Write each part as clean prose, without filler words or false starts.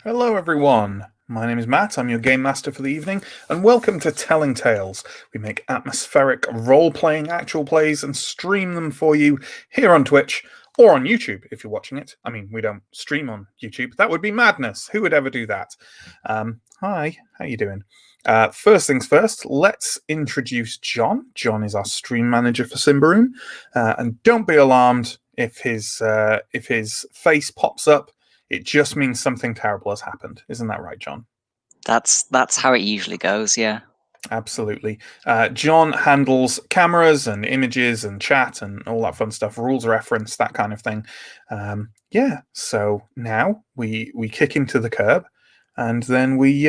Hello, everyone. My name is Matt. I'm your game master for the evening, and welcome to Telling Tales. We make atmospheric role-playing actual plays and stream them for you here on Twitch or on YouTube if you're watching it. I mean, we don't stream on YouTube. That would be madness. Who would ever do that? Hi, how you doing? First things first, let's introduce John. John is our stream manager for Symbaroum, and don't be alarmed if his face pops up. It just means something terrible has happened. Isn't that right, John? That's how it usually goes, yeah. Absolutely. John handles cameras and images and chat and all that fun stuff, rules reference, that kind of thing. So now we kick into the curb, and then we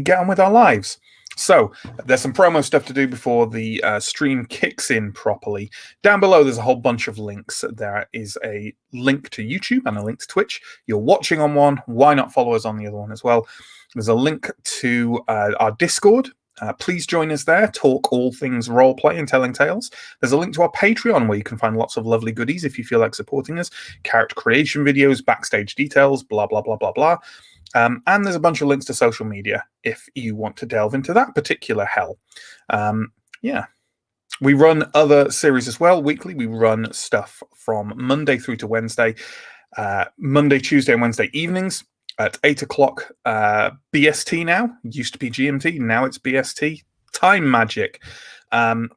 get on with our lives. So there's some promo stuff to do before the stream kicks in properly. Down below, there's a whole bunch of links. There is a link to YouTube and a link to Twitch. You're watching on one. Why not follow us on the other one as well? There's a link to our Discord. Please join us there. Talk all things roleplay and telling tales. There's a link to our Patreon where you can find lots of lovely goodies if you feel like supporting us. Character creation videos, backstage details, blah, blah, blah, blah, blah. And there's a bunch of links to social media if you want to delve into that particular hell. We run other series as well. Weekly, we run stuff from Monday through to Wednesday. Monday, Tuesday, and Wednesday evenings at 8 o'clock BST now. Used to be GMT, now it's BST. Time magic. And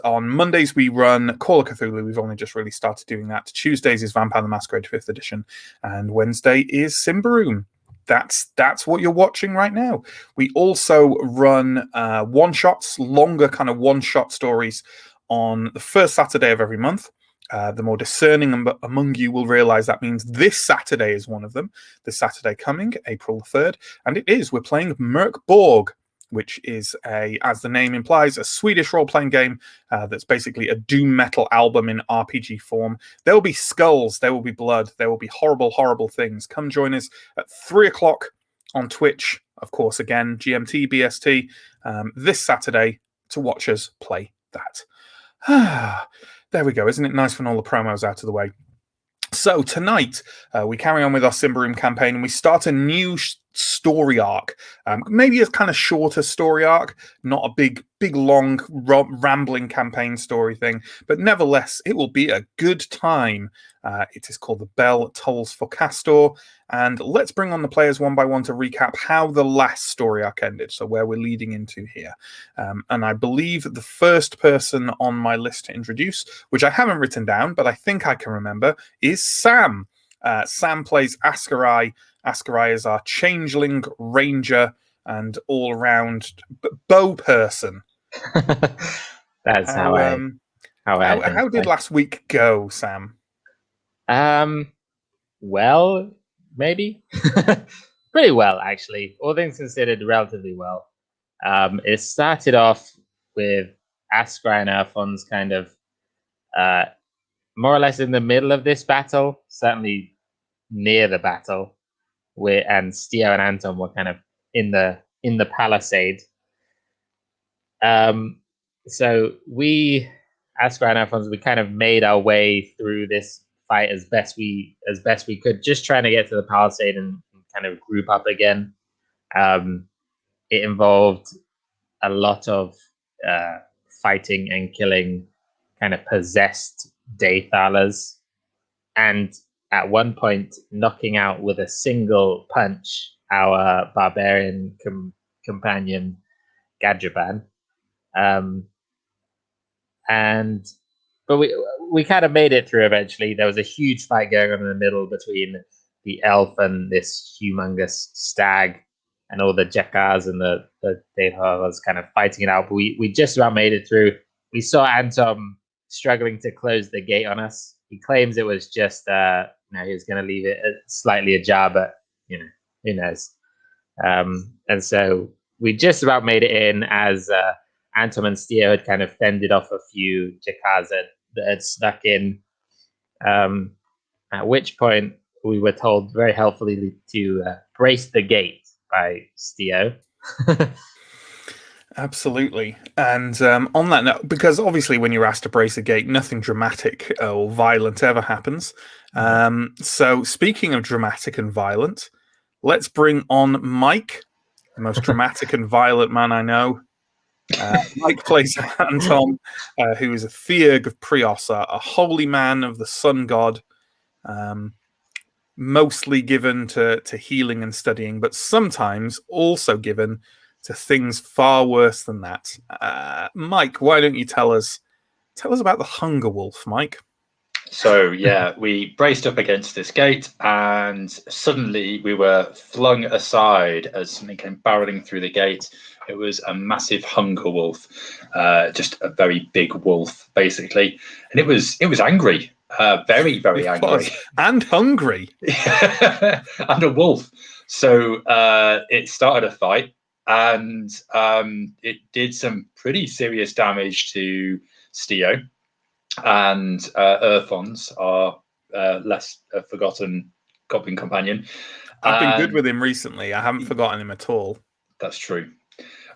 on Mondays, we run Call of Cthulhu. We've only just really started doing that. Tuesdays is Vampire the Masquerade 5th edition. And Wednesday is Symbaroum. That's what you're watching right now. We also run one-shots, longer kind of one-shot stories on the first Saturday of every month. The more discerning among you will realize that means this Saturday is one of them. This Saturday coming, April 3rd. And it is. We're playing Merc Borg, which is, as the name implies, a Swedish role-playing game that's basically a doom metal album in RPG form. There will be skulls, there will be blood, there will be horrible, horrible things. Come join us at 3 o'clock on Twitch, of course, again, GMT, BST, this Saturday to watch us play that. There we go. Isn't it nice when all the promos out of the way? So tonight, we carry on with our Symbaroum campaign, and we start a new story arc. Maybe a kind of shorter story arc, not a big, long, rambling campaign story thing, but nevertheless, it will be a good time. It is called The Bell Tolls for Kastor, and let's bring on the players one by one to recap how the last story arc ended, so where we're leading into here. And I believe the first person on my list to introduce, which I haven't written down, but I think I can remember, is Sam. Sam plays Askarai. Askarai is our changeling ranger and all-around bow person. That's how did last week go, Sam? Well, maybe pretty well, actually. All things considered, relatively well. It started off with Askarai and Erfon's kind of more or less in the middle of this battle, certainly near the battle, and Stio and Anton were kind of in the palisade. So we, Askarai and Erfon's, we kind of made our way through this fight as best we could, just trying to get to the palisade and kind of group up again. It involved a lot of fighting and killing kind of possessed Daythalers, and at one point knocking out with a single punch our barbarian companion Gadjaban. But we kind of made it through eventually. There was a huge fight going on in the middle between the elf and this humongous stag, and all the Jekars and the Daythalers kind of fighting it out. But we just about made it through. We saw Anton struggling to close the gate on us. He claims it was just he was going to leave it slightly ajar, but who knows. And so we just about made it in as Anton and Stio had kind of fended off a few Jakars that had snuck in. At which point we were told very helpfully to brace the gate by Stio. Absolutely. And on that note, because obviously when you're asked to brace a gate, nothing dramatic or violent ever happens. So speaking of dramatic and violent, let's bring on Mike, the most dramatic and violent man I know. Mike plays Anton, who is a Theurg of Prios, a holy man of the sun god, mostly given to healing and studying, but sometimes also given to things far worse than that. Mike, why don't you tell us about the Hunger Wolf, Mike? So, yeah, we braced up against this gate, and suddenly we were flung aside as something came barreling through the gate. It was a massive hunger wolf, just a very big wolf, basically. And it was angry, very, very angry. And hungry. And a wolf. So it started a fight, and it did some pretty serious damage to Steo. And Earthons, our less forgotten goblin companion. I've been good with him recently. I haven't forgotten him at all. That's true.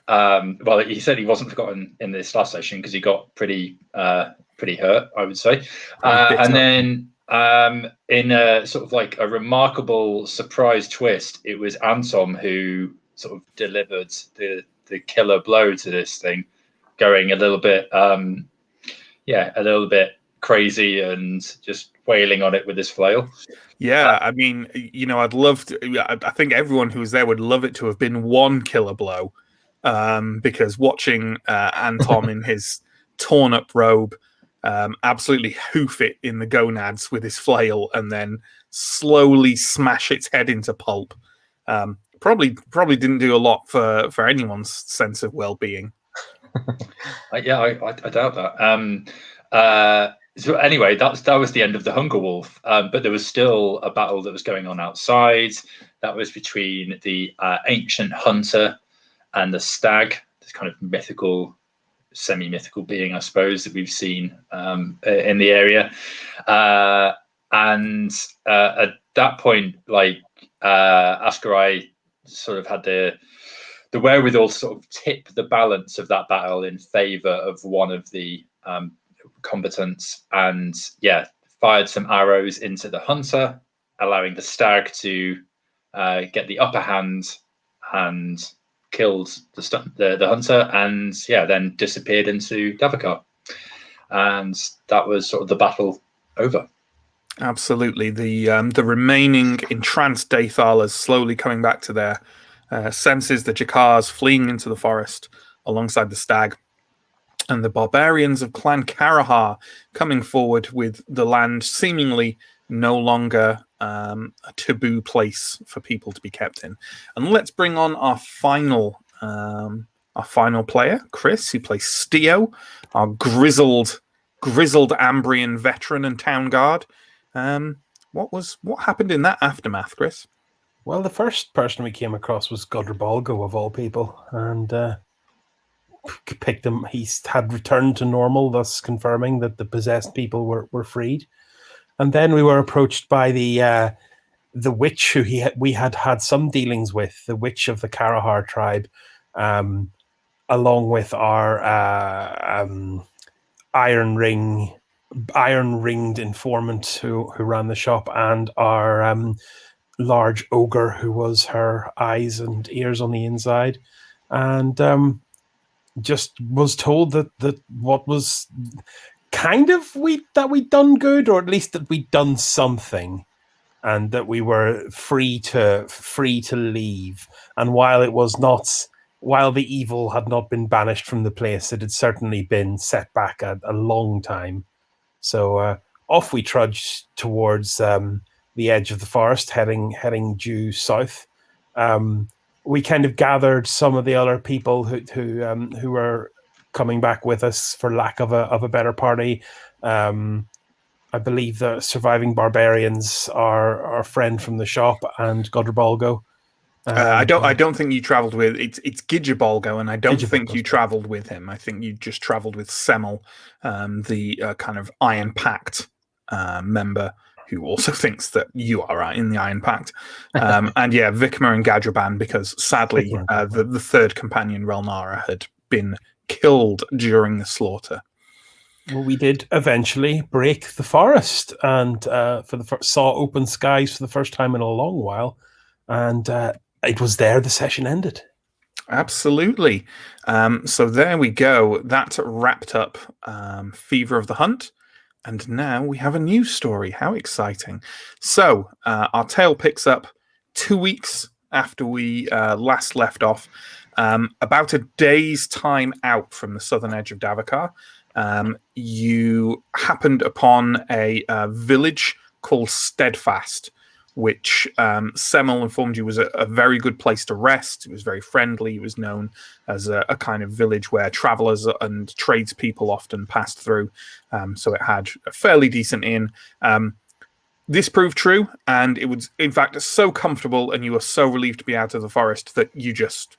Well, he said he wasn't forgotten in this last session because he got pretty hurt, I would say. And then in a sort of like a remarkable surprise twist, it was Anton who sort of delivered the killer blow to this thing, going a little bit crazy and just wailing on it with his flail. Yeah, I mean, I'd love to. I think everyone who was there would love it to have been one killer blow, because watching Anton in his torn up robe absolutely hoof it in the gonads with his flail and then slowly smash its head into pulp, probably didn't do a lot for anyone's sense of well-being. I doubt that. So anyway, that was the end of the Hunger Wolf. But there was still a battle that was going on outside. That was between the ancient hunter and the stag, this kind of mythical, semi-mythical being, I suppose, that we've seen in the area. And at that point, Ascarai sort of had the wherewithal to sort of tip the balance of that battle in favor of one of the combatants, and fired some arrows into the hunter, allowing the stag to get the upper hand and killed the hunter, and then disappeared into Davakar. And that was sort of the battle over. Absolutely. The remaining entranced Dathalas slowly coming back to their senses, the Jakars fleeing into the forest alongside the stag, and the barbarians of Clan Karahar coming forward with the land seemingly no longer a taboo place for people to be kept in. And let's bring on our final player, Chris, who plays Steo, our grizzled Ambrian veteran and town guard. What happened in that aftermath, Chris? Well, the first person we came across was Godribalgo, of all people, and picked him. He had returned to normal, thus confirming that the possessed people were freed. And then we were approached by the witch who we had some dealings with, the witch of the Karahar tribe, along with our iron-ringed informant who ran the shop, and our large ogre who was her eyes and ears on the inside, and just was told that what was kind of that we'd done good, or at least that we'd done something, and that we were free to leave. And while the evil had not been banished from the place, it had certainly been set back a long time. So off we trudged towards the edge of the forest, heading due south. We kind of gathered some of the other people who were coming back with us, for lack of a better party. I believe the surviving barbarians are our friend from the shop, and Godribalgo. I don't think you travelled with it's Gijabalgo, and I don't think you travelled with him. I think you just travelled with Semmel, the kind of Iron Pact member, who also thinks that you are in the Iron Pact. And Vikma and Gadraban, because sadly the third companion, Relnara, had been killed during the slaughter. Well, we did eventually break the forest, and saw open skies for the first time in a long while. And it was there the session ended. Absolutely. So there we go. That wrapped up Fever of the Hunt. And now we have a new story. How exciting. So our tale picks up 2 weeks after we last left off. About a day's time out from the southern edge of Davokar, you happened upon a village called Steadfast, which Semel informed you was a very good place to rest. It was very friendly. It was known as a kind of village where travelers and tradespeople often passed through. So it had a fairly decent inn. This proved true, and it was, in fact, so comfortable, and you were so relieved to be out of the forest that you just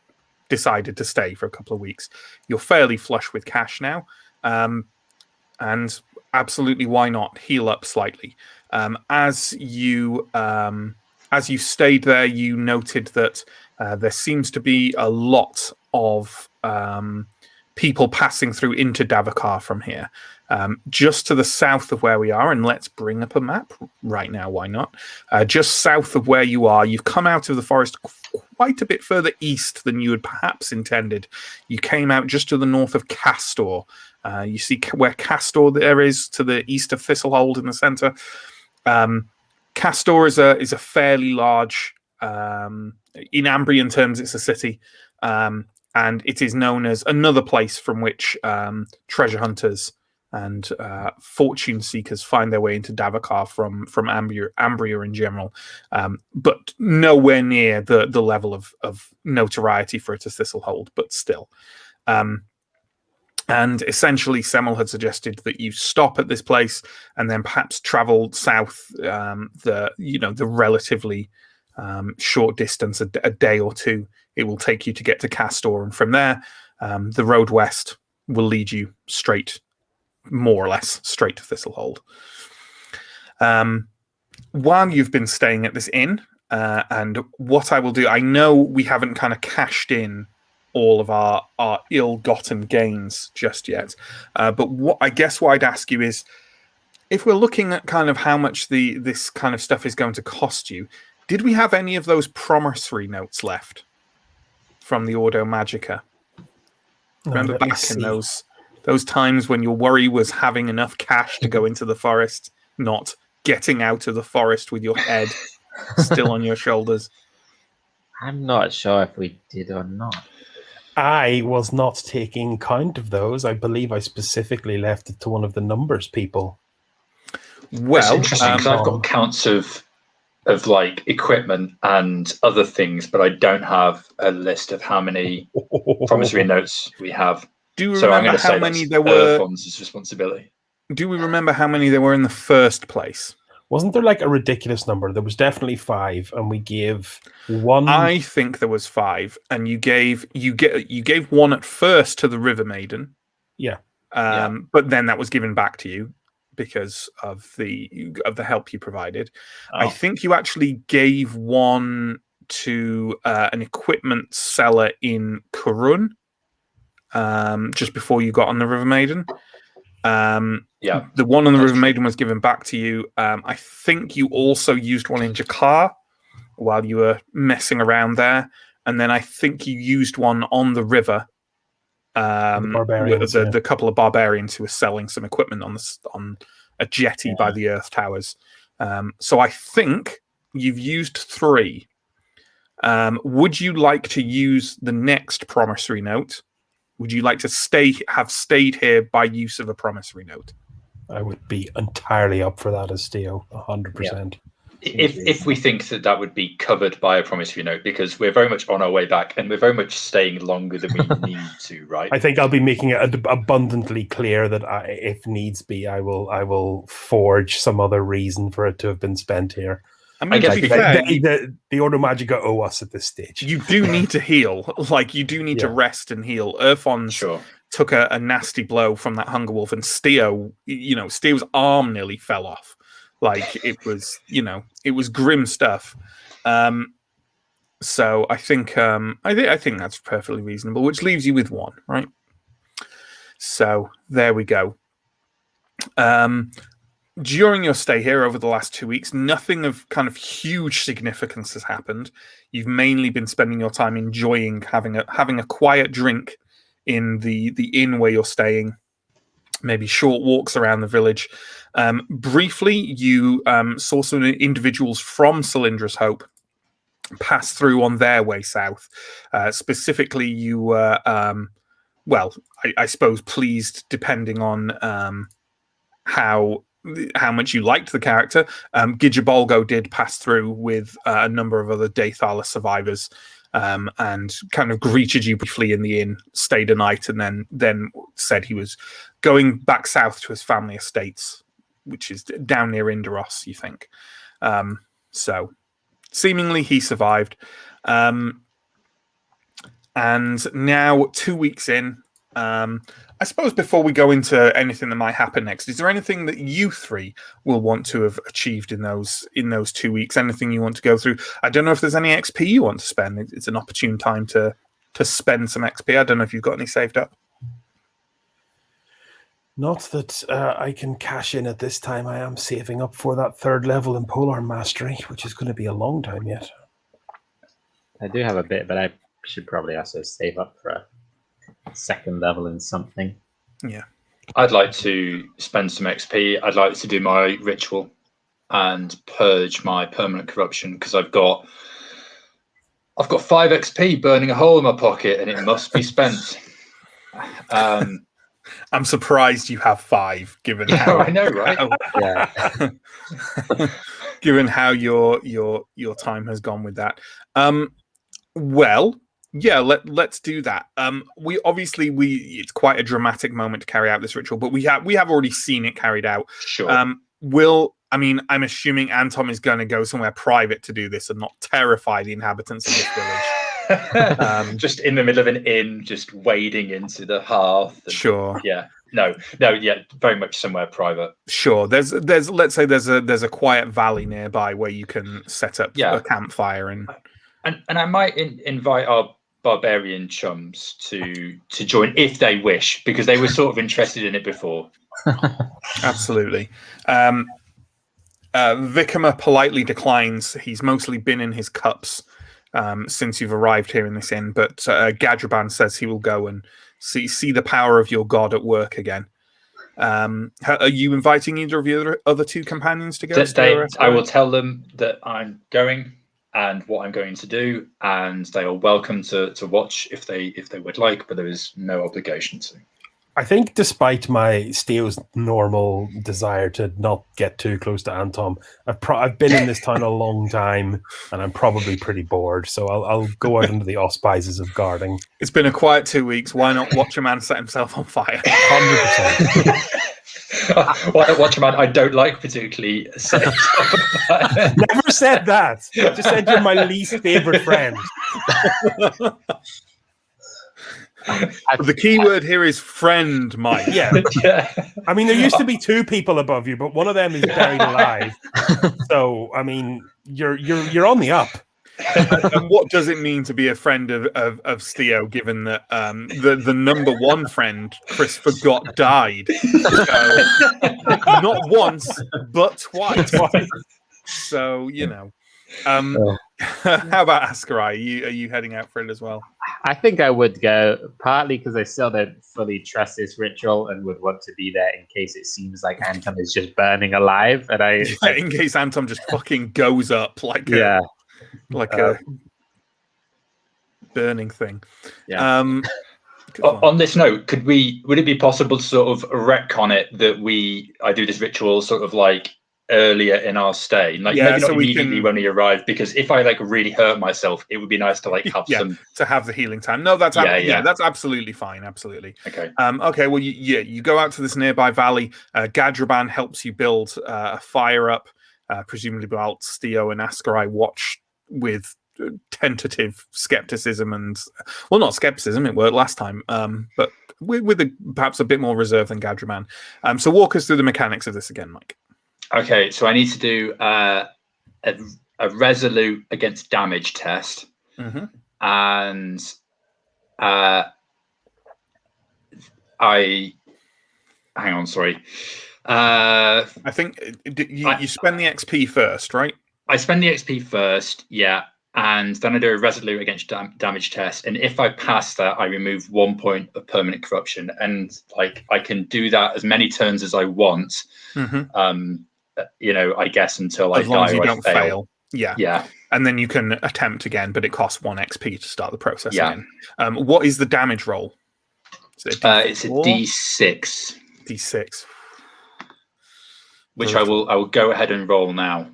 decided to stay for a couple of weeks. You're fairly flush with cash now, and absolutely, why not heal up slightly? As you stayed there, you noted that there seems to be a lot of people passing through into Davokar from here. Just to the south of where we are, and let's bring up a map right now, why not? Just south of where you are, you've come out of the forest quite a bit further east than you had perhaps intended. You came out just to the north of Kastor. You see where Kastor there is to the east of Thistlehold in the center. Kastor is a fairly large, in Ambrian terms, it's a city, and it is known as another place from which treasure hunters and fortune seekers find their way into Davokar from Ambria in general, but nowhere near the level of notoriety for it as Thistlehold, but still. And essentially, Semel had suggested that you stop at this place and then perhaps travel south the relatively short distance, a day or two it will take you to get to Kastor, and from there, the road west will lead you straight, more or less, straight to Thistlehold. While you've been staying at this inn, and what I will do, I know we haven't kind of cashed in all of our ill-gotten gains just yet. But what I'd ask you is, if we're looking at kind of how much this kind of stuff is going to cost you, did we have any of those promissory notes left from the Ordo Magica? Remember back in those times when your worry was having enough cash to go into the forest, not getting out of the forest with your head still on your shoulders? I'm not sure if we did or not. I was not taking count of those. I believe I specifically left it to one of the numbers people. Well, it's interesting because I've got counts of like equipment and other things, but I don't have a list of how many promissory notes we have. Do you remember how many there were? Fonz's responsibility. Do we remember how many there were in the first place? Wasn't there like a ridiculous number? There was definitely 5, and we gave one. I think there was 5, and you gave one at first to the River Maiden. Yeah. But then that was given back to you because of the help you provided. Oh. I think you actually gave one to an equipment seller in Kurun just before you got on the River Maiden. The one on the River Maiden was given back to you. I think you also used one in Jakar while you were messing around there, and then I think you used one on the river. The couple of barbarians who were selling some equipment on a jetty by the Earth Towers. So I think you've used 3. Would you like to use the next promissory note? Would you like to have stayed here by use of a promissory note? I would be entirely up for that as Steo, 100%. If we think that would be covered by a promissory note, because we're very much on our way back and we're very much staying longer than we need to, right? I think I'll be making it abundantly clear that if needs be, I will forge some other reason for it to have been spent here. I mean, to be fair, the Ordo Magica owe us at this stage. You do need to heal. Like, you do need to rest and heal. Urfons took a nasty blow from that Hunger Wolf, and Steo's arm nearly fell off. Like, it was, it was grim stuff. So I think I think that's perfectly reasonable, which leaves you with 1, right? So there we go. during your stay here over the last 2 weeks, nothing of kind of huge significance has happened. You've mainly been spending your time enjoying having a quiet drink in the inn where you're staying, maybe short walks around the village. Briefly, you saw some individuals from Cylindra's Hope pass through on their way south. Specifically, you were, I suppose, pleased, depending on how much you liked the character. Gijabolgo did pass through with a number of other Dathala survivors, and kind of greeted you briefly in the inn, stayed a night, and then said he was going back south to his family estates, which is down near Indaros, you think. So seemingly he survived. And now 2 weeks in, I suppose before we go into anything that might happen next, is there anything that you three will want to have achieved in those 2 weeks? Anything you want to go through? I don't know if there's any XP you want to spend. It's an opportune time to spend some XP. I don't know if you've got any saved up. Not that I can cash in at this time. I am saving up for that 3rd level in Polearm Mastery, which is going to be a long time yet. I do have a bit, but I should probably also save up for a 2nd level in something. Yeah. I'd like to spend some XP. I'd like to do my ritual and purge my permanent corruption, because I've got 5 XP burning a hole in my pocket, and it must be spent. I'm surprised you have 5, given how I know, right? Given how your time has gone with that. Well, yeah, let's do that. We obviously it's quite a dramatic moment to carry out this ritual, but we have already seen it carried out. Sure. I'm assuming Anton is going to go somewhere private to do this and not terrify the inhabitants of this village. Just in the middle of an inn, just wading into the hearth. Sure. Yeah. No. Yeah. Very much somewhere private. Sure. There's let's say there's a quiet valley nearby where you can set up a campfire and I might invite our barbarian chums to join if they wish, because they were sort of interested in it before. Absolutely. Vikama politely declines. He's mostly been in his cups since you've arrived here in this inn, but Gadraban says he will go and see the power of your god at work again. Are you inviting either of your other 2 companions to go? I will tell them that I'm going and what I'm going to do, and they are welcome to watch if they would like, but there is no obligation to. I think despite my Steo's normal desire to not get too close to Anton, I've been in this town a long time, and I'm probably pretty bored, so I'll go out under the auspices of guarding. It's been a quiet 2 weeks. Why not watch a man set himself on fire? 100%. Why not watch a man I don't like particularly set himself on fire? Never said that. Just said you're my least favorite friend. The key word here is friend, Mike. Yeah. I mean, there used to be 2 people above you, but one of them is buried alive. So, I mean, you're on the up. And what does it mean to be a friend of Steo, given that the number 1 friend, Chris Forgot, died? So, not once, but twice. So, you know. How about Askarai? Are you heading out for it as well? I think I would go, partly because I still don't fully trust this ritual and would want to be there in case it seems like Anton is just burning alive. And in case Anton just fucking goes up like a burning thing. Yeah. On this note, would it be possible to sort of retcon it that I do this ritual sort of like earlier in our stay, like maybe not immediately when we arrive, because if I like really hurt myself, it would be nice to like have to have the healing time. No, that's that's absolutely fine. Absolutely. Okay. Okay. Well, you go out to this nearby valley. Gadraban helps you build a fire up, presumably while Steo and Askarai watch with tentative skepticism and not skepticism. It worked last time, but with perhaps a bit more reserve than Gadraban. So walk us through the mechanics of this again, Mike. Okay, so I need to do a resolute against damage test, and hang on, sorry. I think you spend the XP first, right? I spend the XP first, yeah, and then I do a resolute against damage test, and if I pass that, I remove 1 point of permanent corruption, and like I can do that as many turns as I want. I guess until as I long die as you or don't I fail. Yeah. And then you can attempt again, but it costs 1 XP to start the process Yeah. again. What is the damage roll? Is it It's a D6. D6. Which I will go ahead and roll now.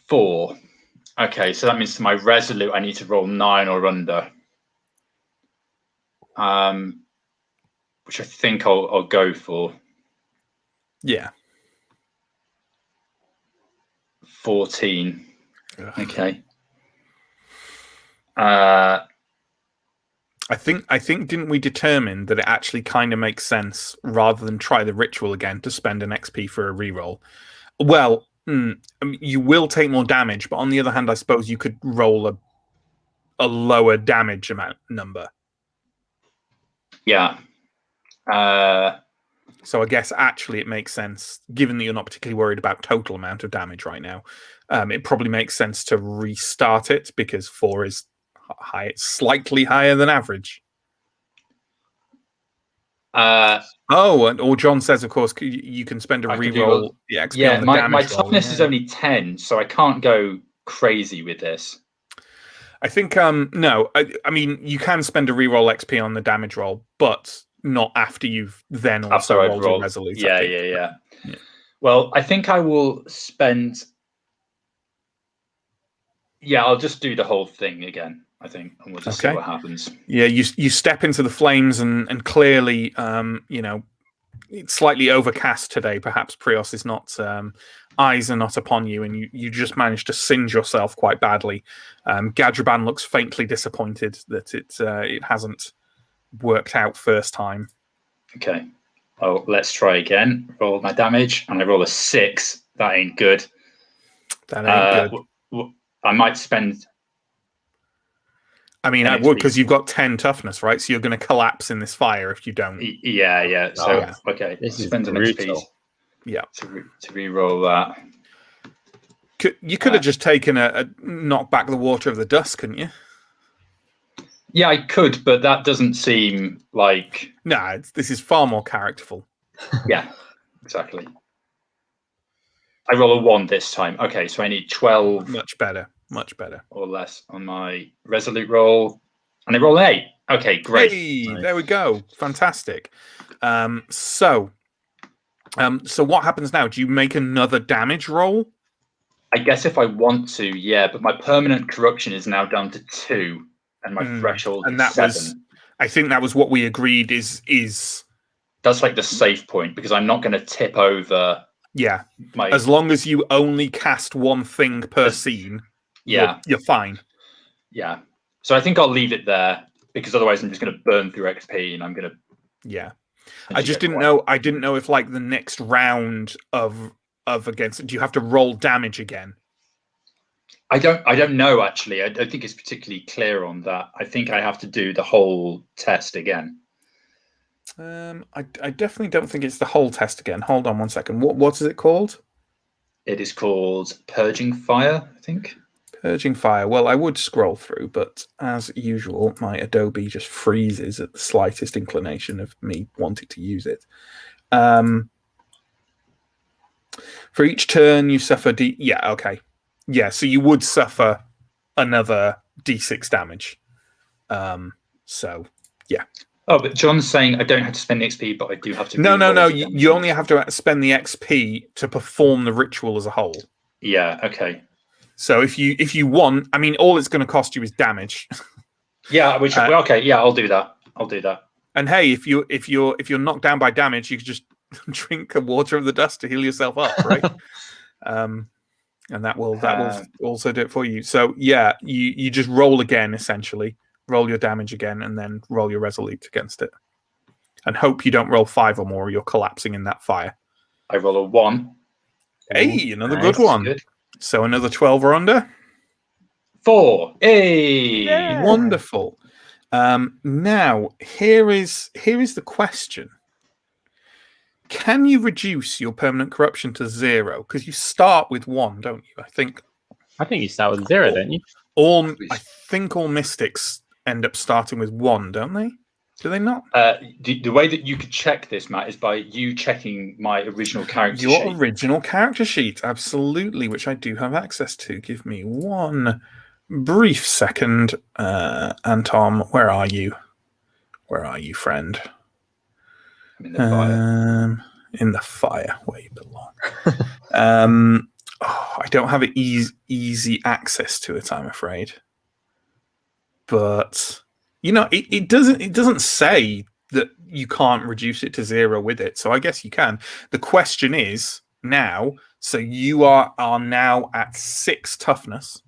4. Okay, so that means to my resolute I need to roll 9 or under. Which I think I'll go for. Yeah. 14. Ugh. Okay. I think didn't we determine that it actually kind of makes sense rather than try the ritual again to spend an XP for a reroll? Well, you will take more damage, but on the other hand, I suppose you could roll a lower damage number. Yeah. So I guess actually it makes sense, given that you're not particularly worried about total amount of damage right now. It probably makes sense to restart it because 4 is high, slightly higher than average. Or John says, of course, you can spend a reroll the XP on the damage my roll. toughness is only 10, so I can't go crazy with this. I think no. I mean, you can spend a reroll XP on the damage roll, but not after you've then also rolled a resolute. Yeah. Well, I think I will spend. Yeah, I'll just do the whole thing again, I think, and we'll just see what happens. Yeah, you step into the flames and clearly, it's slightly overcast today. Perhaps Prios is not, eyes are not upon you, and you just managed to singe yourself quite badly. Gadraban looks faintly disappointed that it hasn't worked out first time. Okay. Oh, let's try again. Roll my damage, and I roll a 6. That ain't good. That ain't good. I might spend. I mean, I would, because you've got 10 toughness, right? So you're going to collapse in this fire if you don't. Yeah. So okay, this is spend an XP. Yeah. To re-roll that. You could have just taken a knock back the water of the dust, couldn't you? Yeah, I could, but that doesn't seem like. No, this is far more characterful. Yeah, exactly. I roll a 1 this time. Okay, so I need 12. Much better. Or less on my resolute roll. And I roll an 8. Okay, great. Hey, nice. There we go. Fantastic. So what happens now? Do you make another damage roll? I guess if I want to, yeah, but my permanent corruption is now down to 2, and my threshold is 7. I think that was what we agreed is that's like the safe point, because I'm not going to tip over. Yeah. As long as you only cast one thing per scene, you're fine. Yeah. So I think I'll leave it there, because otherwise I'm just going to burn through XP, and I'm going to. Yeah. I just didn't know. I didn't know if like the next round of against, do you have to roll damage again? I don't know actually. I don't think it's particularly clear on that. I think I have to do the whole test again. I definitely don't think it's the whole test again. Hold on one second. What is it called? It is called Purging Fire, I think. Purging Fire. Well, I would scroll through, but as usual, my Adobe just freezes at the slightest inclination of me wanting to use it. For each turn, you suffer Yeah, okay. Yeah, so you would suffer another D6 damage. So, yeah. Oh, but John's saying I don't have to spend the XP, but I do have to. No. You only have to spend the XP to perform the ritual as a whole. Yeah. Okay. So if you want, I mean, all it's going to cost you is damage. Yeah. Okay. Yeah, I'll do that. And hey, if you're knocked down by damage, you can just drink the water of the dust to heal yourself up, right? And that will also do it for you. So yeah, you just roll again, essentially. Roll your damage again, and then roll your resolute against it. And hope you don't roll 5 or more, or you're collapsing in that fire. I roll a 1. Hey, another good one. Good. So another 12 or under? 4. Hey! Yeah. Wonderful. Now, here is the question. Can you reduce your permanent corruption to 0? Because you start with 1, don't you? I think you start with 0, don't you? I think all mystics end up starting with 1, don't they? Do they not? The way that you could check this, Matt, is by you checking my original character Your sheet. original character sheet, absolutely, which I do have access to. Give me one brief second. Anton, where are you? Where are you, friend? I'm in the fire. In the fire, where you belong. I don't have easy access to it, I'm afraid. But it doesn't say that you can't reduce it to 0 with it. So I guess you can. The question is now, so you are now at 6 toughness.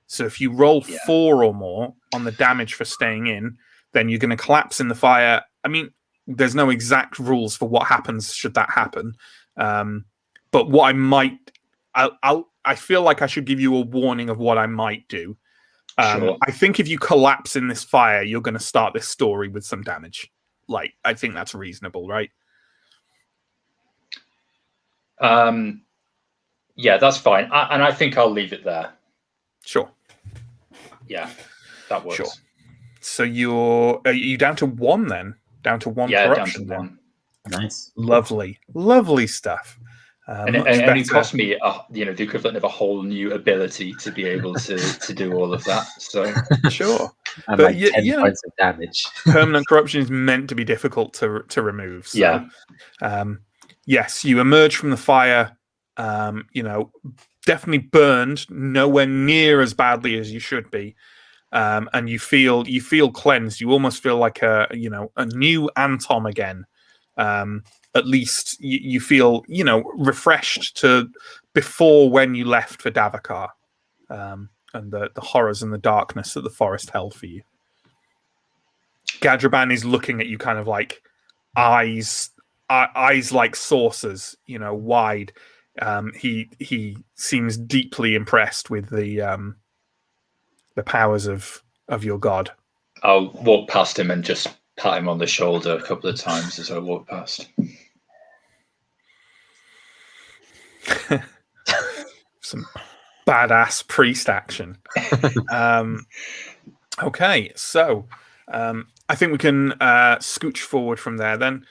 So if you roll 4 or more on the damage for staying in, then you're going to collapse in the fire. I mean, there's no exact rules for what happens should that happen. But what I might, I feel like I should give you a warning of what I might do. Sure. I think if you collapse in this fire, you're going to start this story with some damage. Like, I think that's reasonable, right? Yeah, that's fine. And I think I'll leave it there. Sure. Yeah, that works. Sure. So are you down to 1 then? Down to 1 corruption? Down to 1. Nice. Lovely stuff. And it only cost me, the equivalent of a whole new ability to be able to do all of that. So sure, and but like 10 points of damage. Permanent corruption is meant to be difficult to remove. So, yes, you emerge from the fire. Definitely burned, nowhere near as badly as you should be, and you feel cleansed. You almost feel like a new Antom again. At least you feel, refreshed to before when you left for Davakar, and the horrors and the darkness that the forest held for you. Gadraban is looking at you kind of like eyes like saucers, wide. He seems deeply impressed with the powers of your god. I'll walk past him and just pat him on the shoulder a couple of times as I walk past. Some badass priest action. Okay, so I think we can scooch forward from there then.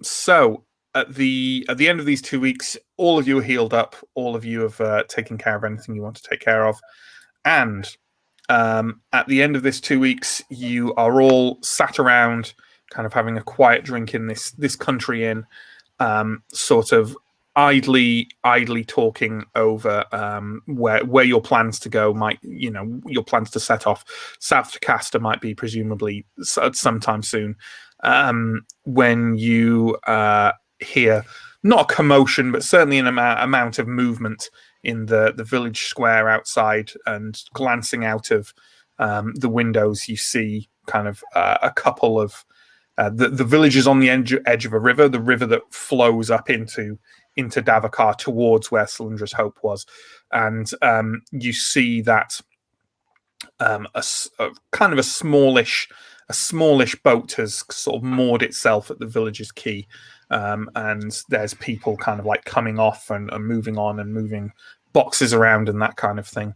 So at the end of these 2 weeks, all of you are healed up. All of you have taken care of anything you want to take care of, and at the end of this 2 weeks, you are all sat around, kind of having a quiet drink in this country inn, sort of idly talking over where your plans to go might, your plans to set off south to Kastor might be presumably sometime soon. When you hear not a commotion, but certainly an amount of movement in the village square outside, and glancing out of the windows, you see kind of a couple of the village is on the edge of a river, the river that flows up into Davakar towards where Solindra's Hope was, and you see that a kind of a smallish boat has sort of moored itself at the village's quay, and there's people kind of like coming off and moving on and moving boxes around and that kind of thing,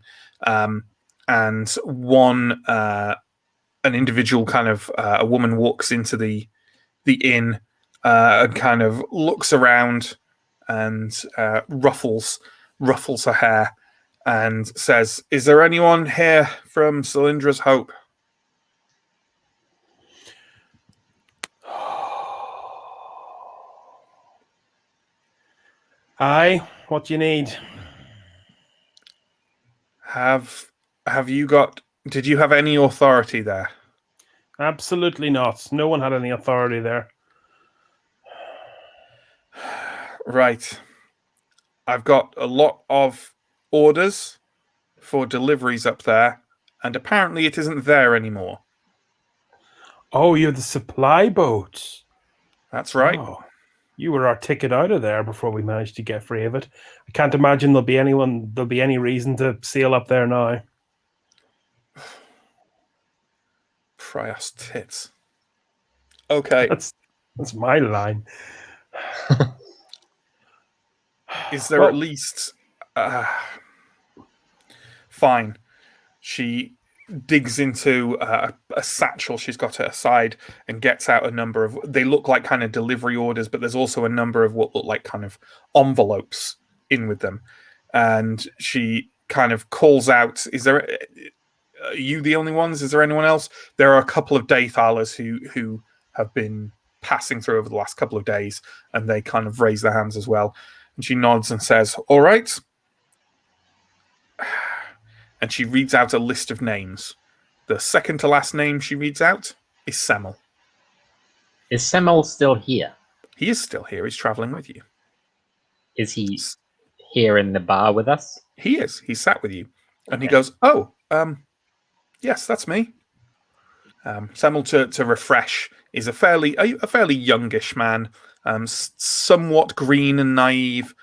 and one an individual kind of a woman walks into the inn and kind of looks around and ruffles her hair and says, "Is there anyone here from Solindra's Hope?" Aye, what do you need? Have you got? Did you have any authority there? Absolutely not. No one had any authority there. Right. I've got a lot of orders for deliveries up there, and apparently it isn't there anymore. Oh, you're the supply boat. That's right. Oh, you were our ticket out of there before we managed to get free of it. I can't imagine there'll be any reason to sail up there now. Frias tits. Okay. That's my line. Is there Well- at least... fine. She digs into a satchel she's got at her side and gets out a number of... They look like kind of delivery orders, but there's also a number of what look like kind of envelopes in with them. And she kind of calls out, are you the only ones? Is there anyone else? There are a couple of Daythalers who have been passing through over the last couple of days, and they kind of raise their hands as well. And she nods and says, all right. And she reads out a list of names. The second to last name she reads out is Semmel. Is Semmel still here? He is still here. He's traveling with you. Is he here in the bar with us? He is. He sat with you. And he Okay. goes, oh, yes, that's me. Semmel, to refresh, is a fairly youngish man, somewhat green and naive,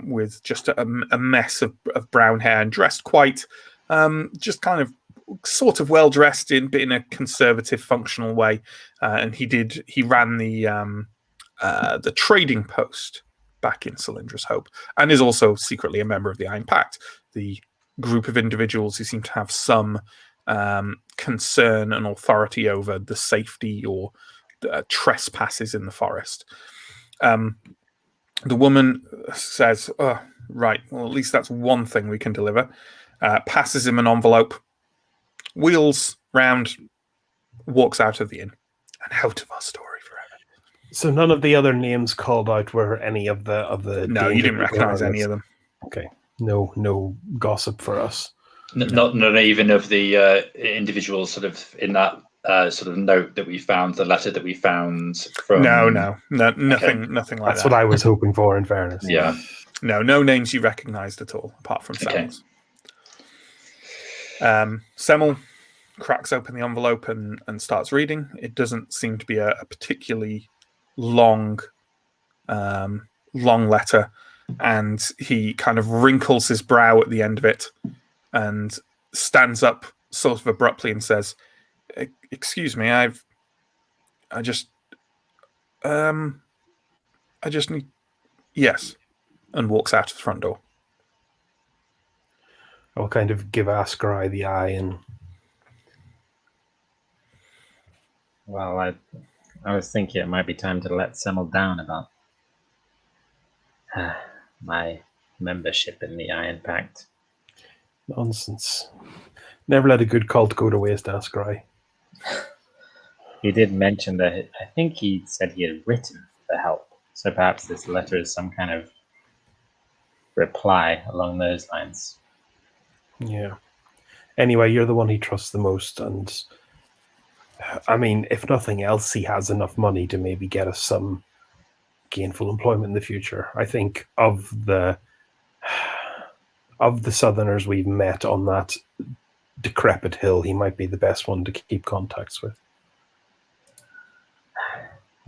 with just a mess of brown hair and dressed quite, just kind of sort of well dressed but in a conservative, functional way. And he ran the trading post back in Cylindra's Hope, and is also secretly a member of the Iron Pact, the group of individuals who seem to have some concern and authority over the safety or trespasses in the forest. The woman says, oh, right, well, at least that's one thing we can deliver. Passes him an envelope, wheels round, walks out of the inn, and out of our story forever. So none of the other names called out were any of the No, you didn't recognize any of them. Okay. No gossip for us. Not even of the individuals sort of in that sort of note that we found, the letter that we found from... No, nothing Okay. like That's that. what I was hoping for, in fairness. Yeah. No names you recognized at all, apart from Okay. Semmel's. Semmel cracks open the envelope and starts reading. It doesn't seem to be a particularly long letter, and he kind of wrinkles his brow at the end of it and stands up sort of abruptly and says, excuse me, I just need... Yes. And walks out of the front door. I'll kind of give Ascarai the eye and... Well, I was thinking it might be time to let Semmel down about my membership in the Iron Pact. Nonsense. Never let a good cult go to waste, Ascarai. He did mention that I think he said he had written for help. So perhaps this letter is some kind of reply along those lines. Yeah. Anyway, you're the one he trusts the most, and I mean, if nothing else, he has enough money to maybe get us some gainful employment in the future. I think of the Southerners we've met on that decrepit hill, he might be the best one to keep contacts with.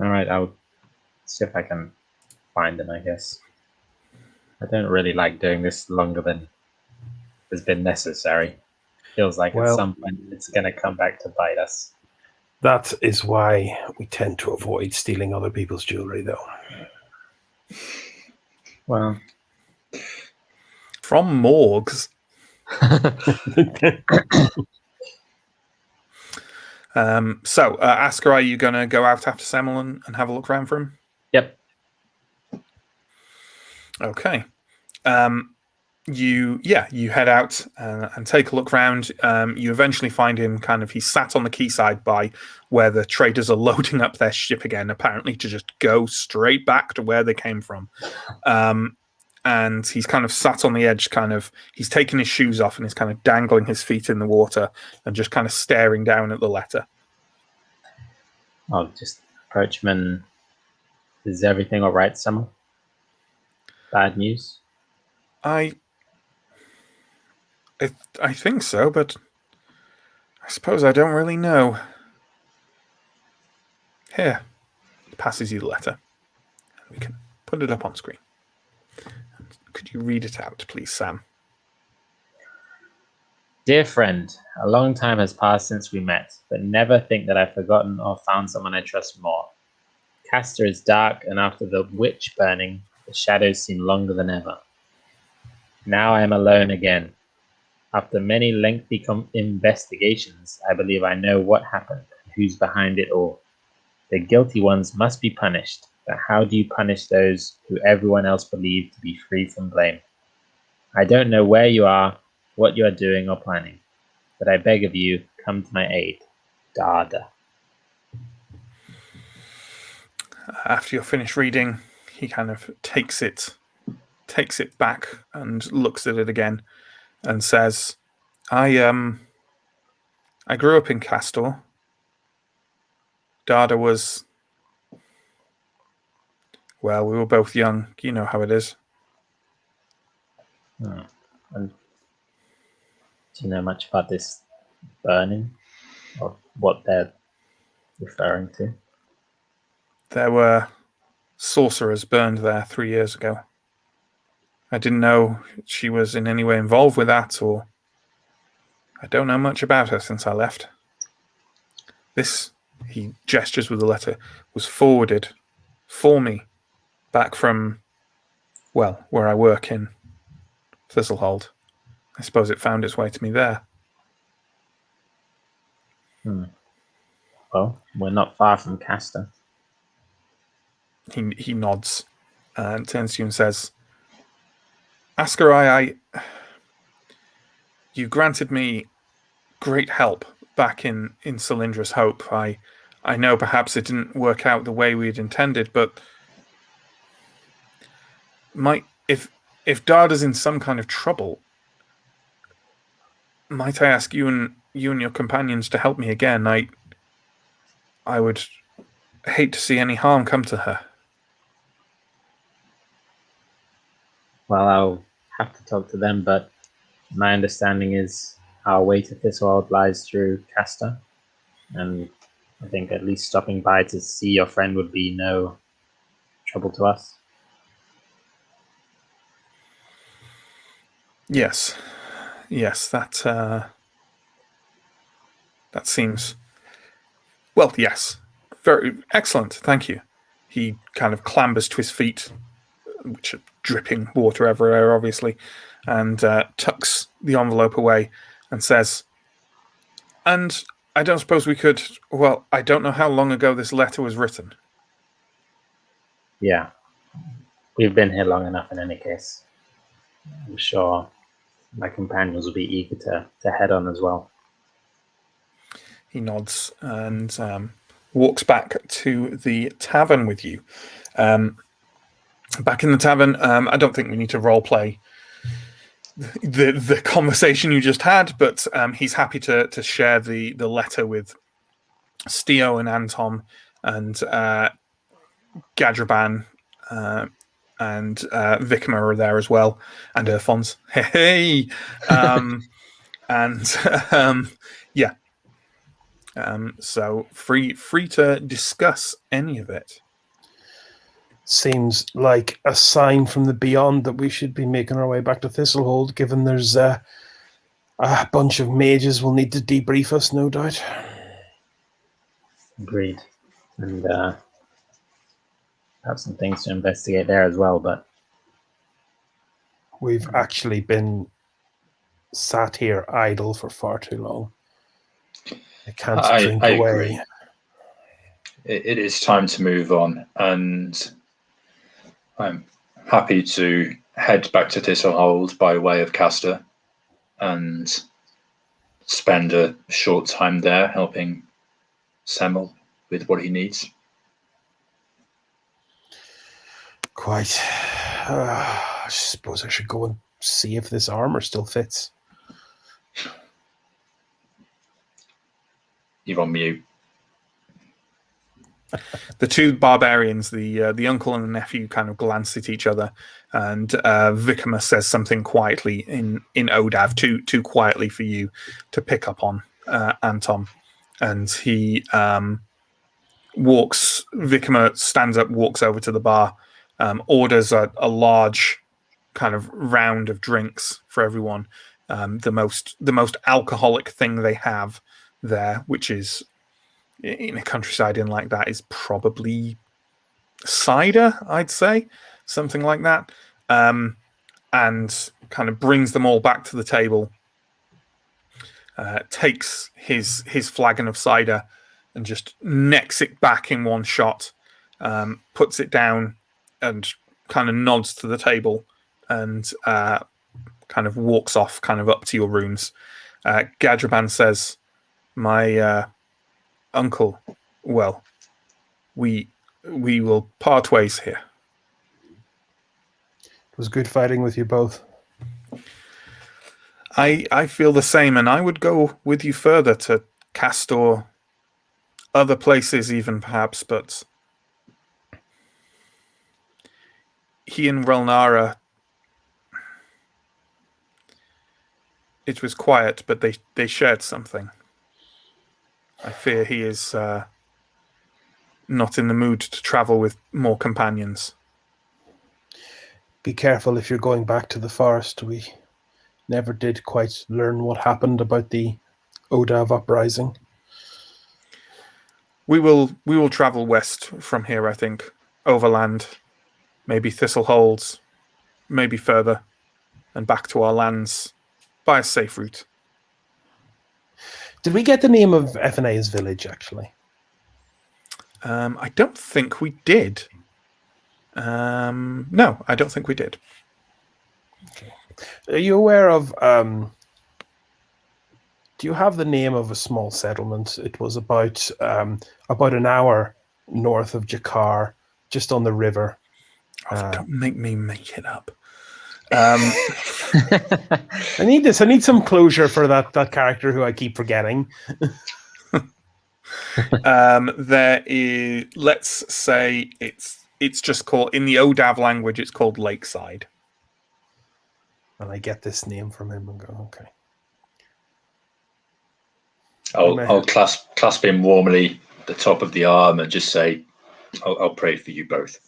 All right, I'll see if I can find him, I guess. I don't really like doing this longer than has been necessary. Feels like at some point it's going to come back to bite us. That is why we tend to avoid stealing other people's jewelry, though. Well, From morgues. Asker, are you going to go out after Semmel and have a look around for him? Yep. Okay. You head out and take a look round. You eventually find him he's sat on the quayside by where the traders are loading up their ship again, apparently to just go straight back to where they came from. And he's kind of sat on the edge, he's taken his shoes off and he's kind of dangling his feet in the water and just kind of staring down at the letter. I'll just approach him and... Is everything all right, Semmel? Bad news? I think so, but I suppose I don't really know. Here, he passes you the letter. We can put it up on screen. Could you read it out, please, Sam? Dear friend, a long time has passed since we met, but never think that I've forgotten or found someone I trust more. Kastor is dark, and after the witch burning, the shadows seem longer than ever. Now I am alone again. After many lengthy investigations, I believe I know what happened and who's behind it all. The guilty ones must be punished, but how do you punish those who everyone else believed to be free from blame? I don't know where you are, what you are doing or planning, but I beg of you, come to my aid. Dada. After you're finished reading, he kind of takes it back and looks at it again and says, I grew up in Kastor. Dada was, well, we were both young. You know how it is. And do you know much about this burning, or what they're referring to? There were sorcerers burned there 3 years ago. I didn't know she was in any way involved with that, or I don't know much about her since I left. This, he gestures with the letter, was forwarded for me back from, well, where I work in Thistlehold. I suppose it found its way to me there. Well, we're not far from Kastor. He nods and turns to you and says, Askarai, you granted me great help back in Cylindra's Hope. I know perhaps it didn't work out the way we'd intended, but if Dada's in some kind of trouble, might I ask you and your companions to help me again? I would hate to see any harm come to her. Well, I'll have to talk to them, but my understanding is our way to Thistlehold lies through Kastor, and I think at least stopping by to see your friend would be no trouble to us. Yes, that seems, well, yes, very excellent. Thank you. He kind of clambers to his feet, which are dripping water everywhere, obviously, and tucks the envelope away and says, and I don't suppose we could, well, I don't know how long ago this letter was written. Yeah, we've been here long enough in any case. I'm sure my companions will be eager to head on as well. He nods and walks back to the tavern with you. Back in the tavern, I don't think we need to role play the conversation you just had, but he's happy to share the letter with Steo and Anton and Gadraban and Vikma are there as well, and Erfons. Hey, and yeah. So free to discuss any of it. Seems like a sign from the beyond that we should be making our way back to Thistlehold, given there's a bunch of mages will need to debrief us, no doubt. Agreed. And have some things to investigate there as well, but We've actually been sat here idle for far too long. I can't drink I away. agree. It is time to move on, and I'm happy to head back to Thistlehold by way of Kastor and spend a short time there helping Semmel with what he needs. Quite. I suppose I should go and see if this armor still fits. You're on mute. The two barbarians, the uncle and the nephew, kind of glance at each other, and Vikama says something quietly in Odav, too quietly for you to pick up on, Anton, and he walks. Vikama stands up, walks over to the bar, orders a large kind of round of drinks for everyone, the most alcoholic thing they have there, which is in a countryside inn like that is probably cider, I'd say, something like that, and kind of brings them all back to the table. Takes his flagon of cider and just necks it back in one shot, puts it down, and kind of nods to the table, and kind of walks off, kind of up to your rooms. Gadraban says, "My uncle, well, we will part ways here." It was good fighting with you both. I feel the same, and I would go with you further to Kastor, other places even perhaps, but he and Relnara, it was quiet, but they shared something. I fear he is not in the mood to travel with more companions. Be careful if you're going back to the forest. We never did quite learn what happened about the Odav uprising. We will travel west from here, I think. Overland, maybe Thistleholds, maybe further, and back to our lands by a safe route. Did we get the name of FNA's village, actually? I don't think we did. No, I don't think we did. Okay. Are you aware of... do you have the name of a small settlement? It was about an hour north of Jakar, just on the river. Don't make me make it up. I need this. I need some closure for that character who I keep forgetting. There is, let's say it's just called, in the Odav language, it's called Lakeside. And I get this name from him and go, okay. I'll clasp him warmly at the top of the arm and just say, I'll pray for you both.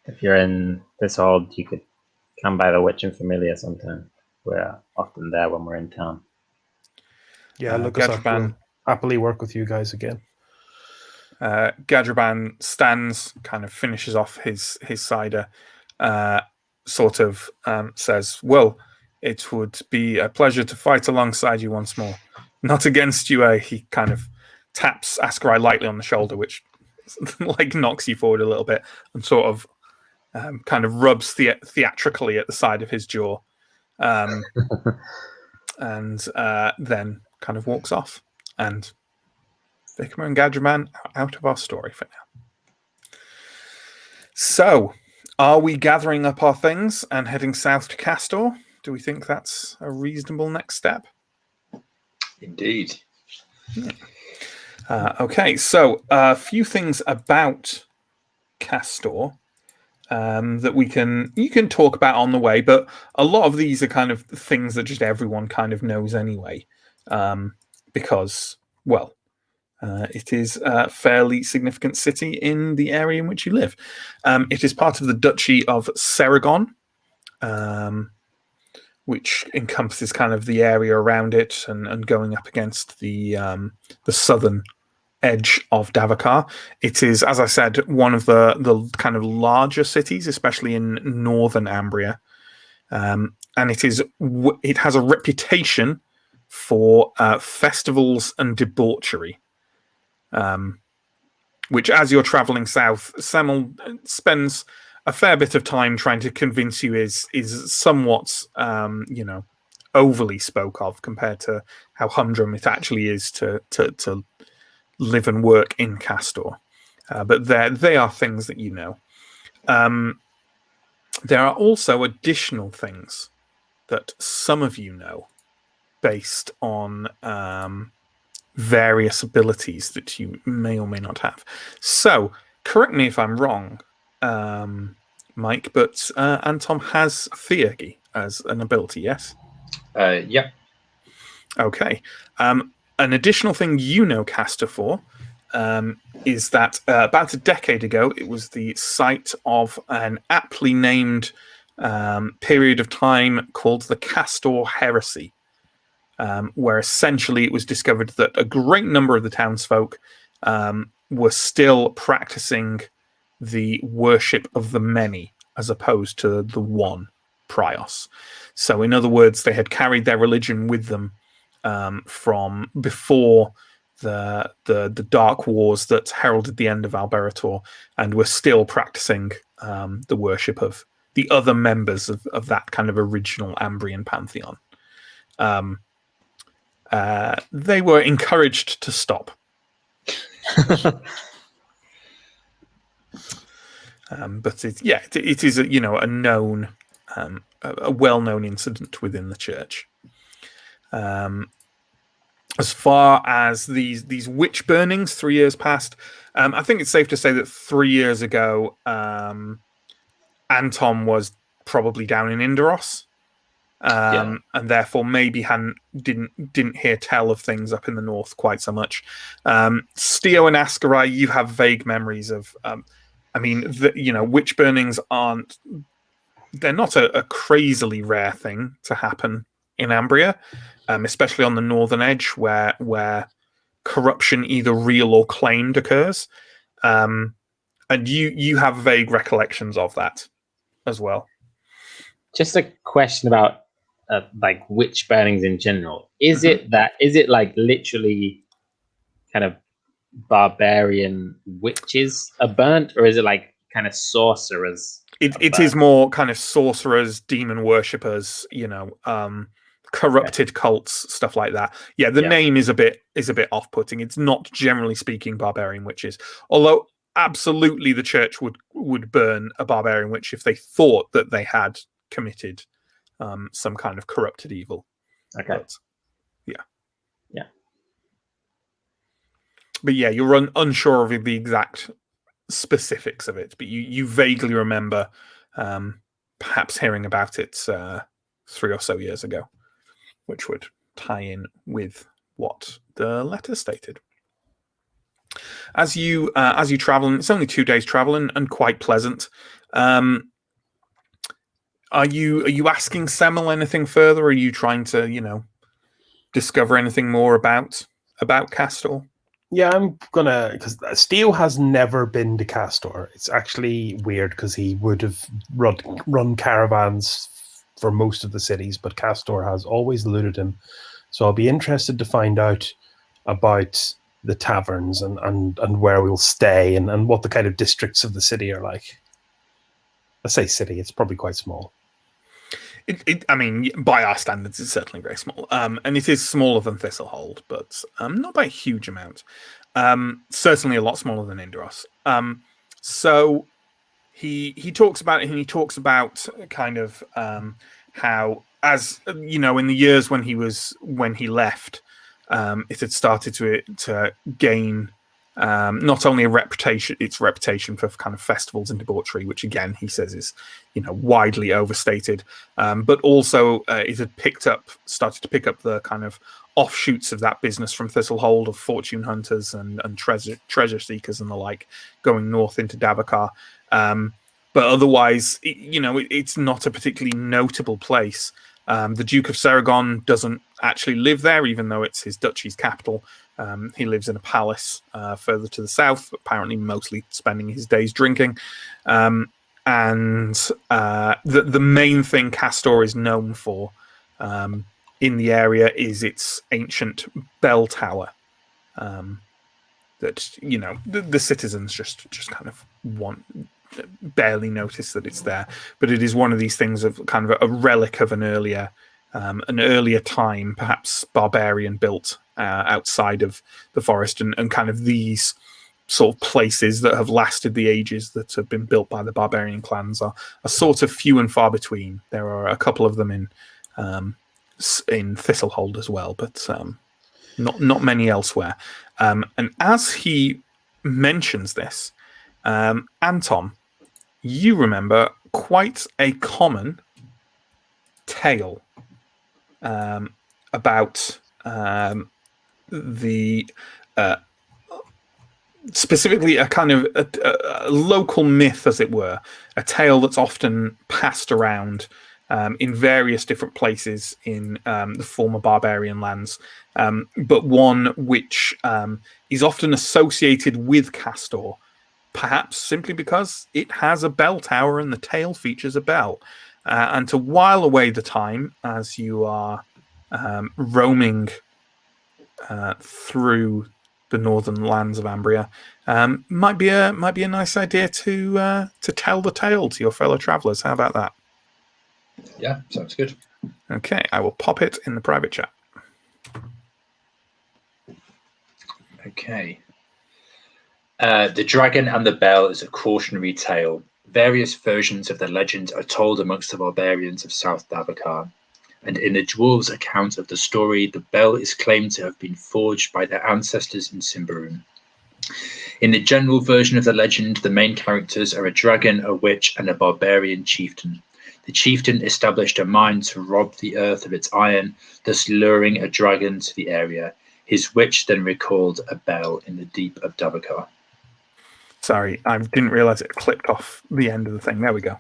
If you're in this hold, you could come by the Witch and Familiar sometime. We're often there when we're in town. Yeah, look us up. We'll happily work with you guys again. Gadraban stands, kind of finishes off his cider, sort of says, "Well, it would be a pleasure to fight alongside you once more. Not against you, eh?" He kind of taps Askarai lightly on the shoulder, which like knocks you forward a little bit, and sort of kind of rubs theatrically at the side of his jaw, and then kind of walks off. And Vikama and Gadraban are out of our story for now. So, are we gathering up our things and heading south to Kastor? Do we think that's a reasonable next step? Indeed. Yeah. Okay, so a few things about Kastor that you can talk about on the way, but a lot of these are kind of things that just everyone kind of knows anyway, because, well, it is a fairly significant city in the area in which you live. It is part of the Duchy of Seragon, which encompasses kind of the area around it and going up against the southern edge of Davakar. It is, as I said, one of the kind of larger cities, especially in northern Ambria, and it has a reputation for festivals and debauchery, which, as you're traveling south, Semel spends a fair bit of time trying to convince you is somewhat overly spoke of compared to how humdrum it actually is to live and work in Kastor. But they are things that you know. There are also additional things that some of you know based on various abilities that you may or may not have. So, correct me if I'm wrong, Mike, but Anton has Theurgy as an ability, yes? Yeah. Okay. An additional thing you know Kastor for is that about a decade ago, it was the site of an aptly named period of time called the Kastor Heresy, where essentially it was discovered that a great number of the townsfolk were still practicing the worship of the many as opposed to the one Prios. So, in other words, they had carried their religion with them from before the dark wars that heralded the end of Alberator, and were still practicing the worship of the other members of that kind of original Ambrian pantheon. They were encouraged to stop. But it is a known, a well-known incident within the church. As far as these witch burnings, 3 years past, I think it's safe to say that 3 years ago, Anton was probably down in Indaros, and therefore maybe didn't hear tell of things up in the north quite so much. Steo and Ascarai, you have vague memories of. Witch burnings they're not a crazily rare thing to happen in Ambria, especially on the northern edge where corruption, either real or claimed, occurs. And you have vague recollections of that as well. Just a question about like witch burnings in general. Is it like literally kind of barbarian witches are burnt, or is it like kind of sorcerers? It is more kind of sorcerers, demon worshippers, corrupted cults, stuff like that. Yeah, the name is a bit off-putting. It's not, generally speaking, barbarian witches. Although absolutely the church would burn a barbarian witch if they thought that they had committed some kind of corrupted evil. Okay. But you're unsure of the exact specifics of it, but you vaguely remember perhaps hearing about it 3 or so years ago, which would tie in with what the letter stated. As you travel, and it's only 2 days travel and quite pleasant. Are you asking Semel anything further? Or are you trying to discover anything more about Kastor? Yeah, I'm gonna, because Steel has never been to Kastor. It's actually weird because he would have run caravans for most of the cities, but Kastor has always eluded him. So I'll be interested to find out about the taverns and where we'll stay and what the kind of districts of the city are like. I say city, it's probably quite small. By our standards, it's certainly very small. And it is smaller than Thistlehold, but not by a huge amount. Certainly a lot smaller than Indaros. So he talks about it, and he talks about kind of how, as in the years when he left, it had started to gain not only its reputation for kind of festivals and debauchery, which again he says is widely overstated, but also it had started to pick up the kind of offshoots of that business from Thistlehold of fortune hunters and treasure seekers and the like going north into Davakar. But otherwise, it's not a particularly notable place. The Duke of Seragon doesn't actually live there, even though it's his duchy's capital. He lives in a palace further to the south, apparently mostly spending his days drinking. And the main thing Kastor is known for in the area is its ancient bell tower. That the citizens just kind of barely notice that it's there, but it is one of these things of kind of a relic of an earlier time, perhaps barbarian built outside of the forest, and kind of these sort of places that have lasted the ages that have been built by the barbarian clans are sort of few and far between. There are a couple of them in Thistlehold as well, but not many elsewhere. And as he mentions this, Anton, you remember quite a common tale about the specifically a kind of a local myth, as it were, a tale that's often passed around in various different places in the former barbarian lands, but one which is often associated with Kastor, perhaps simply because it has a bell tower and the tail features a bell. And to while away the time as you are roaming through the northern lands of Ambria, might be a nice idea to tell the tale to your fellow travellers. How about that? Yeah, sounds good. Okay, I will pop it in the private chat. Okay. The Dragon and the Bell is a cautionary tale. Various versions of the legend are told amongst the barbarians of South Davakar, and in the dwarves' account of the story, the bell is claimed to have been forged by their ancestors in Symbaroum. In the general version of the legend, the main characters are a dragon, a witch, and a barbarian chieftain. The chieftain established a mine to rob the earth of its iron, thus luring a dragon to the area. His witch then recalled a bell in the deep of Davakar. Sorry, I didn't realise it clipped off the end of the thing. There we go.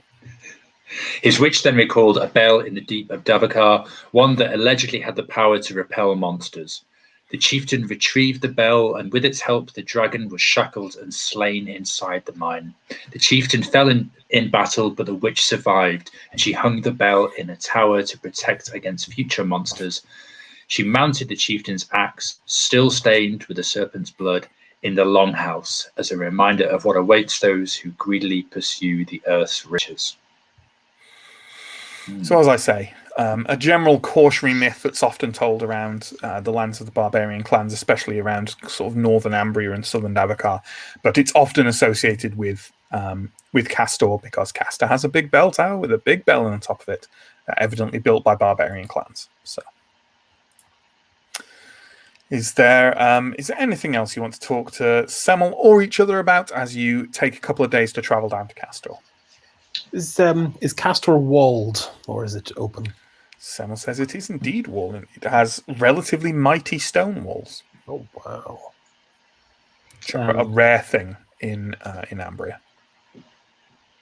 His witch then recalled a bell in the deep of Davakar, one that allegedly had the power to repel monsters. The chieftain retrieved the bell, and with its help, the dragon was shackled and slain inside the mine. The chieftain fell in battle, but the witch survived, and she hung the bell in a tower to protect against future monsters. She mounted the chieftain's axe, still stained with the serpent's blood, in the longhouse as a reminder of what awaits those who greedily pursue the earth's riches. So, as I say, a general cautionary myth that's often told around the lands of the barbarian clans, especially around sort of northern Ambria and southern Davakar, but it's often associated with Kastor because Kastor has a big bell tower with a big bell on top of it, evidently built by barbarian clans. So, is there anything else you want to talk to Semmel or each other about as you take a couple of days to travel down to Kastor? Is Kastor walled or is it open? Semmel says it is indeed walled. It has relatively mighty stone walls. Oh wow! A rare thing in Ambria.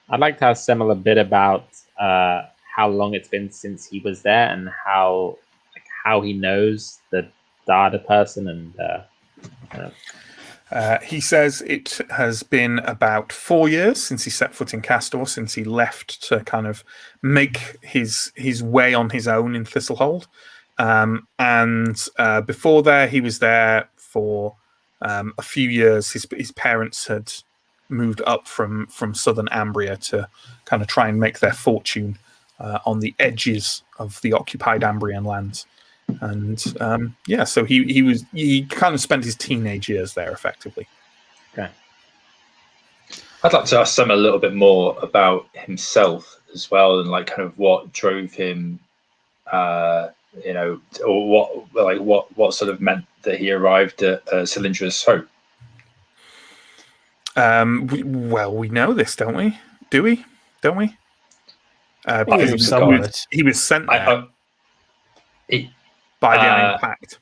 I'd like to ask Semmel a bit about how long it's been since he was there and how he knows the Dada person and. He says it has been about 4 years since he set foot in Kastor, since he left to kind of make his way on his own in Thistlehold. And before there, he was there for a few years. His parents had moved up from southern Ambria to kind of try and make their fortune on the edges of the occupied Ambrian lands. And so he kind of spent his teenage years there effectively. Okay. I'd like to ask Sam a little bit more about himself as well, and like kind of what drove him, or what sort of meant that he arrived at Cylindra's Hope. We know this, don't we? Do we? Don't we? Because he was sent there by the Iron Pact.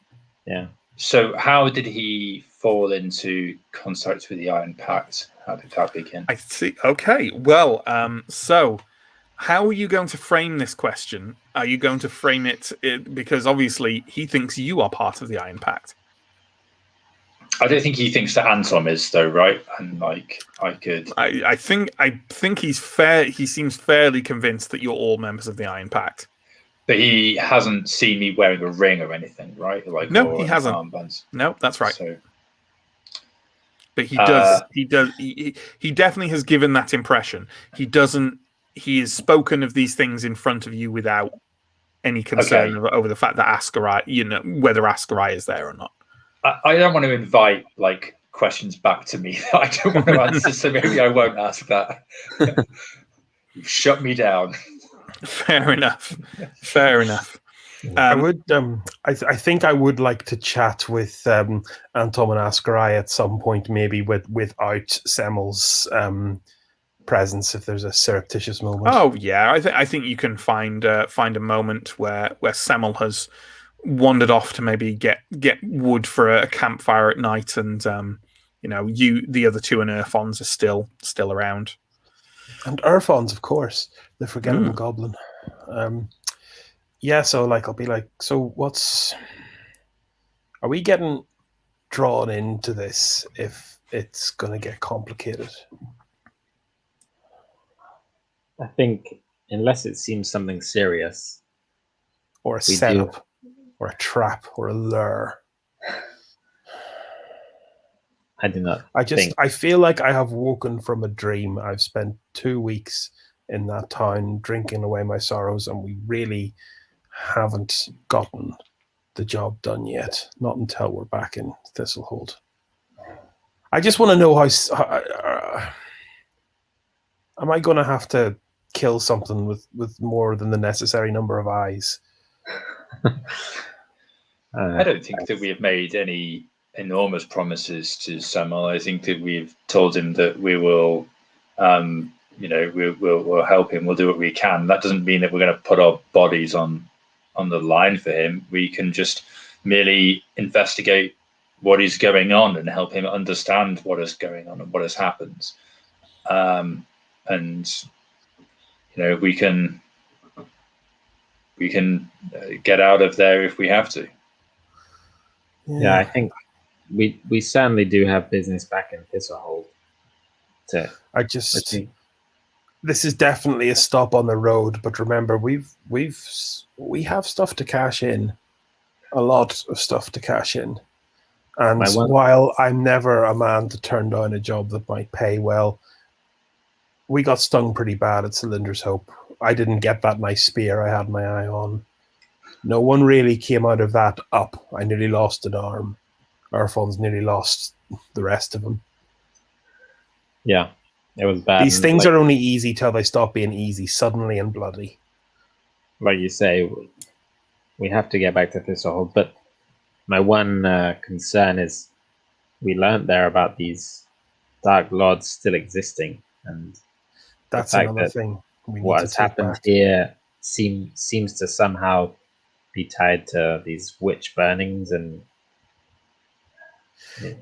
Yeah. So how did he fall into contact with the Iron Pact? How did that begin? I see. Okay. Well, so how are you going to frame this question? Are you going to frame it because obviously he thinks you are part of the Iron Pact? I don't think he thinks that Anton is, though, right? And like, I think he's fair. He seems fairly convinced that you're all members of the Iron Pact. But he hasn't seen me wearing a ring or anything, right? Like, no, he hasn't. Armbands. No, that's right. So, but he does. He definitely has given that impression. He doesn't. He has spoken of these things in front of you without any concern over the fact that Askarai, whether Askarai is there or not. I don't want to invite like questions back to me that I don't want to answer, so maybe I won't ask that. You've shut me down. Fair enough. Fair enough. I would. I think I would like to chat with Anton and Askarai at some point, maybe without Semmel's presence, if there's a surreptitious moment. Oh yeah, I think you can find a moment where Semmel has wandered off to maybe get wood for a campfire at night, and the other two and Urfons are still around. And Urfons, of course, the forgettable goblin. Yeah, so like I'll be like, so are we getting drawn into this if it's gonna get complicated? I think unless it seems something serious, Or a We do. setup, or a trap, or a lure. I do not I feel like I have woken from a dream. I've spent 2 weeks in that town drinking away my sorrows, and we really haven't gotten the job done yet. Not until we're back in Thistlehold. I just want to know how am I going to have to kill something with more than the necessary number of eyes? I don't think that we have made any enormous promises to Samuel. I think that we've told him that we will, we'll help him. We'll do what we can. That doesn't mean that we're going to put our bodies on the line for him. We can just merely investigate what is going on and help him understand what is going on and what has happened. And we can get out of there if we have to. Yeah, I think we certainly do have business back in Thistlehold. This is definitely a stop on the road, but remember we have stuff to cash in, a lot of stuff to cash in. And while I'm never a man to turn down a job that might pay well, we got stung pretty bad at Cylinder's Hope. I didn't get that nice spear I had my eye on. No one really came out of that up. I nearly lost an arm. Irfon's nearly lost the rest of them. Yeah, it was bad. These things are only easy till they stop being easy, suddenly and bloody. Like you say, we have to get back to Thistlehold. But my one concern is we learned there about these Dark Lords still existing. And that's another thing. What has happened here seems to somehow be tied to these witch burnings, and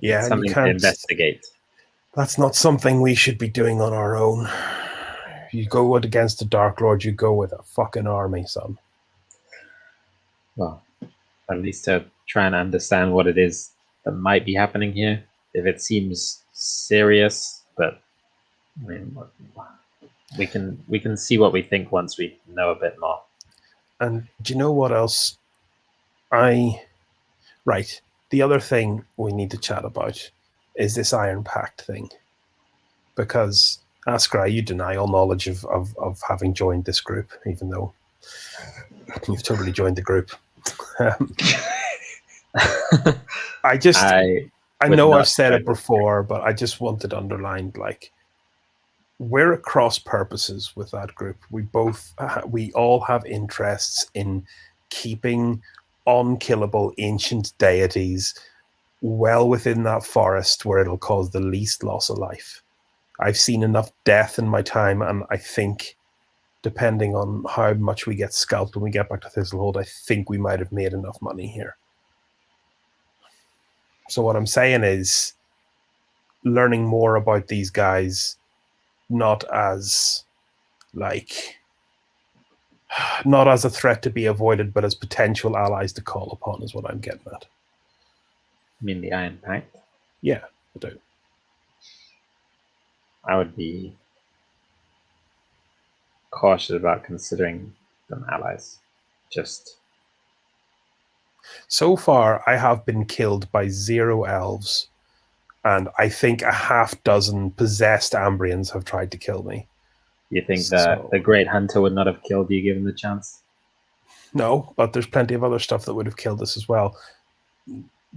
yeah, something to investigate. That's not something we should be doing on our own. You go against the Dark Lord, you go with a fucking army, son. Well, at least to try and understand what it is that might be happening here. If it seems serious, but I mean, we can see what we think once we know a bit more. And do you know what else? The other thing we need to chat about is this Iron Pact thing. Because, Askra, you deny all knowledge of having joined this group, even though you've totally joined the group. I know I've said it before, but I just want it underlined, like, we're at cross purposes with that group. We all have interests in keeping unkillable ancient deities well within that forest where it'll cause the least loss of life. I've seen enough death in my time, and I think, depending on how much we get scalped when we get back to Thistlehold, I think we might have made enough money here. So what I'm saying is, learning more about these guys, not as a threat to be avoided, but as potential allies to call upon, is what I'm getting at. You mean the Iron Pact? Yeah, I do. I would be cautious about considering them allies. So far, I have been killed by 0 elves, and I think a half dozen possessed Ambrians have tried to kill me. You think that the Great Hunter would not have killed you given the chance? No, but there's plenty of other stuff that would have killed us as well.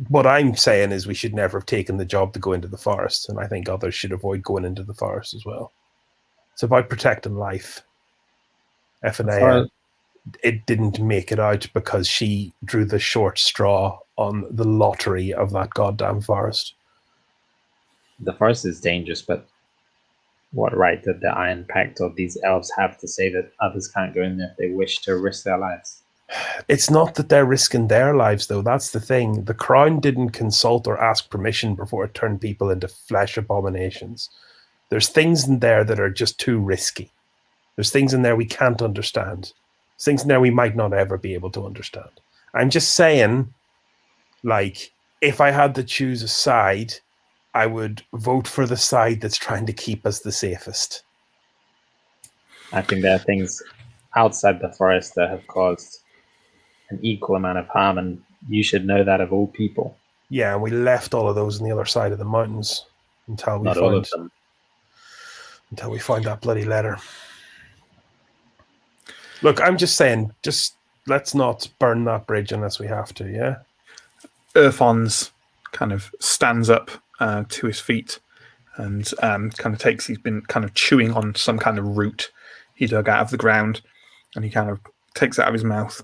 What I'm saying is we should never have taken the job to go into the forest, and I think others should avoid going into the forest as well. It's about protecting life. F&A, it didn't make it out because she drew the short straw on the lottery of that goddamn forest. The forest is dangerous, but what right did the Iron Pact or these elves have to say that others can't go in there if they wish to risk their lives? It's not that they're risking their lives, though. That's the thing. The Crown didn't consult or ask permission before it turned people into flesh abominations. There's things in there that are just too risky. There's things in there we can't understand. things now we might not ever be able to understand. I'm just saying, like, if I had to choose a side, I would vote for the side that's trying to keep us the safest. I think there are things outside the forest that have caused an equal amount of harm, and you should know that of all people. Yeah, and we left all of those on the other side of the mountains until we Not all of them. until we find that bloody letter. Look, I'm just saying, just let's not burn that bridge unless we have to, yeah? Urfons kind of stands up to his feet and kind of he's been kind of chewing on some kind of root he dug out of the ground, and he kind of takes it out of his mouth,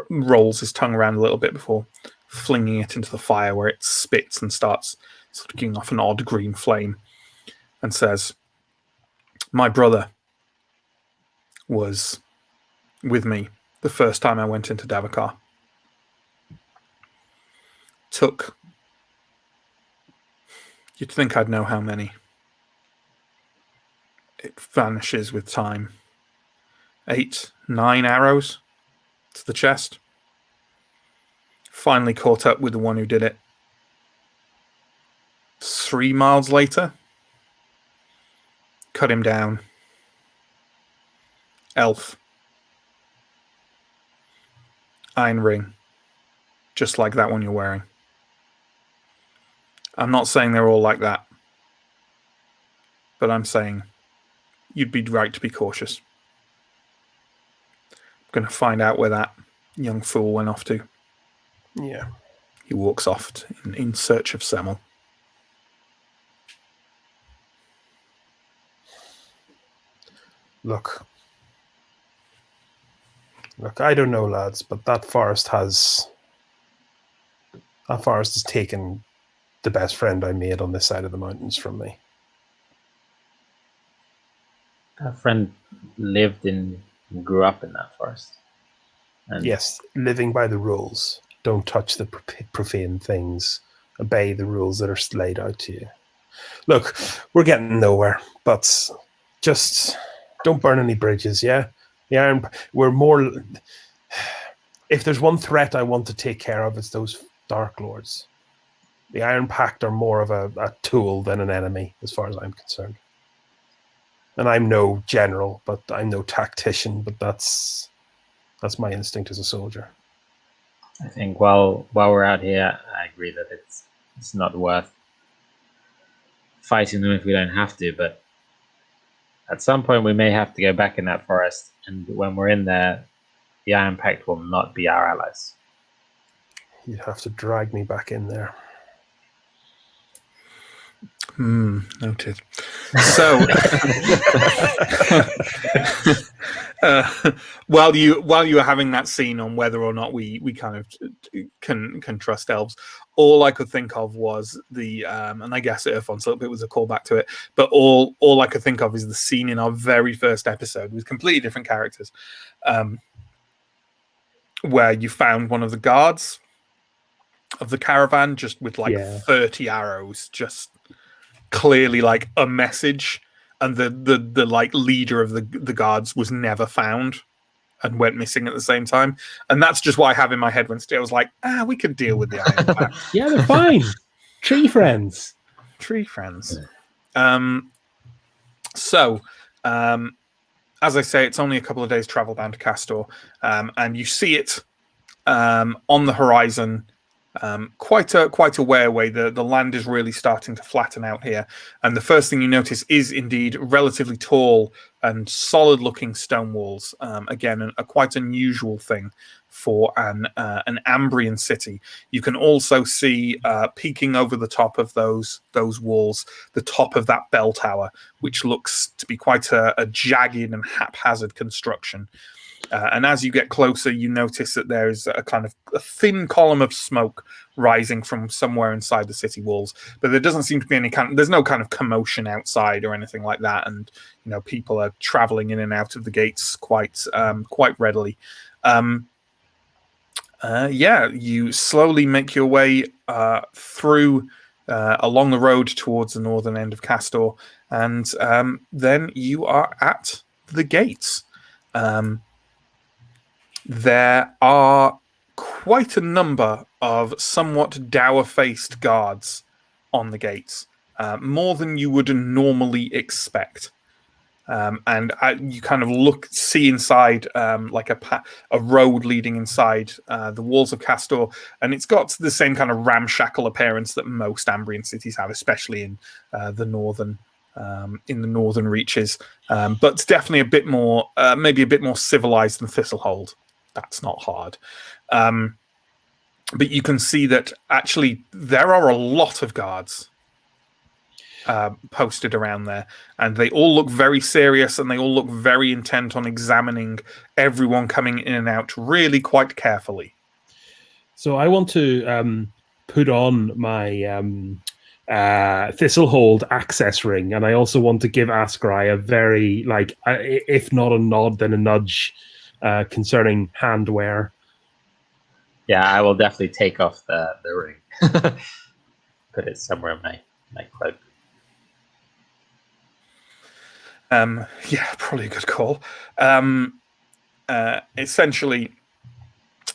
rolls his tongue around a little bit before flinging it into the fire, where it spits and starts sort of giving off an odd green flame, and says, "My brother was with me the first time I went into Davakar. Took, you'd think I'd know how many. It vanishes with time. 8, 9 arrows to the chest. Finally caught up with the one who did it. 3 miles later, cut him down. Elf. Iron ring. Just like that one you're wearing. I'm not saying they're all like that, but I'm saying you'd be right to be cautious. I'm going to find out where that young fool went off to." Yeah. He walks off in search of Semmel. Look, I don't know, lads, but that forest has taken the best friend I made on this side of the mountains from me. Our friend lived and grew up in that forest. And Yes, living by the rules. Don't touch the profane things. Obey the rules that are laid out to you. Look, we're getting nowhere, but just don't burn any bridges, yeah? We're more... If there's one threat I want to take care of, it's those Dark Lords. The Iron Pact are more of a tool than an enemy, as far as I'm concerned. And I'm no general, but I'm no tactician, but that's my instinct as a soldier. I think while we're out here, I agree that it's not worth fighting them if we don't have to, but at some point we may have to go back in that forest, and when we're in there, the Iron Pact will not be our allies. You'd have to drag me back in there. Noted. So, while you were having that scene on whether or not we kind of can trust elves, all I could think of was the and I guess Irfon's a little bit was a callback to it, but all I could think of is the scene in our very first episode with completely different characters, where you found one of the guards of the caravan just with 30 arrows, just clearly like a message, and the like leader of the guards was never found and went missing at the same time. And that's just what I have in my head when I was like, we can deal with the Iron Pact. Yeah, they're fine. Tree friends. So as I say, it's only a couple of days travel down to Kastor, and you see it on the horizon, quite a way away. The land is really starting to flatten out here, and the first thing you notice is indeed relatively tall and solid-looking stone walls. Again, a quite unusual thing for an Ambrian city. You can also see peeking over the top of those walls, the top of that bell tower, which looks to be quite a jagged and haphazard construction. And as you get closer, you notice that there's a kind of a thin column of smoke rising from somewhere inside the city walls. But there doesn't seem to be there's no kind of commotion outside or anything like that. And, people are traveling in and out of the gates quite readily. You slowly make your way through along the road towards the northern end of Kastor. And then you are at the gates. There are quite a number of somewhat dour-faced guards on the gates, more than you would normally expect. And you kind of see inside like a road leading inside the walls of Kastor, and it's got the same kind of ramshackle appearance that most Ambrian cities have, especially in the northern reaches. But definitely a bit more, maybe a bit more civilized than Thistlehold. That's not hard. But you can see that actually there are a lot of guards posted around there, and they all look very serious, and they all look very intent on examining everyone coming in and out really quite carefully. So I want to put on my Thistlehold access ring, and I also want to give Askrai a very, if not a nod, then a nudge concerning handwear. Yeah, I will definitely take off the ring. Put it somewhere in my cloak. Yeah, probably a good call. Essentially,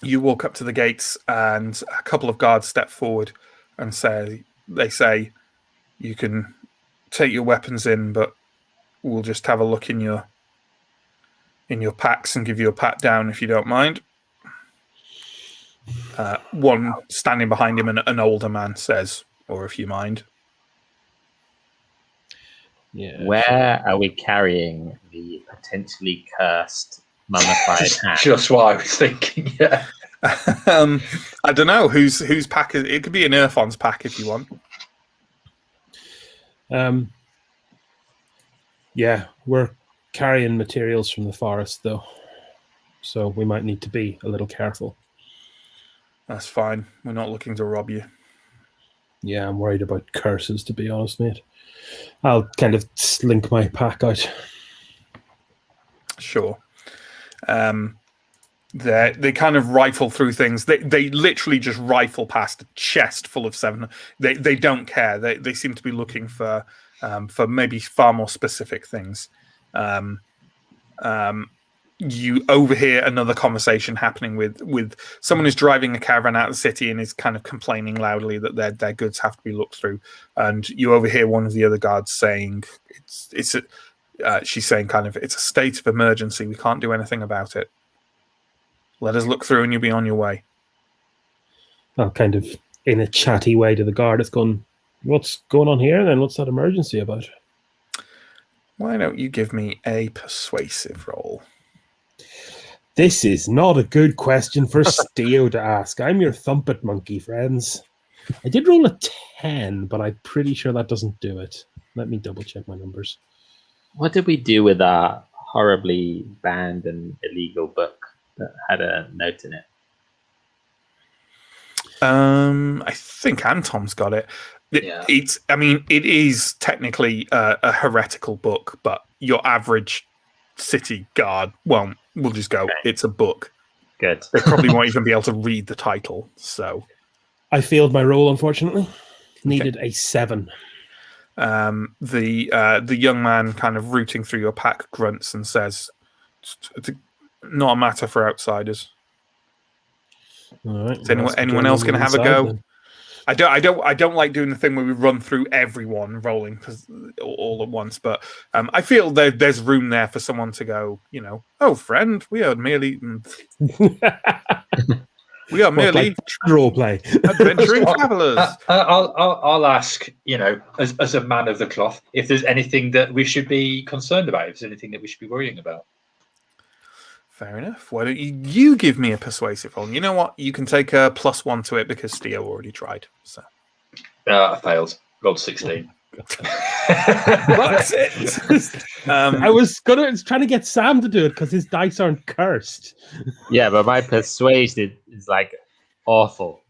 you walk up to the gates, and a couple of guards step forward and say, you can take your weapons in, but we'll just have a look in your packs and give you a pat down if you don't mind. One standing behind him, an older man says, or if you mind. Yeah. Where are we carrying the potentially cursed mummified hat? Just what I was thinking. Yeah. I don't know whose pack is. It could be an Earthon's pack if you want. Yeah, we're carrying materials from the forest, though, so we might need to be a little careful. That's fine. We're not looking to rob you. Yeah, I'm worried about curses, to be honest, mate. I'll kind of slink my pack out. Sure. They kind of rifle through things. They literally just rifle past a chest full of 7. They don't care. They seem to be looking for maybe far more specific things. You overhear another conversation happening with someone who's driving a caravan out of the city and is kind of complaining loudly that their goods have to be looked through. And you overhear one of the other guards saying, she's saying kind of, it's a state of emergency. We can't do anything about it. Let us look through and you'll be on your way. I'll kind of, in a chatty way to the guard, it's going, what's going on here then? What's that emergency about? Why don't you give me a persuasive roll? This is not a good question for Steo to ask. I'm your thumpet monkey, friends. I did roll a 10, but I'm pretty sure that doesn't do it. Let me double check my numbers. What did we do with our horribly banned and illegal book that had a note in it? I think Antom's got it. Yeah. It is technically a heretical book, but your average city guard will just go, it's a book. Good. They probably won't even be able to read the title. So I failed my roll, unfortunately. Needed a 7. The young man kind of rooting through your pack grunts and says, it's not a matter for outsiders. All right. Is anyone else going to have a go? Then. I don't like doing the thing where we run through everyone rolling all at once, but I feel there's room there for someone to go, oh friend, we are merely role play adventuring travelers. I'll ask, as a man of the cloth, if there's anything that we should be concerned about, if there's anything that we should be worrying about. Fair enough. Why don't you give me a persuasive roll? You know what? You can take a +1 to it because Steo already tried. So I failed. Rolled 16. That's it. I was trying to get Sam to do it because his dice aren't cursed. Yeah, but my persuasion is like awful.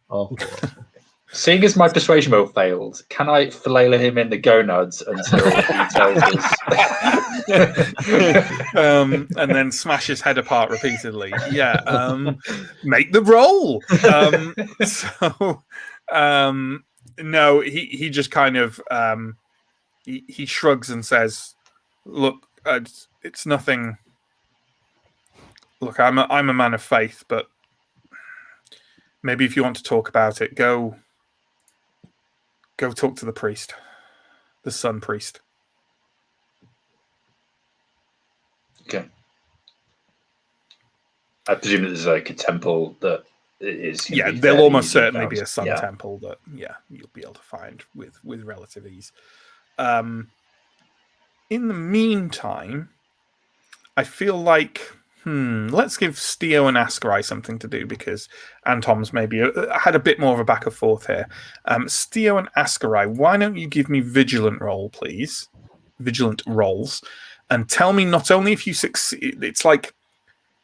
Seeing as my persuasion roll failed, can I flail him in the gonads until he tells us? And then smash his head apart repeatedly. Yeah. Make the roll. No, he just kind of he shrugs and says, "Look, it's nothing. Look, I'm a man of faith, but maybe if you want to talk about it, go talk to the priest, the sun priest. Okay. I presume that there's like a temple that is. Yeah, Be there'll fairly almost easily certainly found. be a sun Yeah. temple that you'll be able to find with relative ease. In the meantime, I feel like let's give Steo and Askarai something to do because Antom's maybe had a bit more of a back and forth here. Steo and Askarai, why don't you give me vigilant roll, please? Vigilant rolls, and tell me not only if you succeed. It's like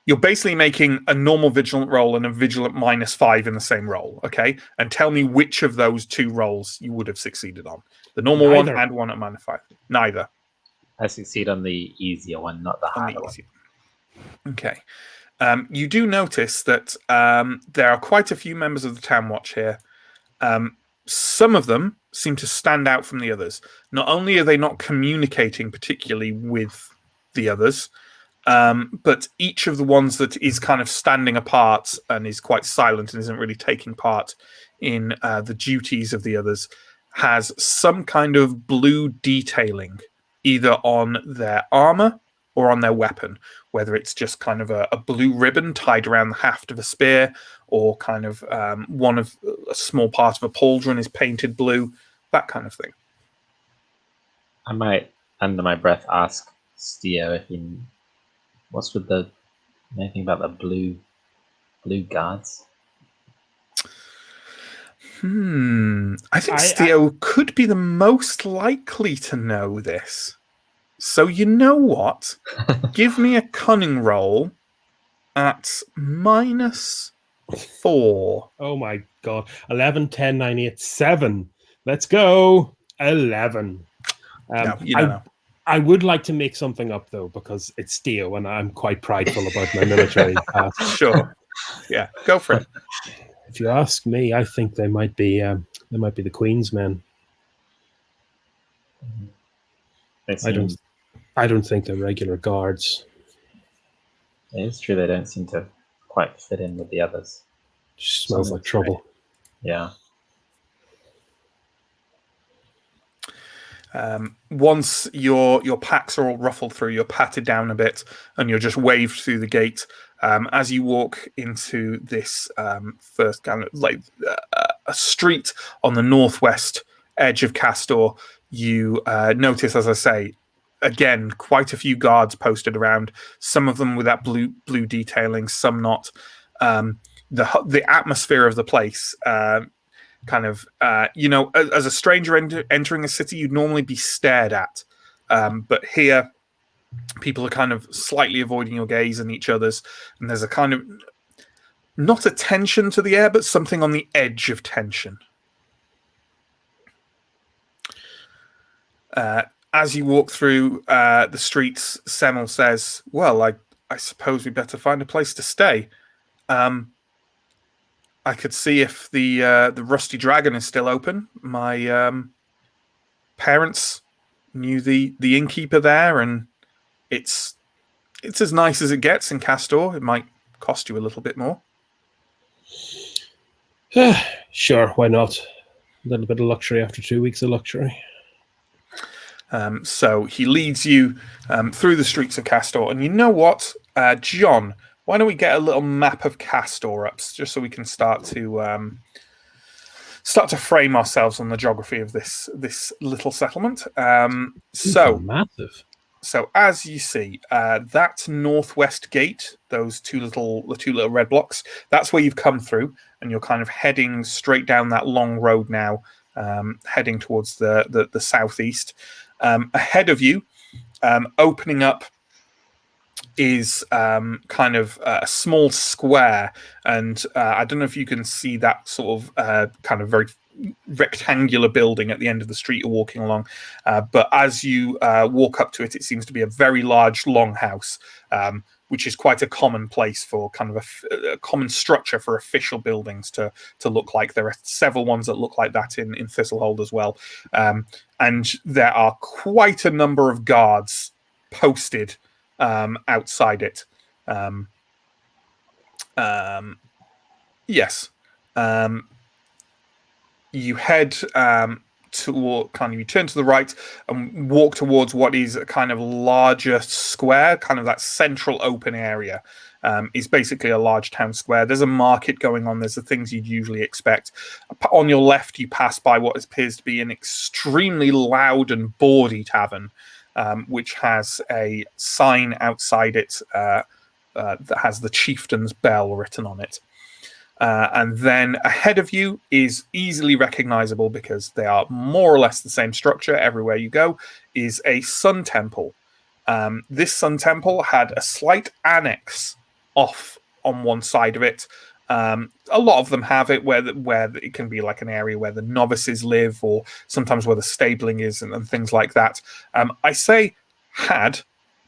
you're basically making a normal vigilant roll and a vigilant -5 in the same roll, okay? And tell me which of those two rolls you would have succeeded on. The normal one and one at -5. Neither. I succeed on the easier one, not the On the harder one. easy. Okay. You do notice that there are quite a few members of the Town Watch here. Some of them seem to stand out from the others. Not only are they not communicating particularly with the others, but each of the ones that is kind of standing apart and is quite silent and isn't really taking part in the duties of the others has some kind of blue detailing either on their armor or on their weapon, whether it's just kind of a blue ribbon tied around the haft of a spear or kind of one of a small part of a pauldron is painted blue, that kind of thing. I might, under my breath, ask Steo if he... What's with the... anything about the blue guards? I think Steo could be the most likely to know this. So you know what? Give me a cunning roll at -4. Oh my god. 11, 10, 9, 8, 7. Let's go. 11. No, you don't know. I would like to make something up though, because it's Steo and I'm quite prideful about my military past. Sure. Yeah, go for it. If you ask me, I think they might be the Queen's men. I don't think they're regular guards. It's true they don't seem to quite fit in with the others. Just smells like trouble. Yeah. Once your packs are all ruffled through, you're patted down a bit, and you're just waved through the gate. As you walk into this first kind of like a street on the northwest edge of Kastor, you notice, as I say, again, quite a few guards posted around. Some of them with that blue detailing, some not. The atmosphere of the place. Kind of, as a stranger entering a city, you'd normally be stared at. But here, people are kind of slightly avoiding your gaze and each other's. And there's a kind of, not a tension to the air, but something on the edge of tension. As you walk through the streets, Semel says, well, I suppose we better find a place to stay. I could see if the Rusty Dragon is still open. My parents knew the innkeeper there, and it's as nice as it gets in Kastor. It might cost you a little bit more. Sure, why not? A little bit of luxury after 2 weeks of luxury. So he leads you through the streets of Kastor, and you know what, John? Why don't we get a little map of Kastor up, just so we can start to frame ourselves on the geography of this little settlement. Massive. So as you see, that northwest gate, the two little red blocks, that's where you've come through, and you're kind of heading straight down that long road now, heading towards the southeast. Ahead of you, opening up, is kind of a small square, and I don't know if you can see that sort of kind of very rectangular building at the end of the street you're walking along, but as you walk up to it, it seems to be a very large longhouse, which is quite a common place for kind of a common structure for official buildings to look like. There are several ones that look like that in Thistlehold as well, and there are quite a number of guards posted outside it. Yes. You head toward you turn to the right and walk towards what is a kind of larger square, kind of that central open area. Is basically a large town square. There's a market going on. There's the things you'd usually expect. On your left, you pass by what appears to be an extremely loud and bawdy tavern, which has a sign outside it that has the chieftain's bell written on it. And then ahead of you is easily recognizable, because they are more or less the same structure everywhere you go, is a sun temple. This sun temple had a slight annex off on one side of it. A lot of them have it where it can be like an area where the novices live, or sometimes where the stabling is, and things like that. I say had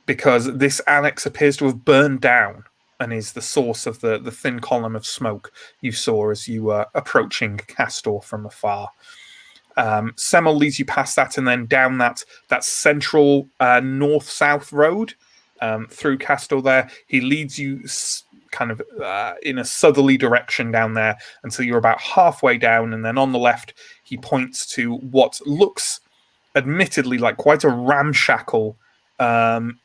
because this annex appears to have burned down and is the source of the thin column of smoke you saw as you were approaching Kastor from afar. Semmel leads you past that and then down that central north-south road through Kastor there. He leads you kind of in a southerly direction down there until you're about halfway down, and then on the left he points to what looks admittedly like quite a ramshackle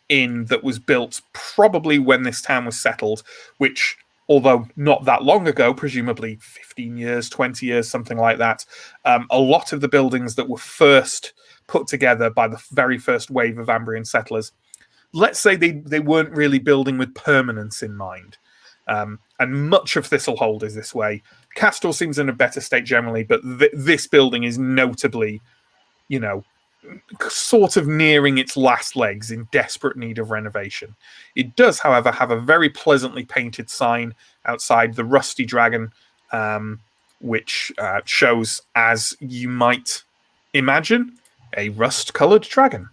inn that was built probably when this town was settled, which, although not that long ago, presumably 15 years, 20 years, something like that, a lot of the buildings that were first put together by the very first wave of Ambrian settlers, let's say they weren't really building with permanence in mind. And much of Thistlehold is this way. Kastor seems in a better state generally, but this building is notably, sort of nearing its last legs, in desperate need of renovation. It does, however, have a very pleasantly painted sign outside, the Rusty Dragon, which shows, as you might imagine, a rust-coloured dragon.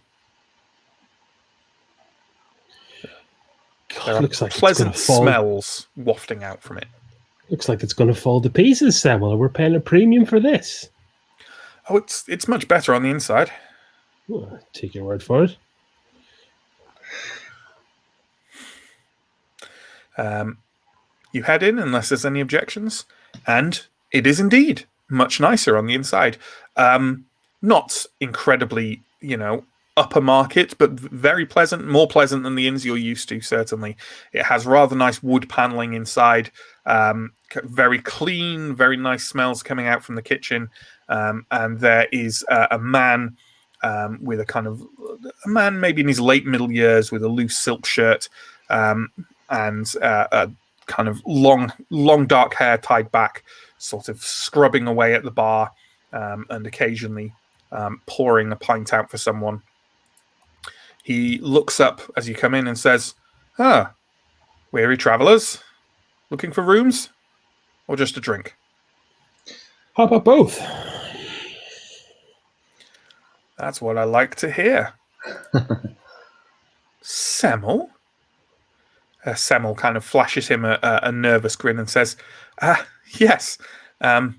God, There are looks like pleasant it's gonna fall. smells wafting out from it. Looks like it's going to fall to pieces, Semmel. We're paying a premium for this. Oh, it's much better on the inside. Well, take your word for it. You head in unless there's any objections, and it is indeed much nicer on the inside. Not incredibly, upper market, but very pleasant, more pleasant than the inns you're used to, certainly. It has rather nice wood paneling inside, very clean, very nice smells coming out from the kitchen, and there is a man with a man maybe in his late middle years with a loose silk shirt and a kind of long dark hair tied back, sort of scrubbing away at the bar and occasionally pouring a pint out for someone. He looks up as you come in and says, weary travellers, looking for rooms or just a drink? How about both? That's what I like to hear. Semmel? Semmel kind of flashes him a nervous grin and says, yes, I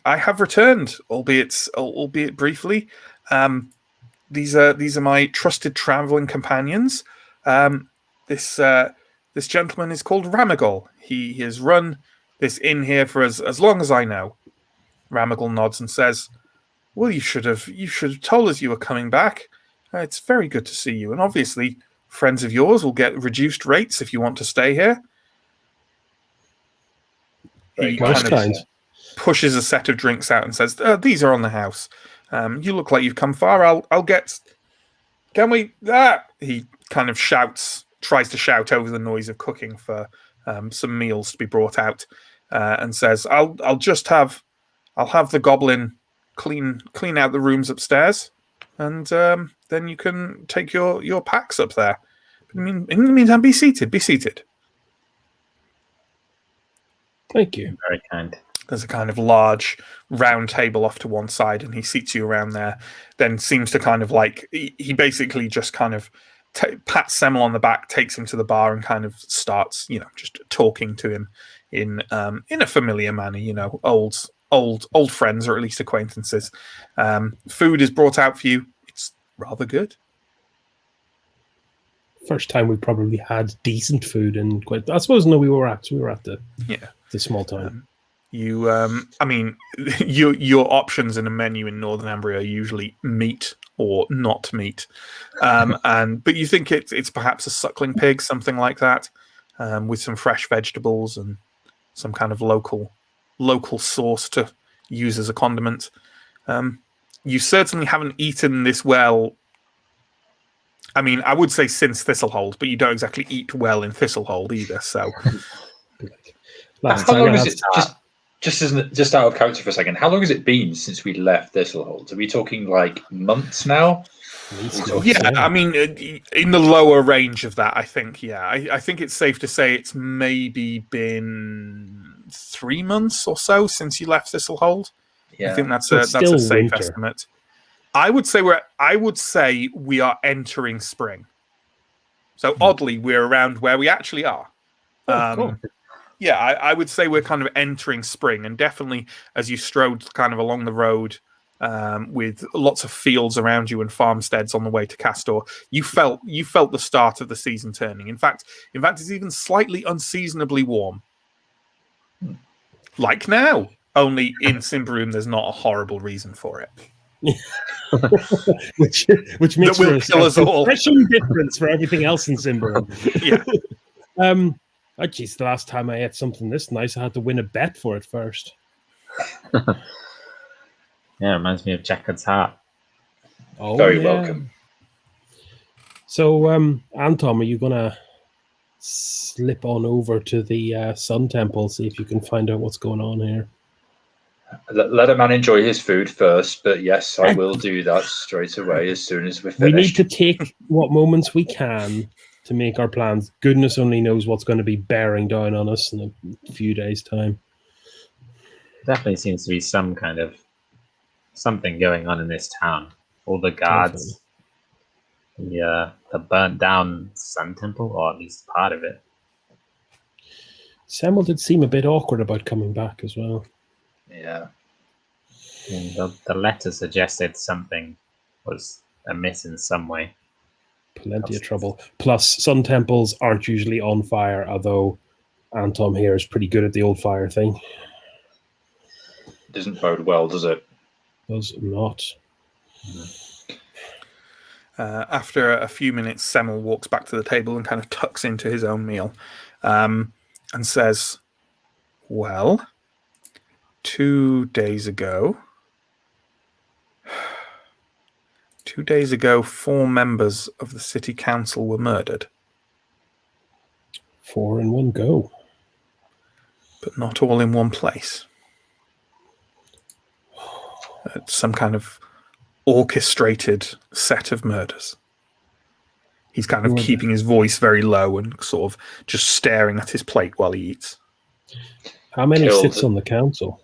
have returned, albeit briefly. These are my trusted traveling companions. This gentleman is called Ramagol. He has run this inn here for as long as I know. Ramagol nods and says, well, you should have told us you were coming back. It's very good to see you, and obviously friends of yours will get reduced rates if you want to stay here. He kind of pushes a set of drinks out and says, these are on the house. You look like you've come far. I'll get... Can we... He kind of tries to shout over the noise of cooking for some meals to be brought out, and says, I'll have the goblin clean out the rooms upstairs, and then you can take your packs up there. But in the meantime, be seated. Thank you. Very kind. There's a kind of large round table off to one side, and he seats you around there. Then seems to kind of like he basically just kind of pats Semmel on the back, takes him to the bar, and kind of starts, just talking to him in a familiar manner. Old friends, or at least acquaintances. Food is brought out for you. It's rather good. first time we probably had decent food in quite. I suppose no, we were at the small town. I mean, your options in a menu in Northern Ambria are usually meat or not meat, but you think it's perhaps a suckling pig, something like that, with some fresh vegetables and some kind of local sauce to use as a condiment. You certainly haven't eaten this well. I mean, I would say since Thistlehold, but you don't exactly eat well in Thistlehold either. So, Last How time long I is had it? Just out of character for a second. How long has it been since we left Thistlehold? Are we talking like months now? yeah, I mean, in the lower range of that, I think. Yeah, I think it's safe to say it's maybe been 3 months or so since you left Thistlehold. Yeah. I think that's So a it's still safe winter. estimate. I would say we are entering spring. So oddly, we're around where we actually are. Cool. Yeah, I would say we're kind of entering spring, and definitely as you strode kind of along the road with lots of fields around you and farmsteads on the way to Kastor, you felt the start of the season turning. In fact, it's even slightly unseasonably warm, like now. Only in Symbaroum, there's not a horrible reason for it. which makes That will for kill us a all. refreshing difference for everything else in Symbaroum. Yeah. Oh, geez, the last time I ate something this nice, I had to win a bet for it first. Yeah, it reminds me of Jacket's heart. Oh, Very yeah. welcome. So, Anton, are you gonna slip on over to the Sun Temple, see if you can find out what's going on here? Let a man enjoy his food first, but yes, I will do that straight away as soon as we're We need finished. to take what moments we can to make our plans. Goodness only knows what's going to be bearing down on us in a few days' time. Definitely seems to be some kind of something going on in this town. All the guards, the burnt down Sun Temple, or at least part of it. Samuel did seem a bit awkward about coming back as well. Yeah. And the letter suggested something was amiss in some way. Plenty of trouble. Plus, Sun Temples aren't usually on fire, although Anton here is pretty good at the old fire thing. Doesn't bode well, does it? Does not. After a few minutes, Semmel walks back to the table and kind of tucks into his own meal and says, well, 2 days ago, 4 members of the city council were murdered. 4 in one go. But not all in one place. It's some kind of orchestrated set of murders. He's kind of keeping his voice very low and sort of just staring at his plate while he eats. How many sits on the council?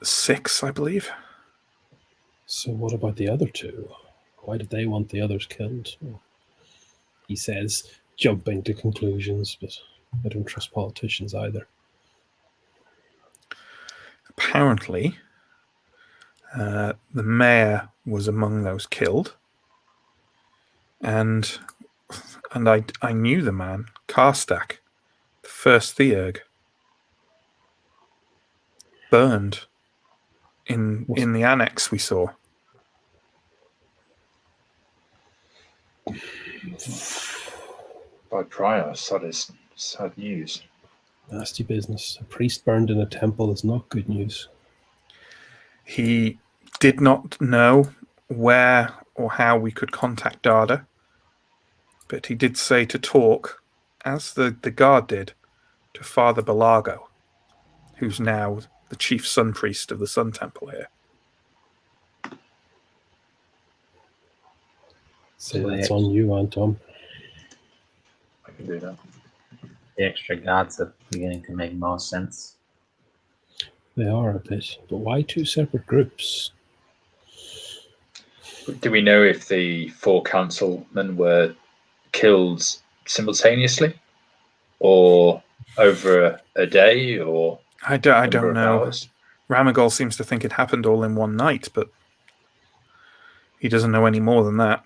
6, I believe. So what about the other 2? Why did they want the others killed? He says, jumping to conclusions, but I don't trust politicians either. Apparently, the mayor was among those killed, and I knew the man, Karstak, the first Theurg, burned in the annex we saw. By Prios, that is sad news. Nasty business. A priest burned in a temple is not good news. He did not know where or how we could contact Dada, but he did say to talk, as the guard did, to Father Balago, who's now the chief sun priest of the Sun Temple here. So that's on you, Anton. I can do that. The extra guards are beginning to make more sense. They are a bit, but why 2 separate groups? Do we know if the 4 councilmen were killed simultaneously, or over a day, or I don't know. Hours? Ramagol seems to think it happened all in one night, but he doesn't know any more than that.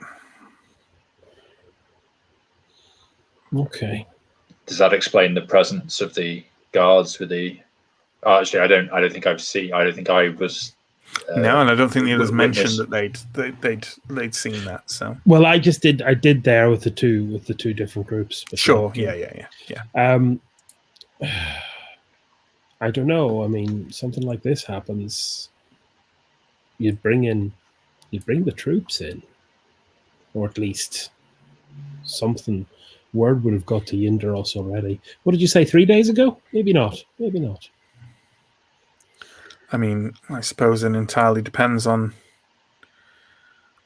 Okay. Does that explain the presence of the guards with the? Oh, actually, I don't think I've seen. I don't think I was. No, and I don't think the others witness. mentioned that they'd seen that. So Well, I did there with the two different groups. But sure, yeah. yeah. I don't know. I mean, something like this happens. You'd bring the troops in, or at least something. Word would have got to Yindaros already. What did you say? 3 days ago? Maybe not. Maybe not. I mean, I suppose it entirely depends on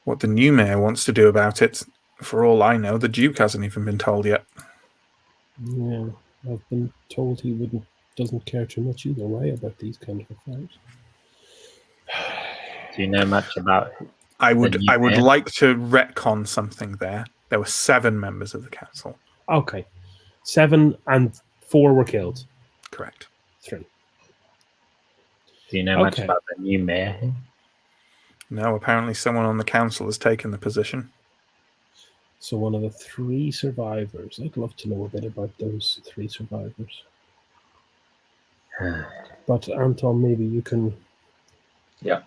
what the new mayor wants to do about it. For all I know, the Duke hasn't even been told yet. Yeah, I've been told he doesn't care too much either way about these kind of affairs. Do you know much about? I would mayor? like to retcon something there. There were 7 members of the council. Okay, 7 and 4 were killed. Correct. 3. Do you know much Okay. about the new mayor? No, apparently someone on the council has taken the position. So one of the 3 survivors. I'd love to know a bit about those 3 survivors. But Anton, maybe you can. Yeah,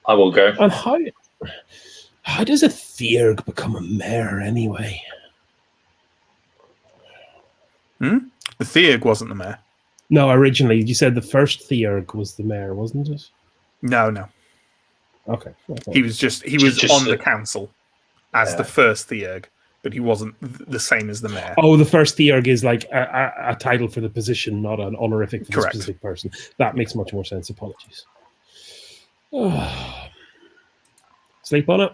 I will go. And how does a Theurg become a mayor anyway? The Theurg wasn't the mayor. No, originally you said the first Theurg was the mayor, wasn't it? No. Okay. He was on the council as the first Theurg, but he wasn't the same as the mayor. Oh, the first Theurg is like a title for the position, not an honorific for the specific person. That makes much more sense. Apologies. Sleep on it.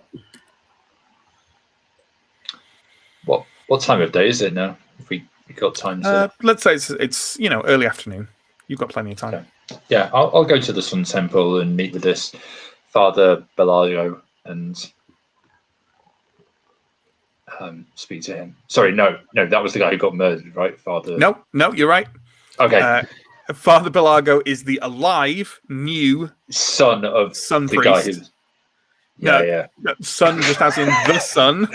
What time of day is it now? If we got time to. Let's say it's early afternoon. You've got plenty of time. Okay. Yeah, I'll go to the Sun Temple and meet with this Father Belario and speak to him. Sorry, no, that was the guy who got murdered, right? Father. No, you're right. Okay. Father Belago is the alive new son of sun the priest. guy who. Yeah. No, son, just as in the sun.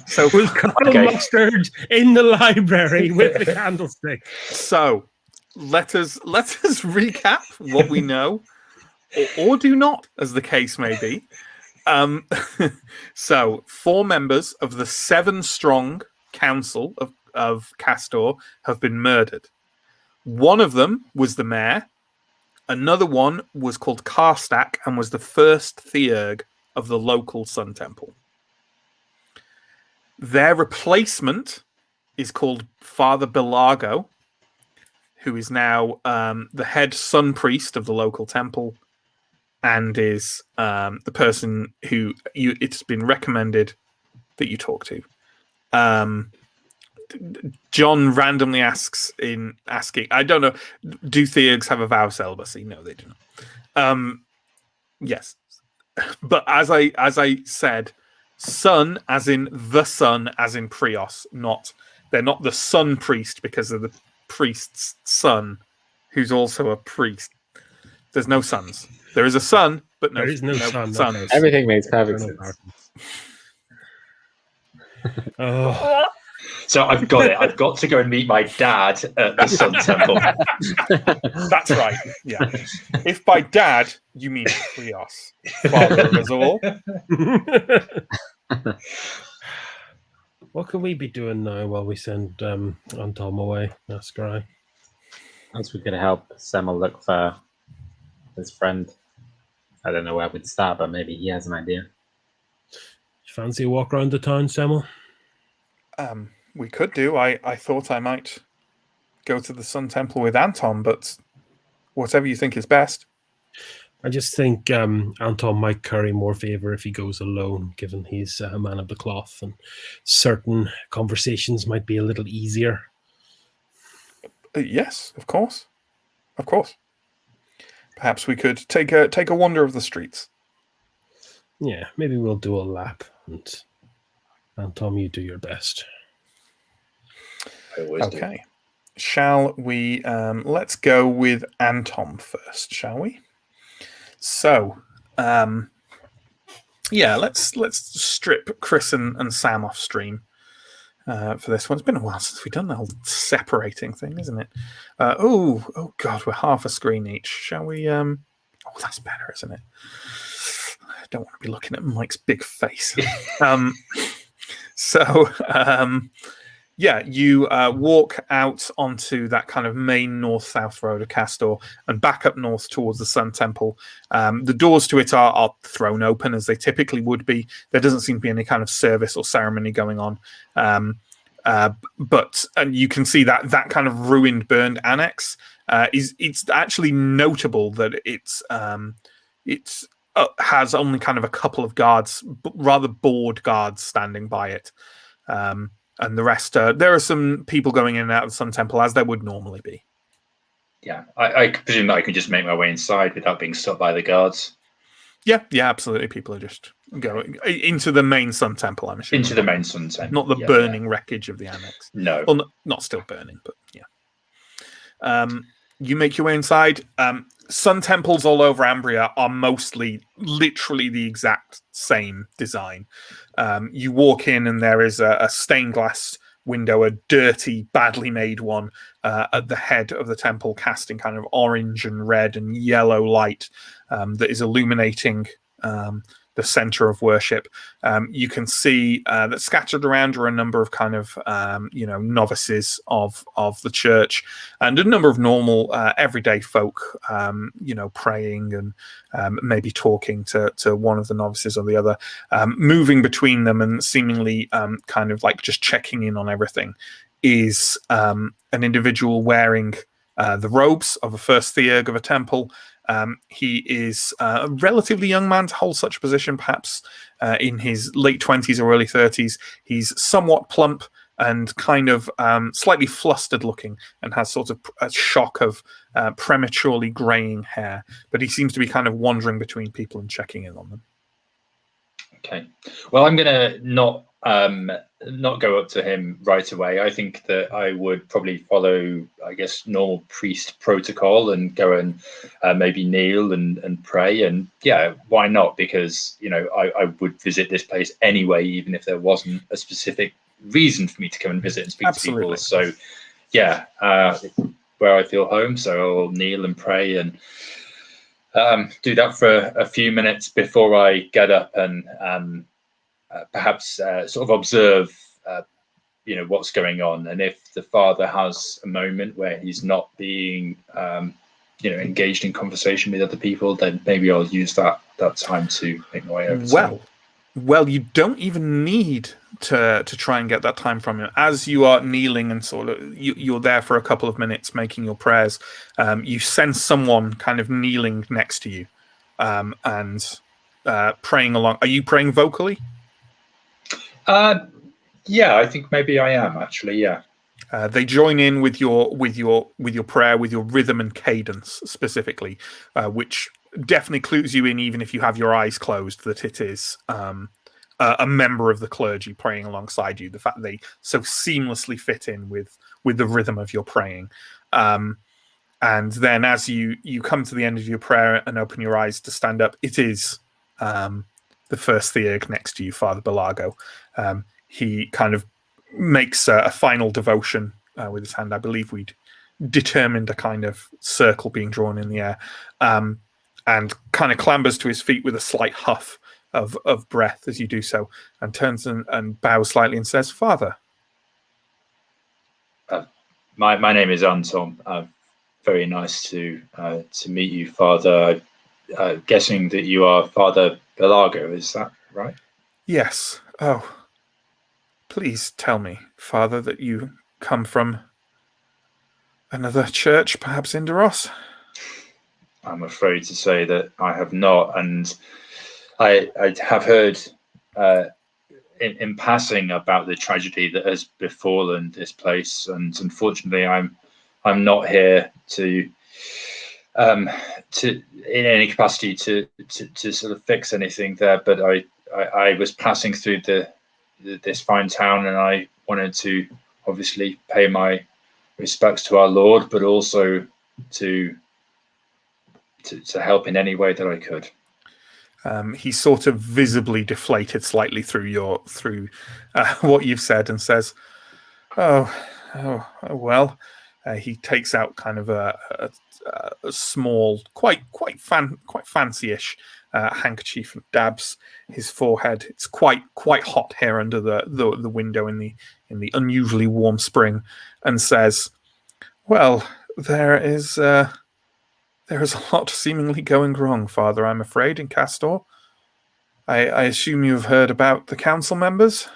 So with mustard in the library with the candlestick. So let us recap what we know, or do not, as the case may be. So 4 members of the 7-strong council of Kastor have been murdered. One of them was the mayor. Another one was called Karstak and was the first Theurg of the local Sun Temple. Their replacement is called Father Belago, who is now the head sun priest of the local temple and is the person who it's been recommended that you talk to. John randomly asks, I don't know, do Theurgs have a vow of celibacy? No, they do not. Yes. But as I said, sun as in the sun as in Prios, they're not the sun priest because of the priest's son, who's also a priest. There's no sons. There is a son, but there is no son. sons. Everything makes perfect sense. Oh. So I've got it. I've got to go and meet my dad at the Sun Temple. That's right. Yeah. If by dad you mean Prios, father of us all. What can we be doing now while we send Anton away? Ask Guy. As we could help Semmel look for his friend. I don't know where we'd start, but maybe he has an idea. Fancy a walk around the town, Semmel? We could do. I thought I might go to the Sun Temple with Anton, but whatever you think is best. I just think Anton might curry more favor if he goes alone, given he's a man of the cloth, and certain conversations might be a little easier. Yes, of course. Perhaps we could take a wander of the streets. Yeah, maybe we'll do a lap, and Anton, you do your best. Okay. Do. Shall we? Let's go with Anton first, shall we? So, Yeah, let's strip Chris and Sam off stream for this one. It's been a while since we've done the whole separating thing, isn't it? Oh God, we're half a screen each. Shall we? Oh, that's better, isn't it? I don't want to be looking at Mike's big face. Yeah, you walk out onto that kind of main north-south road of Kastor and back up north towards the Sun Temple. The doors to it are thrown open as they typically would be. There doesn't seem to be any kind of service or ceremony going on. But you can see that kind of ruined, burned annex it's actually notable that it's has only kind of a couple of guards, rather bored guards, standing by it. And the rest, there are some people going in and out of the Sun Temple as there would normally be. Yeah, I presume that I can just make my way inside without being stopped by the guards. Yeah, absolutely. People are just going into the main Sun Temple, I'm assuming. Into the main Sun Temple. Not the burning wreckage of the annex. No. Well, not still burning, but yeah. You make your way inside. Sun temples all over Ambria are mostly literally the exact same design. You walk in and there is a stained glass window, a dirty, badly made one at the head of the temple, casting kind of orange and red and yellow light that is illuminating the center of worship. You can see that scattered around are a number of kind of novices of the church and a number of normal everyday folk praying and maybe talking to one of the novices or the other, moving between them and seemingly kind of like just checking in on everything is an individual wearing the robes of a first theurg of a temple. He is a relatively young man to hold such a position, perhaps in his late 20s or early 30s. He's somewhat plump and kind of slightly flustered looking and has sort of a shock of prematurely greying hair. But he seems to be kind of wandering between people and checking in on them. Okay. Well, I'm going to not go up to him right away. I think that I would probably follow, I guess, normal priest protocol and go and maybe kneel and pray. And yeah, why not? Because, I would visit this place anyway, even if there wasn't a specific reason for me to come and visit and speak to people. So yeah, where I feel home. So I'll kneel and pray and do that for a few minutes before I get up and perhaps sort of observe, what's going on. And if the father has a moment where he's not being, engaged in conversation with other people, then maybe I'll use that time to make my way over. Well, you don't even need to try and get that time from him. As you are kneeling and sort of you're there for a couple of minutes making your prayers, you sense someone kind of kneeling next to you and praying along. Are you praying vocally? Yeah, I think maybe I am actually. Yeah. They join in with your prayer, with your rhythm and cadence specifically, which definitely clues you in, even if you have your eyes closed, that it is a member of the clergy praying alongside you. The fact they so seamlessly fit in with the rhythm of your praying. And then as you come to the end of your prayer and open your eyes to stand up, it is the first theurg next to you, Father Belago. He kind of makes a final devotion with his hand. I believe we'd determined a kind of circle being drawn in the air, and kind of clambers to his feet with a slight huff of breath as you do so, and turns and bows slightly and says, "Father." My name is Anton. Very nice to meet you, Father. Guessing that you are Father Belago, is that right? Yes. Oh, please tell me, Father, that you come from another church, perhaps Indaros? I'm afraid to say that I have not, and I have heard in passing about the tragedy that has befallen this place, and unfortunately, I'm not here to in any capacity to sort of fix anything there. But I was passing through this fine town, and I wanted to obviously pay my respects to our Lord, but also to help in any way that I could. He's sort of visibly deflated slightly through what you've said, and says, "Oh, well." He takes out kind of a small, quite fancy-ish handkerchief and dabs his forehead. It's quite hot here under the window in the unusually warm spring, and says, "Well, there is a lot seemingly going wrong, Father, I'm afraid, in Kastor. I assume you've heard about the council members?"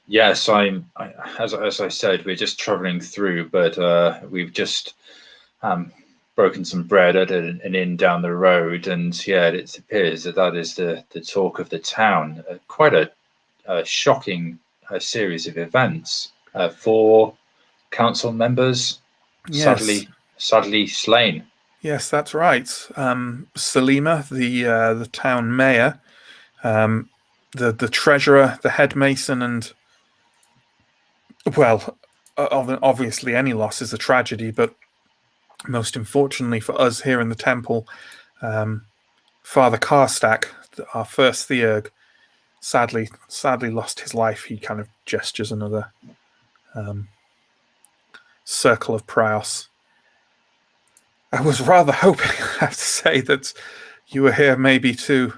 Yes, as I said, we're just travelling through, but we've just broken some bread at an inn down the road, and yeah, it appears that is the talk of the town. Quite a shocking series of events. 4 council members Yes. sadly slain. Yes, that's right. Salima, the town mayor, the treasurer, the head mason, and, well, obviously any loss is a tragedy, but most unfortunately for us here in the temple, Father Karstak, our first theurg, sadly lost his life. He kind of gestures another circle of Prios. I was rather hoping, I have to say, that you were here maybe to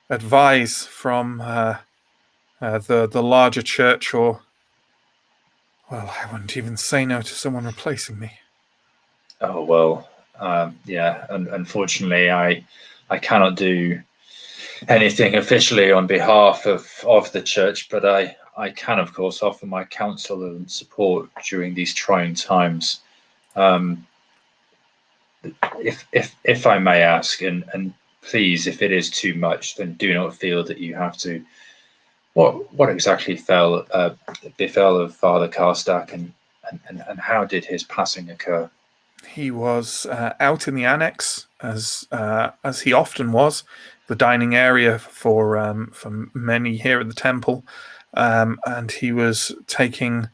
advise from the larger church, or, well, I wouldn't even say no to someone replacing me. Oh well, yeah. Unfortunately, I cannot do anything officially on behalf of the church, but I can, of course, offer my counsel and support during these trying times. If I may ask, and please, if it is too much, then do not feel that you have to. What exactly befell of Father Karstak, and how did his passing occur? He was out in the annex, as he often was, the dining area for many here at the temple, and he was taking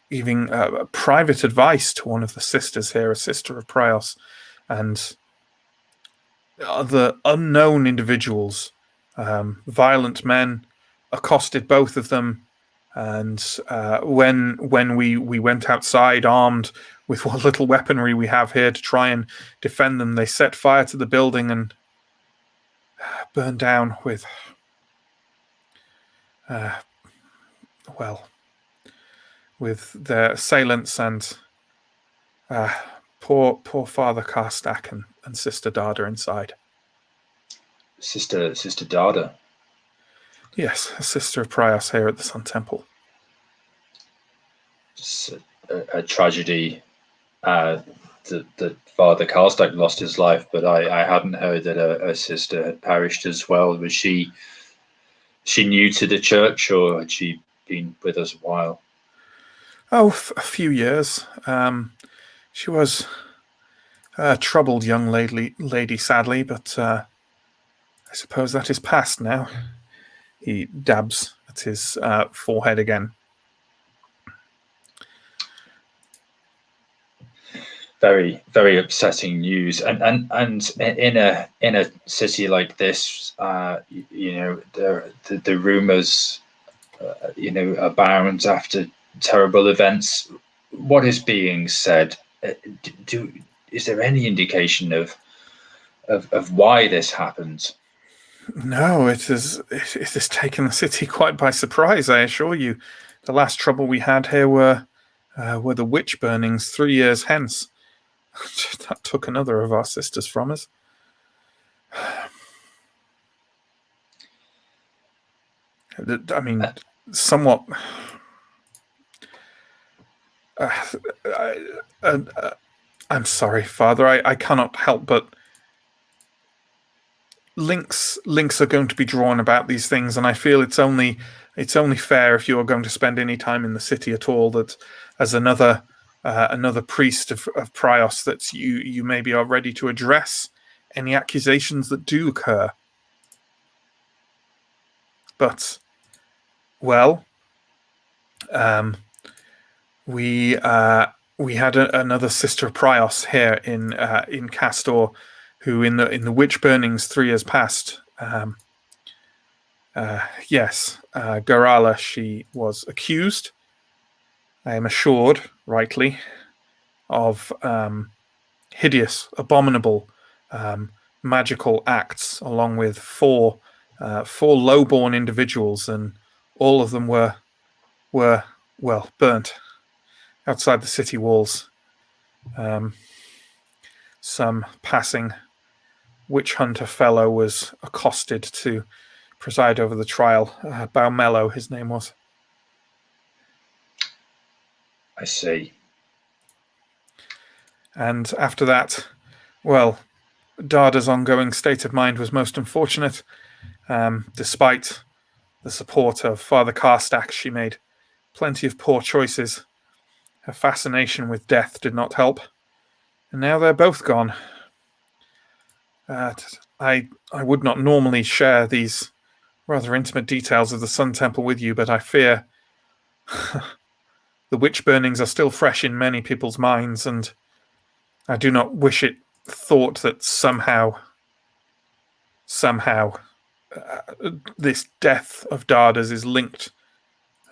giving private advice to one of the sisters here, a sister of Prios, and other unknown individuals, violent men, accosted both of them. And when we went outside, armed with what little weaponry we have here to try and defend them, they set fire to the building and burned down with, with their assailants, and poor Father Karstak and Sister Dada inside. Sister Dada. Yes, a sister of Prios here at the Sun Temple. It's a tragedy that Father Karstak lost his life, but I hadn't heard that a sister had perished as well. Was she new to the church, or had she been with us a while? Oh, a few years. She was a troubled young lady, sadly, but I suppose that is past now. He dabs at his forehead again. Very, very upsetting news, and in a city like this, the rumors, abound after terrible events. What is being said? Is there any indication of why this happened? No, it has taken the city quite by surprise, I assure you. The last trouble we had here were the witch burnings 3 years hence. That took another of our sisters from us. I mean, somewhat. I'm sorry, Father. I cannot help but links are going to be drawn about these things, and I feel it's only fair, if you are going to spend any time in the city at all, that as another priest of Prios, that you maybe are ready to address any accusations that do occur. But, well, we had another sister of Prios here in Kastor, who in the witch burnings 3 years past, yes, Garala, she was accused, I am assured, rightly, of hideous, abominable, magical acts, along with four lowborn individuals, and all of them were well burnt outside the city walls. Some passing witch hunter fellow was accosted to preside over the trial. Baumello, his name was. I see. And after that, well, Darda's ongoing state of mind was most unfortunate. Despite the support of Father Karstak, she made plenty of poor choices. Her fascination with death did not help. And now they're both gone. I would not normally share these rather intimate details of the Sun Temple with you, but I fear the witch burnings are still fresh in many people's minds, and I do not wish it thought that somehow, this death of Darda's is linked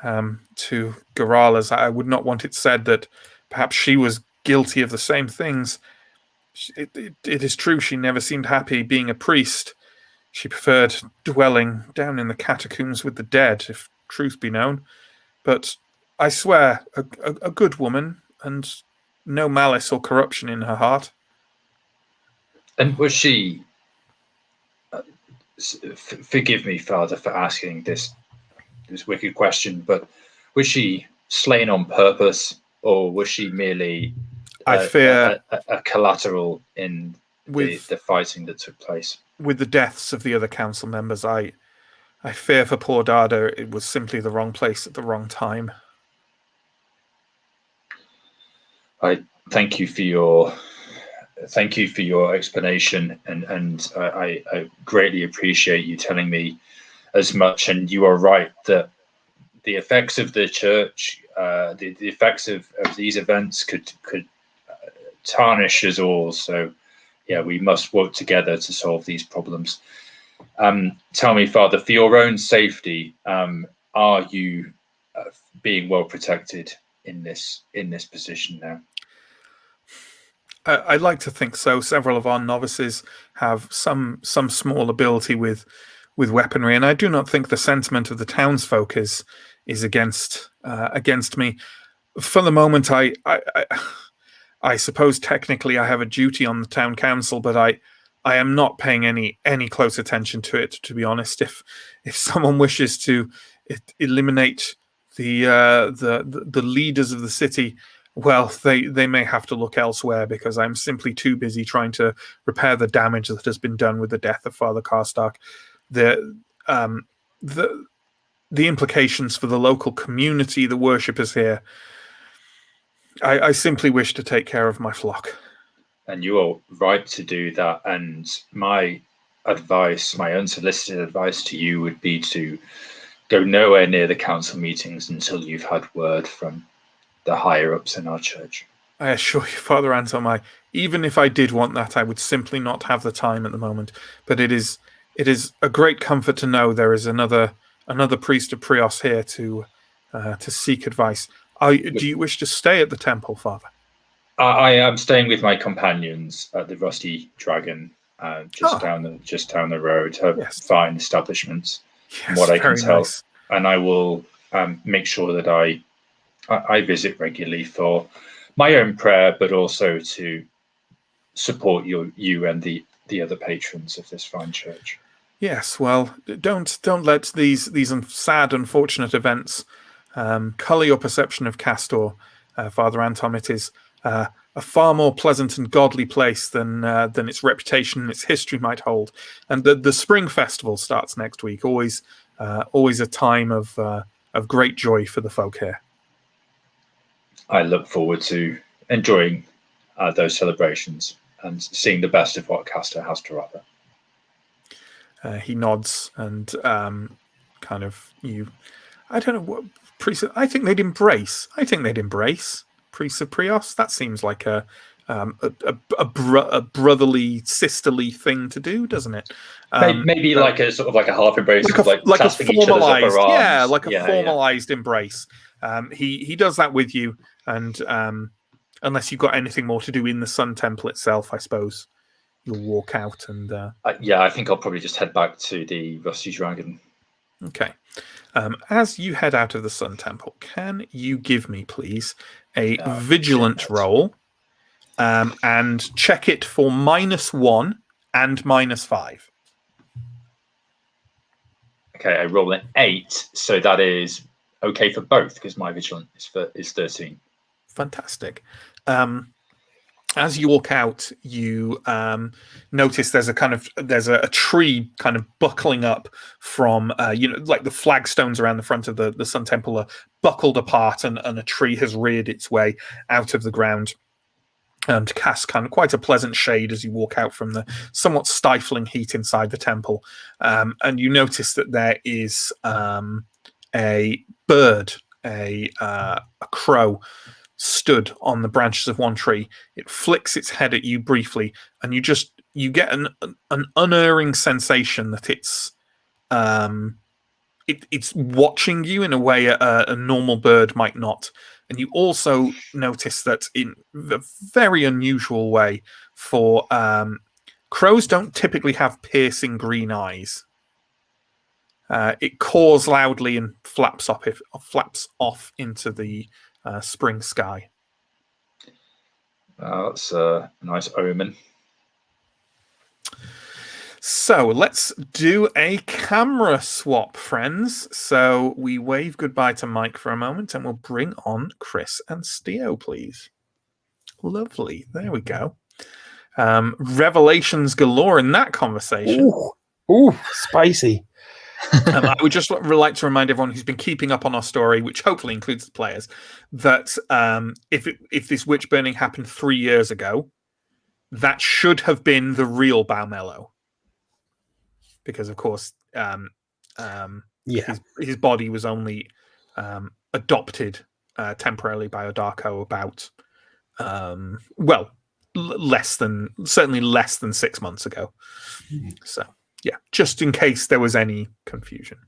to Garala's. I would not want it said that perhaps she was guilty of the same things. It is true she never seemed happy being a priest. She preferred dwelling down in the catacombs with the dead, if truth be known. But I swear, a good woman, and no malice or corruption in her heart. And was she... forgive me, Father, for asking this wicked question, but was she slain on purpose, or was she merely I fear a collateral in the fighting that took place? With the deaths of the other council members, I fear for poor Darda it was simply the wrong place at the wrong time. I thank you for your explanation, and I greatly appreciate you telling me as much. And you are right that the effects of the church, the effects of these events could tarnish us all. So, yeah, we must work together to solve these problems. Tell me, Father, for your own safety, are you being well protected in this position now? I'd like to think so. Several of our novices have some small ability with weaponry, and I do not think the sentiment of the townsfolk is against me. For the moment, I suppose technically I have a duty on the town council, but I am not paying any close attention to it, to be honest. If someone wishes to eliminate the leaders of the city, well, they may have to look elsewhere, because I'm simply too busy trying to repair the damage that has been done with the death of Father Karstak. The implications for the local community, the worshippers here. I simply wish to take care of my flock. And you are right to do that. And my advice, my unsolicited advice to you, would be to go nowhere near the council meetings until you've had word from the higher ups in our church. I assure you, Father Anton, even if I did want that, I would simply not have the time at the moment. But it is a great comfort to know there is another priest of Prios here to seek advice. Do you wish to stay at the temple, Father? I am staying with my companions at the Rusty Dragon, just down the road. Fine establishments, from what I can tell. Nice. And I will make sure that I visit regularly for my own prayer, but also to support you and the other patrons of this fine church. Yes, well, don't let these sad, unfortunate events colour your perception of Kastor, Father Anton. It is a far more pleasant and godly place than its reputation and its history might hold. And the spring festival starts next week. Always a time of great joy for the folk here. I look forward to enjoying those celebrations and seeing the best of what Kastor has to offer. He nods and kind of I don't know what priests. I think they'd embrace priests of Prios. That seems like a a brotherly, sisterly thing to do, doesn't it? Maybe like a sort of like a half embrace, like a clasping each other's upper arms. yeah, like a formalized embrace. He does that with you, and unless you've got anything more to do in the Sun Temple itself, I suppose you'll walk out and. I think I'll probably just head back to the Rusty Dragon. Okay. As you head out of the Sun Temple, can you give me, please, a vigilant roll, and check it for -1 and -5? Okay, I roll an 8, so that is okay for both because my vigilant is 13. Fantastic. As you walk out, you notice there's a tree kind of buckling up from like the flagstones around the front of the Sun Temple are buckled apart, and a tree has reared its way out of the ground and casts kind of quite a pleasant shade as you walk out from the somewhat stifling heat inside the temple. And you notice that there is a bird, a crow, stood on the branches of one tree. It flicks its head at you briefly, and you get an unerring sensation that it's watching you in a way a normal bird might not. And you also notice that in a very unusual way, for crows don't typically have piercing green eyes. It caws loudly and flaps off into the spring sky. That's a nice omen. So let's do a camera swap, friends. So we wave goodbye to Mike for a moment, and we'll bring on Chris and Steo, please. Lovely. There we go. Revelations galore in that conversation. Ooh, spicy. I would just like to remind everyone who's been keeping up on our story, which hopefully includes the players, that if this witch burning happened 3 years ago, that should have been the real Balmello. Because, of course, his body was only adopted temporarily by Odarko about, certainly less than 6 months ago. So, yeah, just in case there was any confusion.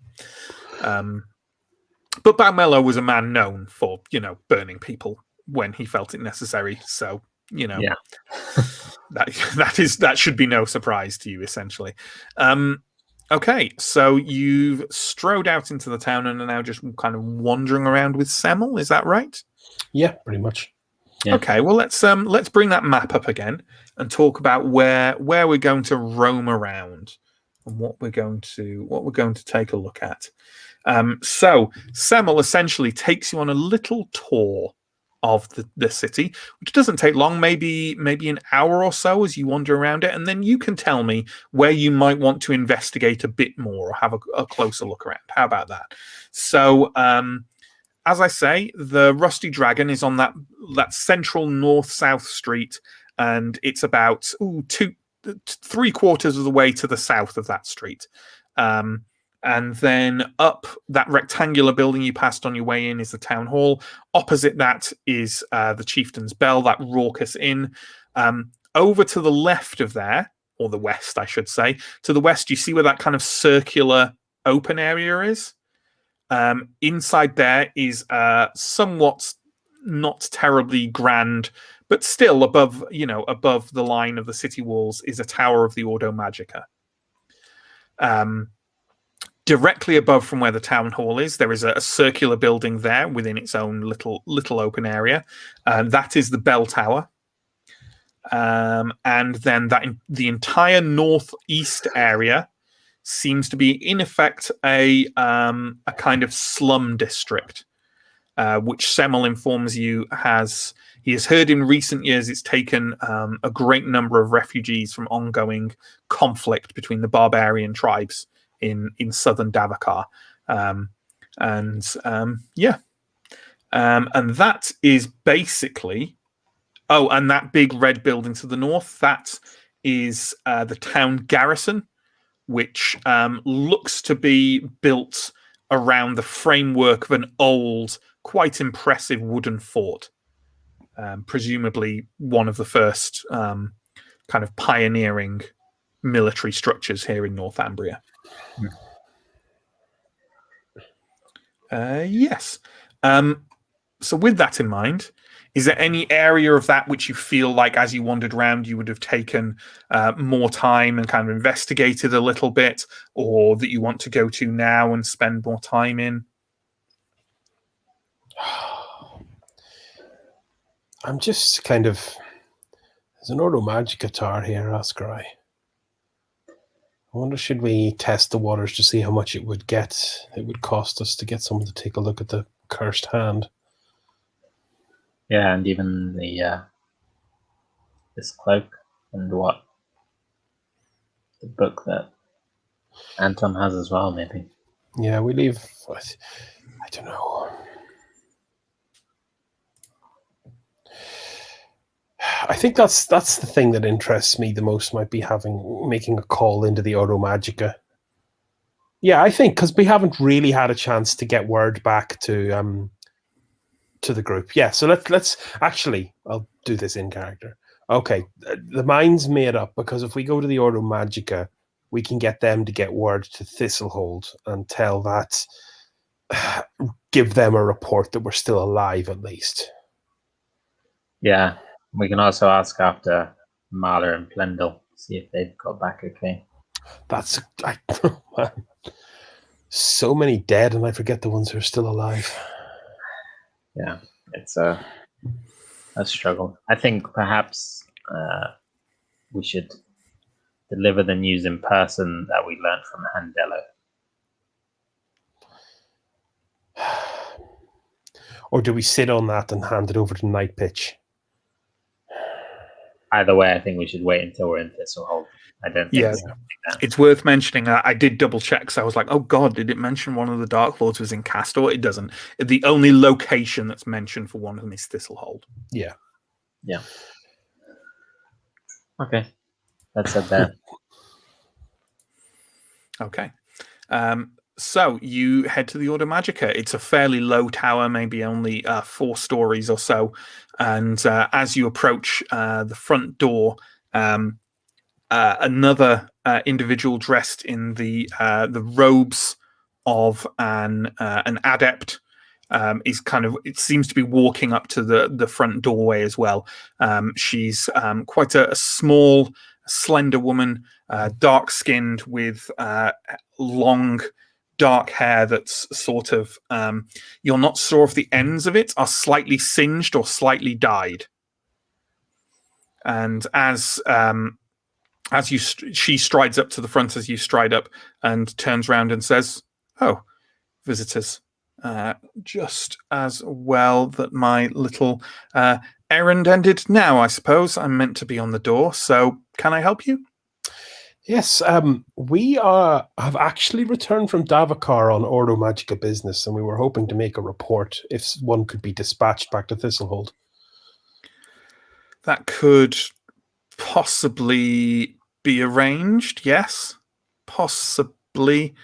But Balmello was a man known for, burning people when he felt it necessary. So, that should be no surprise to you, essentially. Okay, so you've strode out into the town and are now just kind of wandering around with Semmel. Is that right? Yeah, pretty much. Yeah. Okay, well let's bring that map up again and talk about where we're going to roam around and what we're going to take a look at. So Semmel essentially takes you on a little tour of the city, which doesn't take long, maybe an hour or so as you wander around it, and then you can tell me where you might want to investigate a bit more or have a closer look around. How about that? So, as I say, the Rusty Dragon is on that central north-south street, and it's about 3/4 of the way to the south of that street. And then up that rectangular building you passed on your way in is the town hall. Opposite that is the Chieftain's Bell, that raucous inn. Over to the left of there, or the west, I should say, to the west, you see where that kind of circular open area is. Inside there is somewhat not terribly grand, but still above the line of the city walls is a tower of the Ordo Magica. Directly above from where the town hall is, there is a circular building there within its own little open area. That is the bell tower. And then the entire northeast area seems to be, in effect, a kind of slum district, which Semmel informs you he has heard in recent years it's taken a great number of refugees from ongoing conflict between the barbarian tribes in southern Davakar. And that is basically... Oh, and that big red building to the north, that is the town garrison, which looks to be built around the framework of an old, quite impressive wooden fort. presumably one of the first kind of pioneering military structures here in Northumbria. Yes. So with that in mind, is there any area of that which you feel like as you wandered around you would have taken more time and kind of investigated a little bit, or that you want to go to now and spend more time in? I'm just kind of... There's an Ordo Magica tar here, Oscar. I wonder, should we test the waters to see how much it would cost us to get someone to take a look at the cursed hand? Yeah, and even the this cloak and the book that Anton has as well, maybe. Yeah, we leave... I don't know. I think that's the thing that interests me the most, might be making a call into the Ordo Magica. Yeah, I think, because we haven't really had a chance to get word back to the group. Yeah, so let's actually, I'll do this in character. Okay, the mind's made up, because if we go to the Ordo Magica, we can get them to get word to Thistlehold and tell that, give them a report that we're still alive at least. Yeah, we can also ask after Mahler and Plendel, see if they've got back okay. That's man, so many dead, and I forget the ones who are still alive. Yeah, it's a struggle. I think perhaps we should deliver the news in person that we learned from Handello. Or do we sit on that and hand it over to Night Pitch? Either way, I think we should wait until we're in Thistlehold. I don't think we can do that. It's worth mentioning. I did double check, so I was like, "Oh God, did it mention one of the Dark Lords was in Kastor?" It doesn't. The only location that's mentioned for one of them is Thistlehold. Yeah. Okay, that's it there. Okay. So you head to the Ordo Magica. It's a fairly low tower, maybe only 4 stories or so. And as you approach the front door, another individual dressed in the robes of an adept is kind of, it seems to be walking up to the front doorway as well. She's quite a small, slender woman, dark skinned with long dark hair that's sort of, you're not sure if the ends of it are slightly singed or slightly dyed. And as she strides up to the front as you stride up and turns around and says, "Oh, visitors. Just as well that my little errand ended now, I suppose. I'm meant to be on the door, so can I help you?" Yes, we have actually returned from Davokar on Ordo Magica business, and we were hoping to make a report if one could be dispatched back to Thistlehold. That could possibly be arranged, yes. Possibly.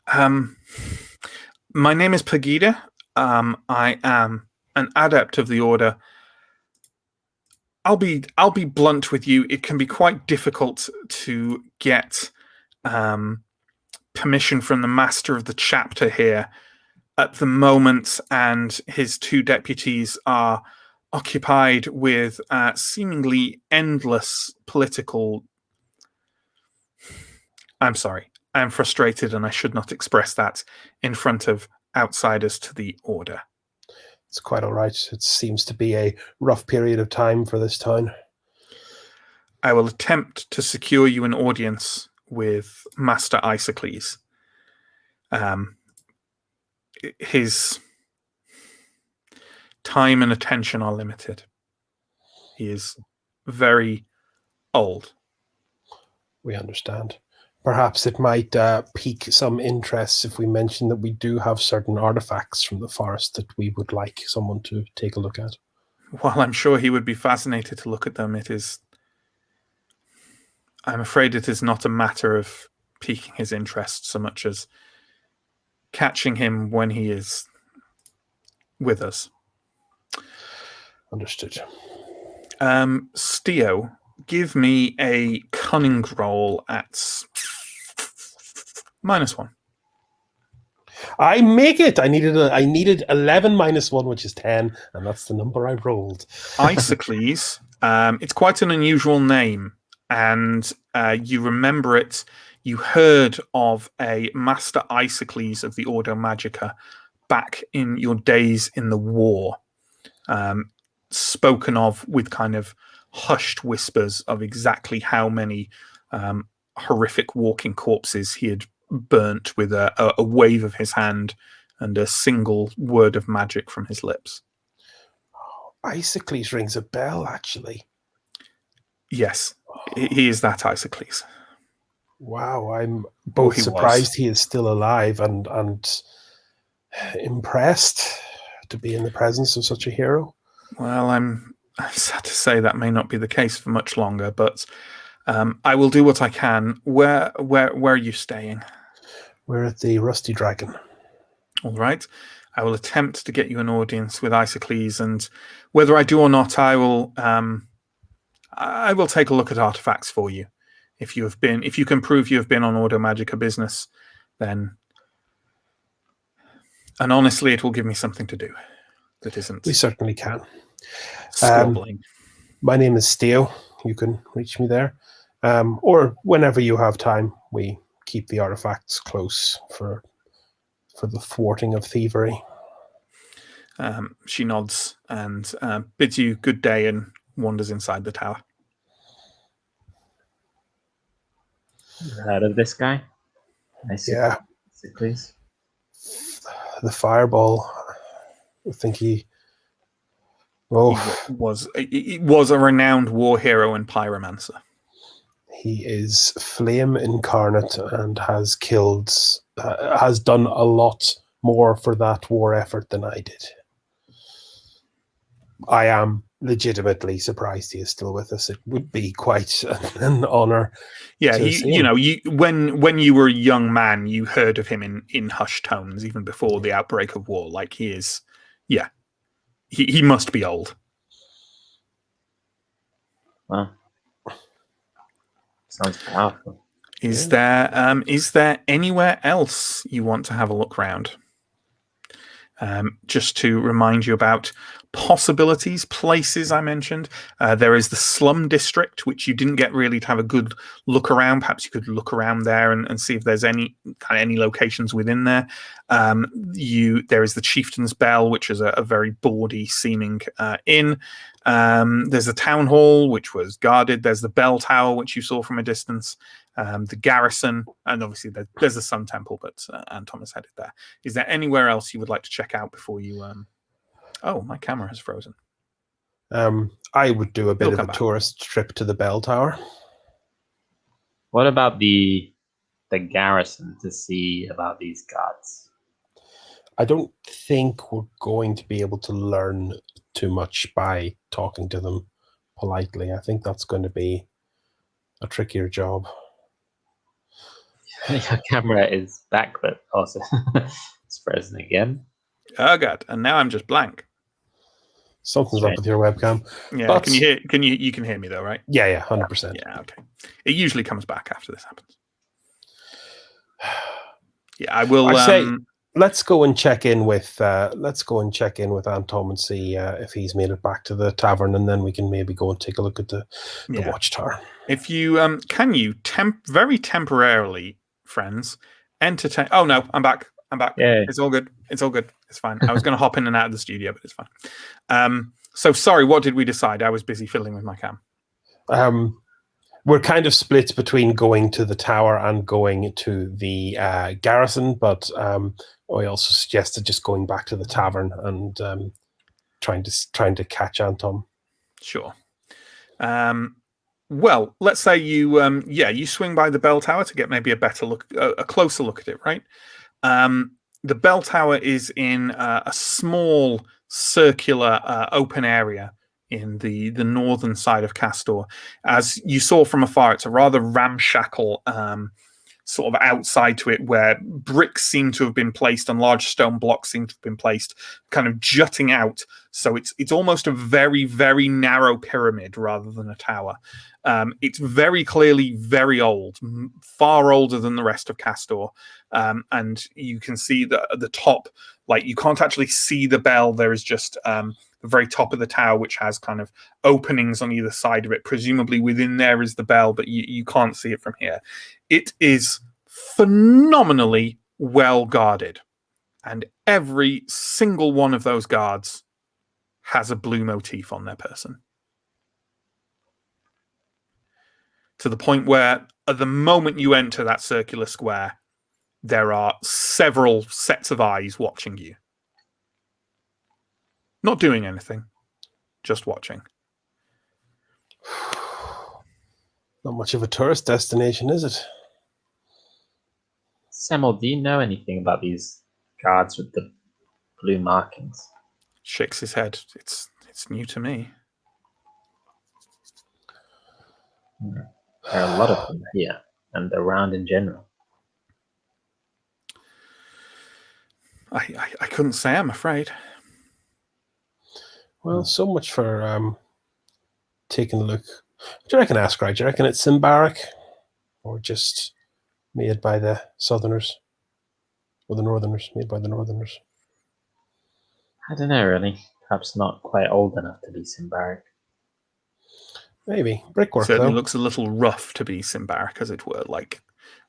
My name is Pegida. I am an adept of the Order. I'll be blunt with you. It can be quite difficult to get permission from the master of the chapter here at the moment, and his 2 deputies are occupied with seemingly endless political... I'm sorry. I'm frustrated, and I should not express that in front of outsiders to the Order. It's quite all right. It seems to be a rough period of time for this town. I will attempt to secure you an audience with Master Isocles. His time and attention are limited. He is very old. We understand. Perhaps it might pique some interest if we mention that we do have certain artifacts from the forest that we would like someone to take a look at. While I'm sure he would be fascinated to look at them, I'm afraid it is not a matter of piquing his interest so much as catching him when he is with us. Understood. Steo, give me a cunning roll at -1. I make it. I needed 11 -1, which is 10, and that's the number I rolled. Isocles. It's quite an unusual name, and you remember it. You heard of a Master Isocles of the Ordo Magica back in your days in the war, spoken of with kind of hushed whispers of exactly how many horrific walking corpses he had burnt with a wave of his hand and a single word of magic from his lips. Isocles rings a bell, actually. Yes, he is that Isocles. Wow, I'm both he surprised was. he is still alive and impressed to be in the presence of such a hero. Well, I'm sad to say that may not be the case for much longer, but I will do what I can. Where are you staying? We're at the Rusty Dragon. All right. I will attempt to get you an audience with Isocles, and whether I do or not, I will take a look at artifacts for you. If you can prove you have been on Ordo Magica business, then, and honestly, it will give me something to do that isn't. We certainly can. Squabbling. My name is Steo. You can reach me there, or whenever you have time. We keep the artifacts close for the thwarting of thievery. She nods and bids you good day and wanders inside the tower. Heard of this guy? Yeah. Please. The fireball. I think he was a renowned war hero and pyromancer. He is flame incarnate and has done a lot more for that war effort than I did. I am legitimately surprised he is still with us. It would be quite an honor. Yeah, when you were a young man, you heard of him in hushed tones, even before the outbreak of war. Like he is, yeah, he must be old. Wow, sounds powerful. Is there anywhere else you want to have a look around? Just to remind you about possibilities, places I mentioned. There is the slum district, which you didn't get really to have a good look around. Perhaps you could look around there and see if there's any locations within there. There is the Chieftain's Bell, which is a very bawdy seeming inn. There's the town hall, which was guarded. There's the bell tower, which you saw from a distance. The garrison, and obviously there's the Sun Temple, but Anton has headed there. Is there anywhere else you would like to check out before you? Oh, my camera has frozen. I would do a bit of a tourist trip to the bell tower. What about the garrison to see about these gods? I don't think we're going to be able to learn too much by talking to them politely. I think that's going to be a trickier job. Your camera is back, but also it's frozen again. Oh god! And now I'm just blank. Something's up with your webcam. Yeah, but, you can hear me though, right? Yeah, 100%. Yeah, okay. It usually comes back after this happens. Yeah, I will. I say let's go and check in with Anton and see if he's made it back to the tavern, and then we can maybe go and take a look at the watchtower. If you very temporarily, friends, entertain. Oh no, I'm back. Yeah. It's all good. It's fine. I was going to hop in and out of the studio, but it's fine. So sorry, what did we decide? I was busy fiddling with my cam. We're kind of split between going to the tower and going to the garrison, but I also suggested just going back to the tavern and trying to catch Anton. Sure. Well, let's say you swing by the bell tower to get maybe a closer look at it, right? The bell tower is in a small circular open area in the northern side of Kastor. As you saw from afar, it's a rather ramshackle sort of outside to it, where bricks seem to have been placed and large stone blocks seem to have been placed, kind of jutting out. So it's almost a very, very narrow pyramid rather than a tower. It's very clearly very old, far older than the rest of Kastor. And you can see that at the top, like, you can't actually see the bell. There is just the very top of the tower, which has kind of openings on either side of it. Presumably within there is the bell, but you can't see it from here. It is phenomenally well guarded. And every single one of those guards has a blue motif on their person. To the point where, at the moment you enter that circular square, there are several sets of eyes watching you. Not doing anything, just watching. Not much of a tourist destination, is it? Samuel, do you know anything about these guards with the blue markings? Shakes his head. It's new to me. There are a lot of them here and around in general. I couldn't say, I'm afraid. Well, so much for taking a look. Do you reckon, Ascari? Do you reckon it's Symbaroum, or just made by the Southerners, or the Northerners? Made by the Northerners. I don't know, really. Perhaps not quite old enough to be Symbaroum. Maybe brickwork. Certainly though. looks a little rough to be Symbaroum, as it were. Like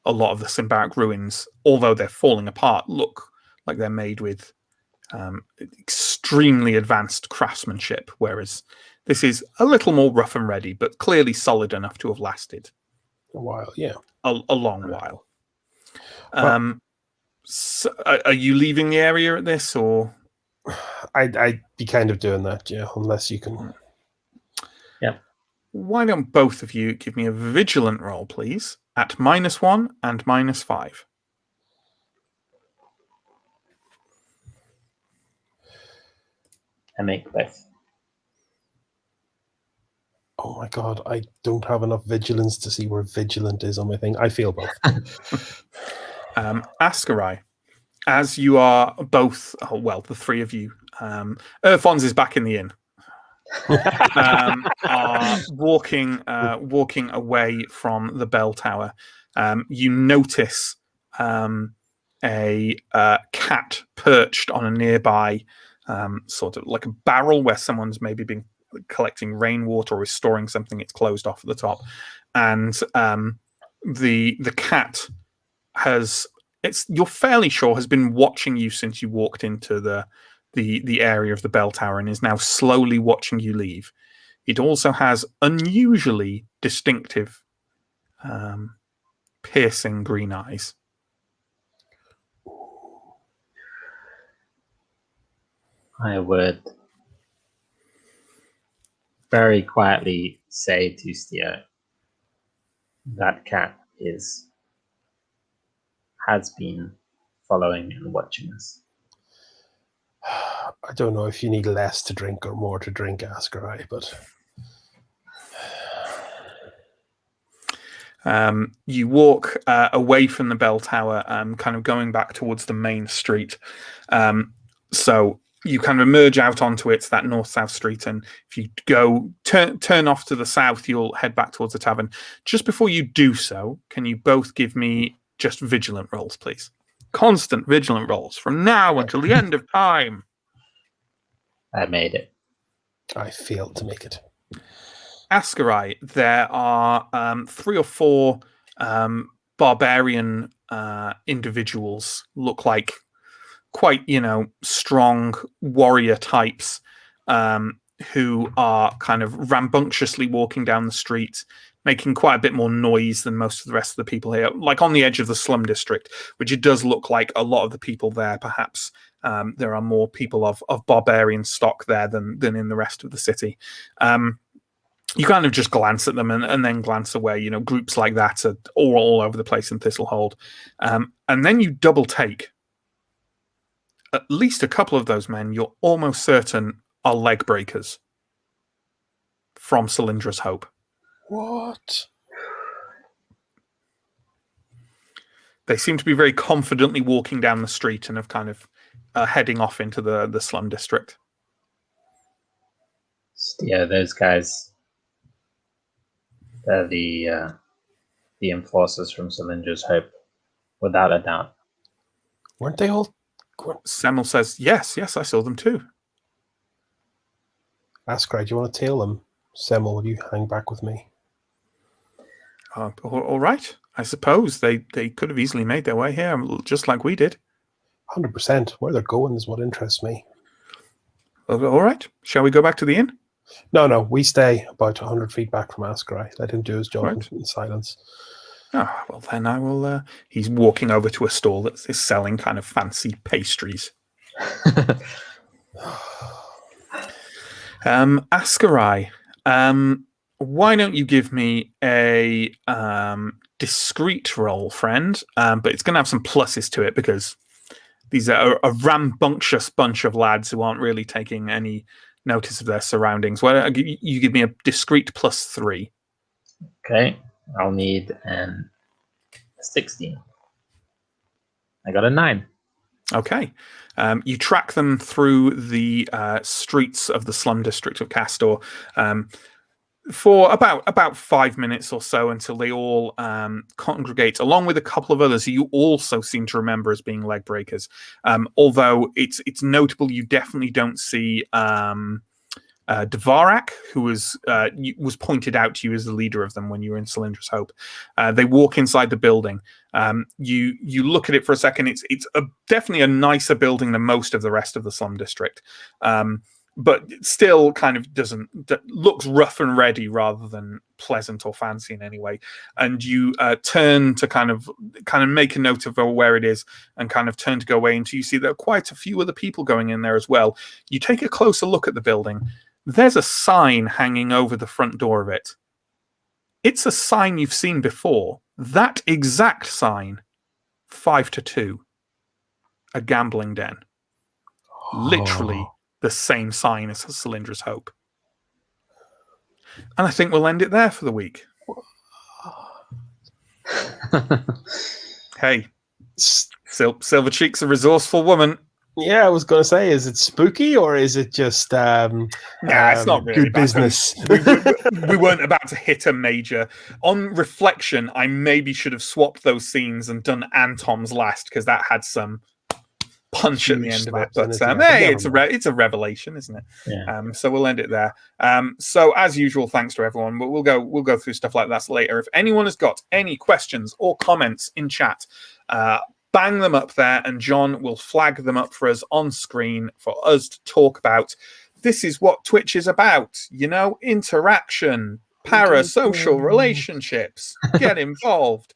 a lot of the Symbaroum ruins, although they're falling apart, look like they're made with extremely advanced craftsmanship, whereas this is a little more rough and ready, but clearly solid enough to have lasted A while, yeah. a long while. So are you leaving the area at this, or I'd be kind of doing that, yeah, unless you can. Yeah. why don't both of you give me a vigilant roll, please, at -1 and -5? I make both. Oh my god, I don't have enough vigilance to see where vigilant is on my thing. I feel both. Ascari, as you are both, the three of you, Fons is back in the inn, are walking away from the bell tower. You notice a cat perched on a nearby sort of like a barrel where someone's maybe been collecting rainwater or is storing something. It's closed off at the top, and the cat you're fairly sure has been watching you since you walked into the area of the bell tower and is now slowly watching you leave. It also has unusually distinctive piercing green eyes. I would very quietly say to Stio, that cat has been following and watching us. I don't know if you need less to drink or more to drink, Ascari, but you walk away from the bell tower, kind of going back towards the main street. So you kind of emerge out onto it, that north-south street, and if you go turn off to the south, you'll head back towards the tavern. Just before you do so, can you both give me just vigilant rolls, please? Constant vigilant rolls from now until the end of time. I made it. I failed to make it. Ascari, there are 3 or 4 barbarian individuals, look like quite, strong warrior types, who are kind of rambunctiously walking down the street, making quite a bit more noise than most of the rest of the people here, like on the edge of the slum district, which it does look like a lot of the people there, perhaps there are more people of barbarian stock there than in the rest of the city. You kind of just glance at them and then glance away. Groups like that are all over the place in Thistlehold. And then you double take. At least a couple of those men, you're almost certain, are leg breakers from Cylindra's Hope. What? They seem to be very confidently walking down the street and have kind of heading off into the slum district. Yeah, those guys, they're the enforcers from Cylinder's Hope, without a doubt. Weren't they all? Semmel says, yes, I saw them too. Askray, do you want to tail them? Semmel, will you hang back with me? All right. I suppose they could have easily made their way here, just like we did. 100%. Where they're going is what interests me. All right. Shall we go back to the inn? No. We stay about 100 feet back from Askray. Let him do his job Right. in silence. Oh, well, then I will... he's walking over to a stall that is selling kind of fancy pastries. Askarai, why don't you give me a discreet roll, friend? But it's going to have some pluses to it because these are a rambunctious bunch of lads who aren't really taking any notice of their surroundings. Well, you give me a discreet +3. Okay, I'll need a 16. I got a 9. Okay. You track them through the streets of the slum district of Kastor for about 5 minutes or so until they all congregate, along with a couple of others who you also seem to remember as being leg breakers. Although it's notable, you definitely don't see Dvorak, who was pointed out to you as the leader of them when you were in Cylinder's Hope. They walk inside the building. You look at it for a second. It's definitely a nicer building than most of the rest of the slum district, but it still kind of looks rough and ready rather than pleasant or fancy in any way. And you turn to kind of make a note of where it is and kind of turn to go away until you see there are quite a few other people going in there as well. You take a closer look at the building. There's a sign hanging over the front door of it. It's a sign you've seen before. That exact sign, 5 to 2, a gambling den. Literally the same sign as Cylinder's Hope. And I think we'll end it there for the week. Hey, Silver Cheek's a resourceful woman. Yeah, I was going to say, is it spooky or is it just it's not really good business? we weren't about to hit a major. On reflection, I maybe should have swapped those scenes and done Antom's last because that had some punch at the end of it. But hey, it's a revelation, isn't it? Yeah. So we'll end it there. So as usual, thanks to everyone. But we'll go through stuff like that later. If anyone has got any questions or comments in chat, bang them up there, and John will flag them up for us on screen for us to talk about. This is what Twitch is about, interaction, parasocial relationships. Get involved.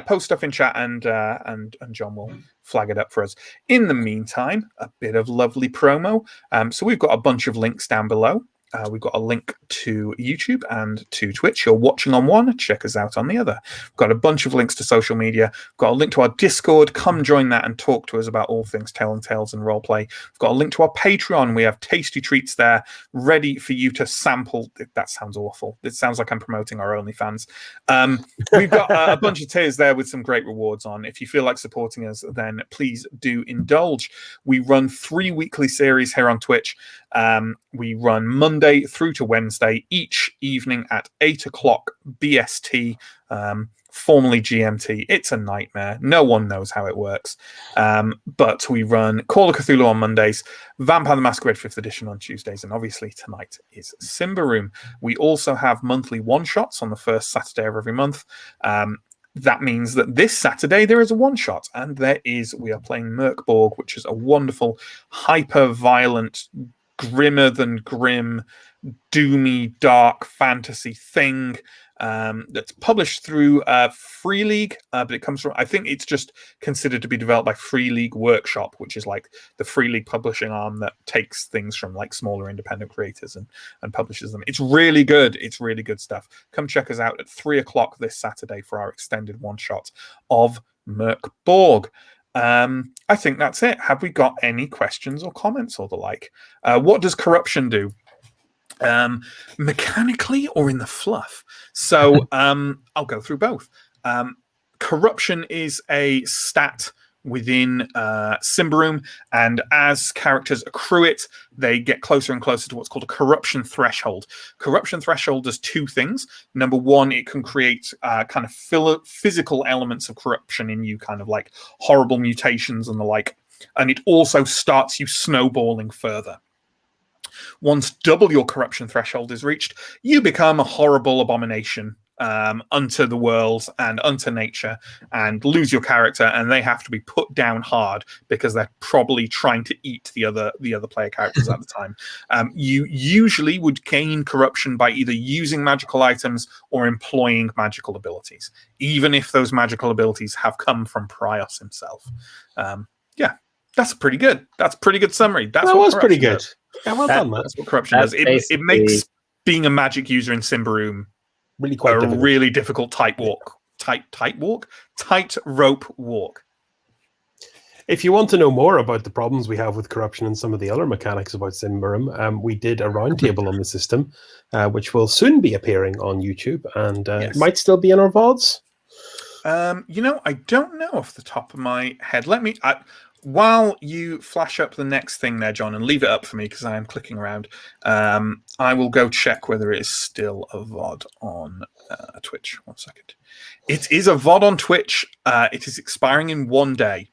Post stuff in chat, and John will flag it up for us. In the meantime, a bit of lovely promo. So we've got a bunch of links down below. We've got a link to YouTube and to Twitch. You're watching on one, check us out on the other. We've got a bunch of links to social media. We've got a link to our Discord. Come join that and talk to us about all things Tale and Tales and roleplay. We've got a link to our Patreon. We have tasty treats there ready for you to sample. That sounds awful. It sounds like I'm promoting our OnlyFans. We've got a bunch of tiers there with some great rewards on. If you feel like supporting us, then please do indulge. We run 3 weekly series here on Twitch. We run Monday through to Wednesday, each evening at 8 o'clock BST, formerly GMT. It's a nightmare. No one knows how it works. But we run Call of Cthulhu on Mondays, Vampire the Masquerade 5th edition on Tuesdays, and obviously tonight is Symbaroum. We also have monthly one-shots on the first Saturday of every month. That means that this Saturday there is a one-shot, and we are playing Merkborg, which is a wonderful, hyper-violent, grimmer than grim, doomy, dark fantasy thing that's published through Free League, but it comes from, I think it's just considered to be developed by Free League Workshop, which is like the Free League publishing arm that takes things from like smaller independent creators and publishes them. It's really good. It's really good stuff. Come check us out at 3 o'clock this Saturday for our extended one-shot of Merkborg. I think that's it. Have we got any questions or comments or the like? What does corruption do? Mechanically or in the fluff? So I'll go through both. corruption is a stat within Symbaroum, and as characters accrue it, they get closer and closer to what's called a corruption threshold. Corruption threshold does two things. Number one, it can create kind of physical elements of corruption in you, kind of like horrible mutations and the like, and it also starts you snowballing further. Once double your corruption threshold is reached, you become a horrible abomination unto the world and unto nature, and lose your character, and they have to be put down hard because they're probably trying to eat the other player characters at the time. You usually would gain corruption by either using magical items or employing magical abilities, even if those magical abilities have come from Prios himself. Yeah, that's pretty good. That's a pretty good summary. That was pretty good. Does. Yeah, well done, man. That's what corruption does. It makes being a magic user in Symbaroum really quite difficult. Really difficult tight rope walk. If you want to know more about the problems we have with corruption and some of the other mechanics about Symbaroum, we did a roundtable on the system, which will soon be appearing on YouTube, and it might still be in our VODs. I don't know off the top of my head. While you flash up the next thing there, John, and leave it up for me because I am clicking around, I will go check whether it is still a VOD on Twitch. 1 second. It is a VOD on Twitch. It is expiring in 1 day.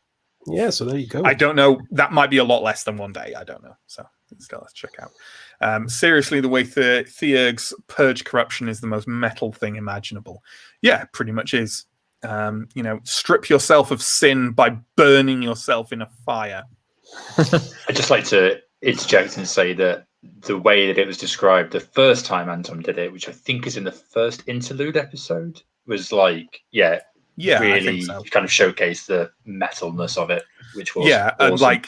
Yeah, so there you go. I don't know. That might be a lot less than 1 day. I don't know. So still, let's check out. Seriously, the way Theurg's purge corruption is the most metal thing imaginable. Yeah, it pretty much is. Strip yourself of sin by burning yourself in a fire. I'd just like to interject and say that the way that it was described the first time Anton did it, which I think is in the first interlude episode, was like, really kind of showcased the metalness of it, which was awesome.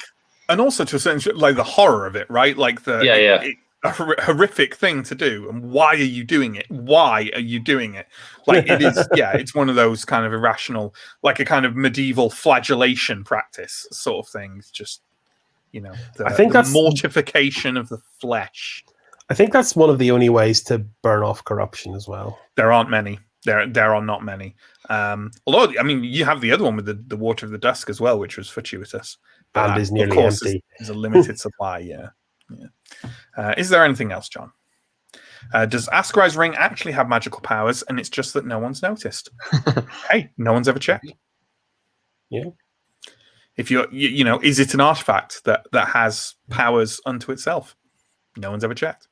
and also to a certain like the horror of it, right? Like a horrific thing to do, and why are you doing it? Like it is, it's one of those kind of irrational, like a kind of medieval flagellation practice sort of thing. It's just, I think that's mortification of the flesh. I think that's one of the only ways to burn off corruption as well. There aren't many. There are not many. Although, I mean, you have the other one with the Water of the Dusk as well, which was fortuitous. And is nearly empty. Is a limited supply, yeah. Is there anything else, John? Does Askarai's ring actually have magical powers, and it's just that no one's noticed? Hey, no one's ever checked. Yeah. If is it an artifact that has powers unto itself? No one's ever checked.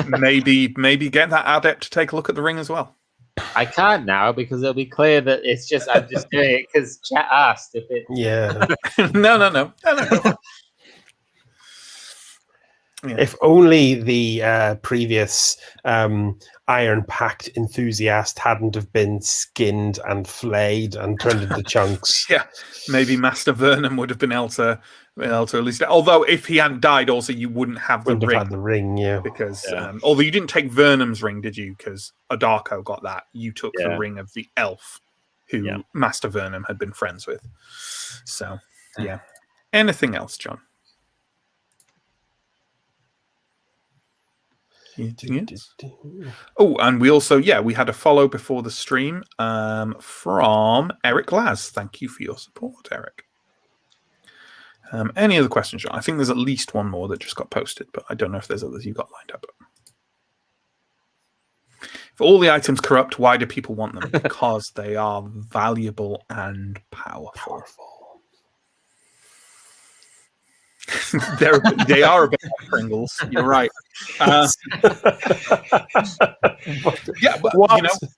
Maybe get that adept to take a look at the ring as well. I can't now because it'll be clear that it's just I'm just doing it because chat asked if it. Yeah. No. Yeah. If only the previous Iron Pact enthusiast hadn't have been skinned and flayed and turned into chunks. Yeah, maybe Master Vernum would have been able to at least. Although if he hadn't died, also you wouldn't have the ring. Had the ring, yeah. Because although you didn't take Vernum's ring, did you? Because Adarko got that. You took the ring of the elf who Master Vernum had been friends with. So yeah. Anything else, John? Oh, and we also, we had a follow before the stream from Eric Laz. Thank you for your support, Eric. Any other questions, John? I think there's at least one more that just got posted, but I don't know if there's others you got lined up. If all the items corrupt, why do people want them? Because they are valuable and powerful. They are a bit like Pringles. You're right. But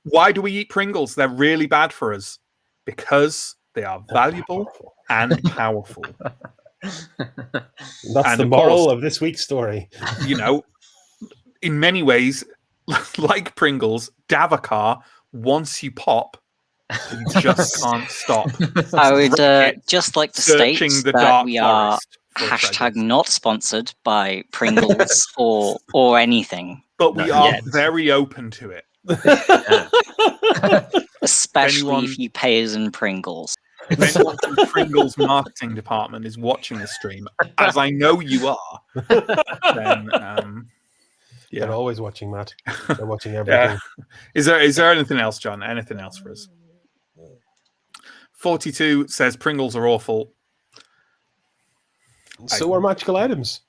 why do we eat Pringles? They're really bad for us because they are valuable and powerful. That's the moral of this week's story. In many ways, like Pringles, Davokar, once you pop, you just can't stop. I would just like to state that we are # not sponsored by Pringles or anything. But we are very open to it. Especially if you pay us in Pringles. If anyone from the Pringles marketing department is watching the stream, as I know you are, then Yeah. They're always watching, Matt. They're watching everything. Is there anything else, John? Anything else for us? 42 says Pringles are awful. So are magical items.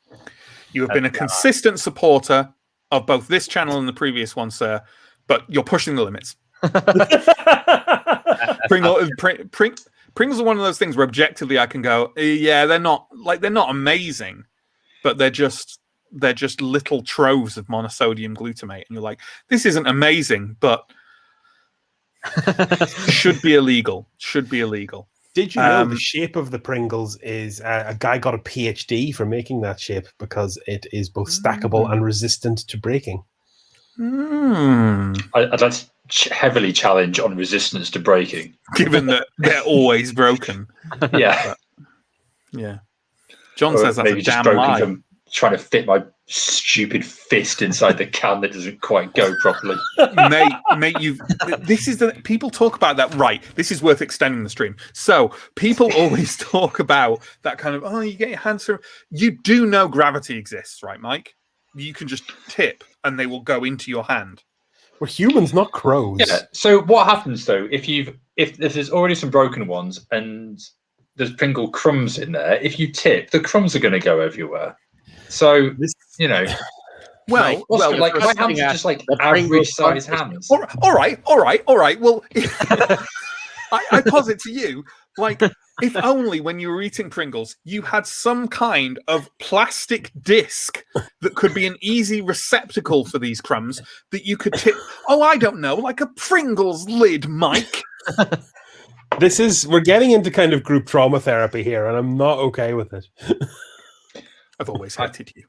You have been a consistent supporter of both this channel and the previous one, sir, but you're pushing the limits. Pringles are one of those things where objectively I can go, yeah, they're not amazing, but they're just little troves of monosodium glutamate, and you're like, this isn't amazing, but should be illegal. Did you know the shape of the Pringles is a guy got a PhD for making that shape because it is both stackable and resistant to breaking? I'd like to heavily challenge on resistance to breaking, given that they're always broken. Yeah, yeah. John says that's maybe a just damn broken lie. from trying to fit my stupid fist inside the can that doesn't quite go properly. mate, this is the people talk about that, right? This is worth extending the stream. So people always talk about that kind of, you get your hands through. You do know gravity exists, right, Mike? You can just tip and they will go into your hand. We're humans, not crows. Yeah. So what happens though if there's already some broken ones and there's Pringle crumbs in there? If you tip, the crumbs are going to go everywhere. So well, like my hands are just like average size hands. All right. Well, I posit to you, like, if only when you were eating Pringles, you had some kind of plastic disc that could be an easy receptacle for these crumbs that you could tip. Oh, I don't know, like a Pringles lid, Mike. We're getting into kind of group trauma therapy here, and I'm not okay with it. I've always hated you.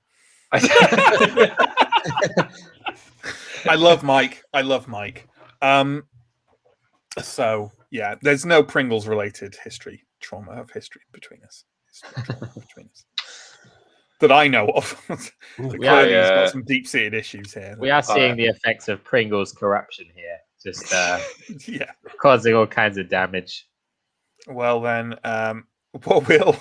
I love Mike. So yeah, there's no Pringles related trauma between us. That I know of. Clearly he's got some deep-seated issues here. We are seeing the effects of Pringles corruption here. Just yeah, causing all kinds of damage. Well then, what will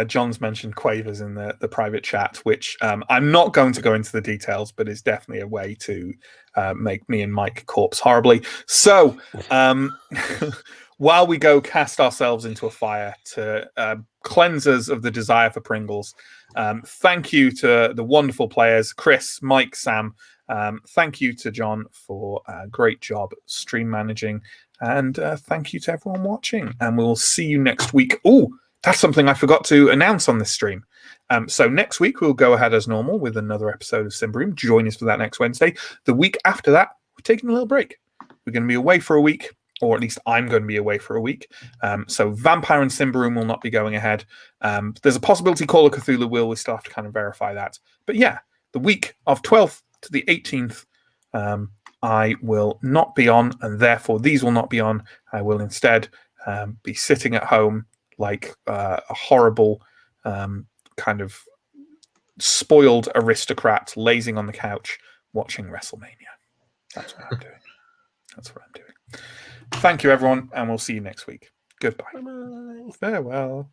John's mentioned quavers in the private chat, which I'm not going to go into the details, but it's definitely a way to make me and Mike corpse horribly. So while we go cast ourselves into a fire to cleanse us of the desire for Pringles, thank you to the wonderful players, Chris, Mike, Sam. Thank you to John for a great job stream managing. And thank you to everyone watching. And we'll see you next week. Oh, that's something I forgot to announce on this stream. So next week, we'll go ahead as normal with another episode of Symbaroum. Join us for that next Wednesday. The week after that, we're taking a little break. We're going to be away for a week, or at least I'm going to be away for a week. So Vampire and Symbaroum will not be going ahead. There's a possibility Call of Cthulhu will. We still have to kind of verify that. But yeah, the week of 12th to the 18th, I will not be on, and therefore these will not be on. I will instead be sitting at home like a horrible kind of spoiled aristocrat lazing on the couch watching WrestleMania. That's what I'm doing. Thank you, everyone, and we'll see you next week. Goodbye. Bye-bye. Farewell.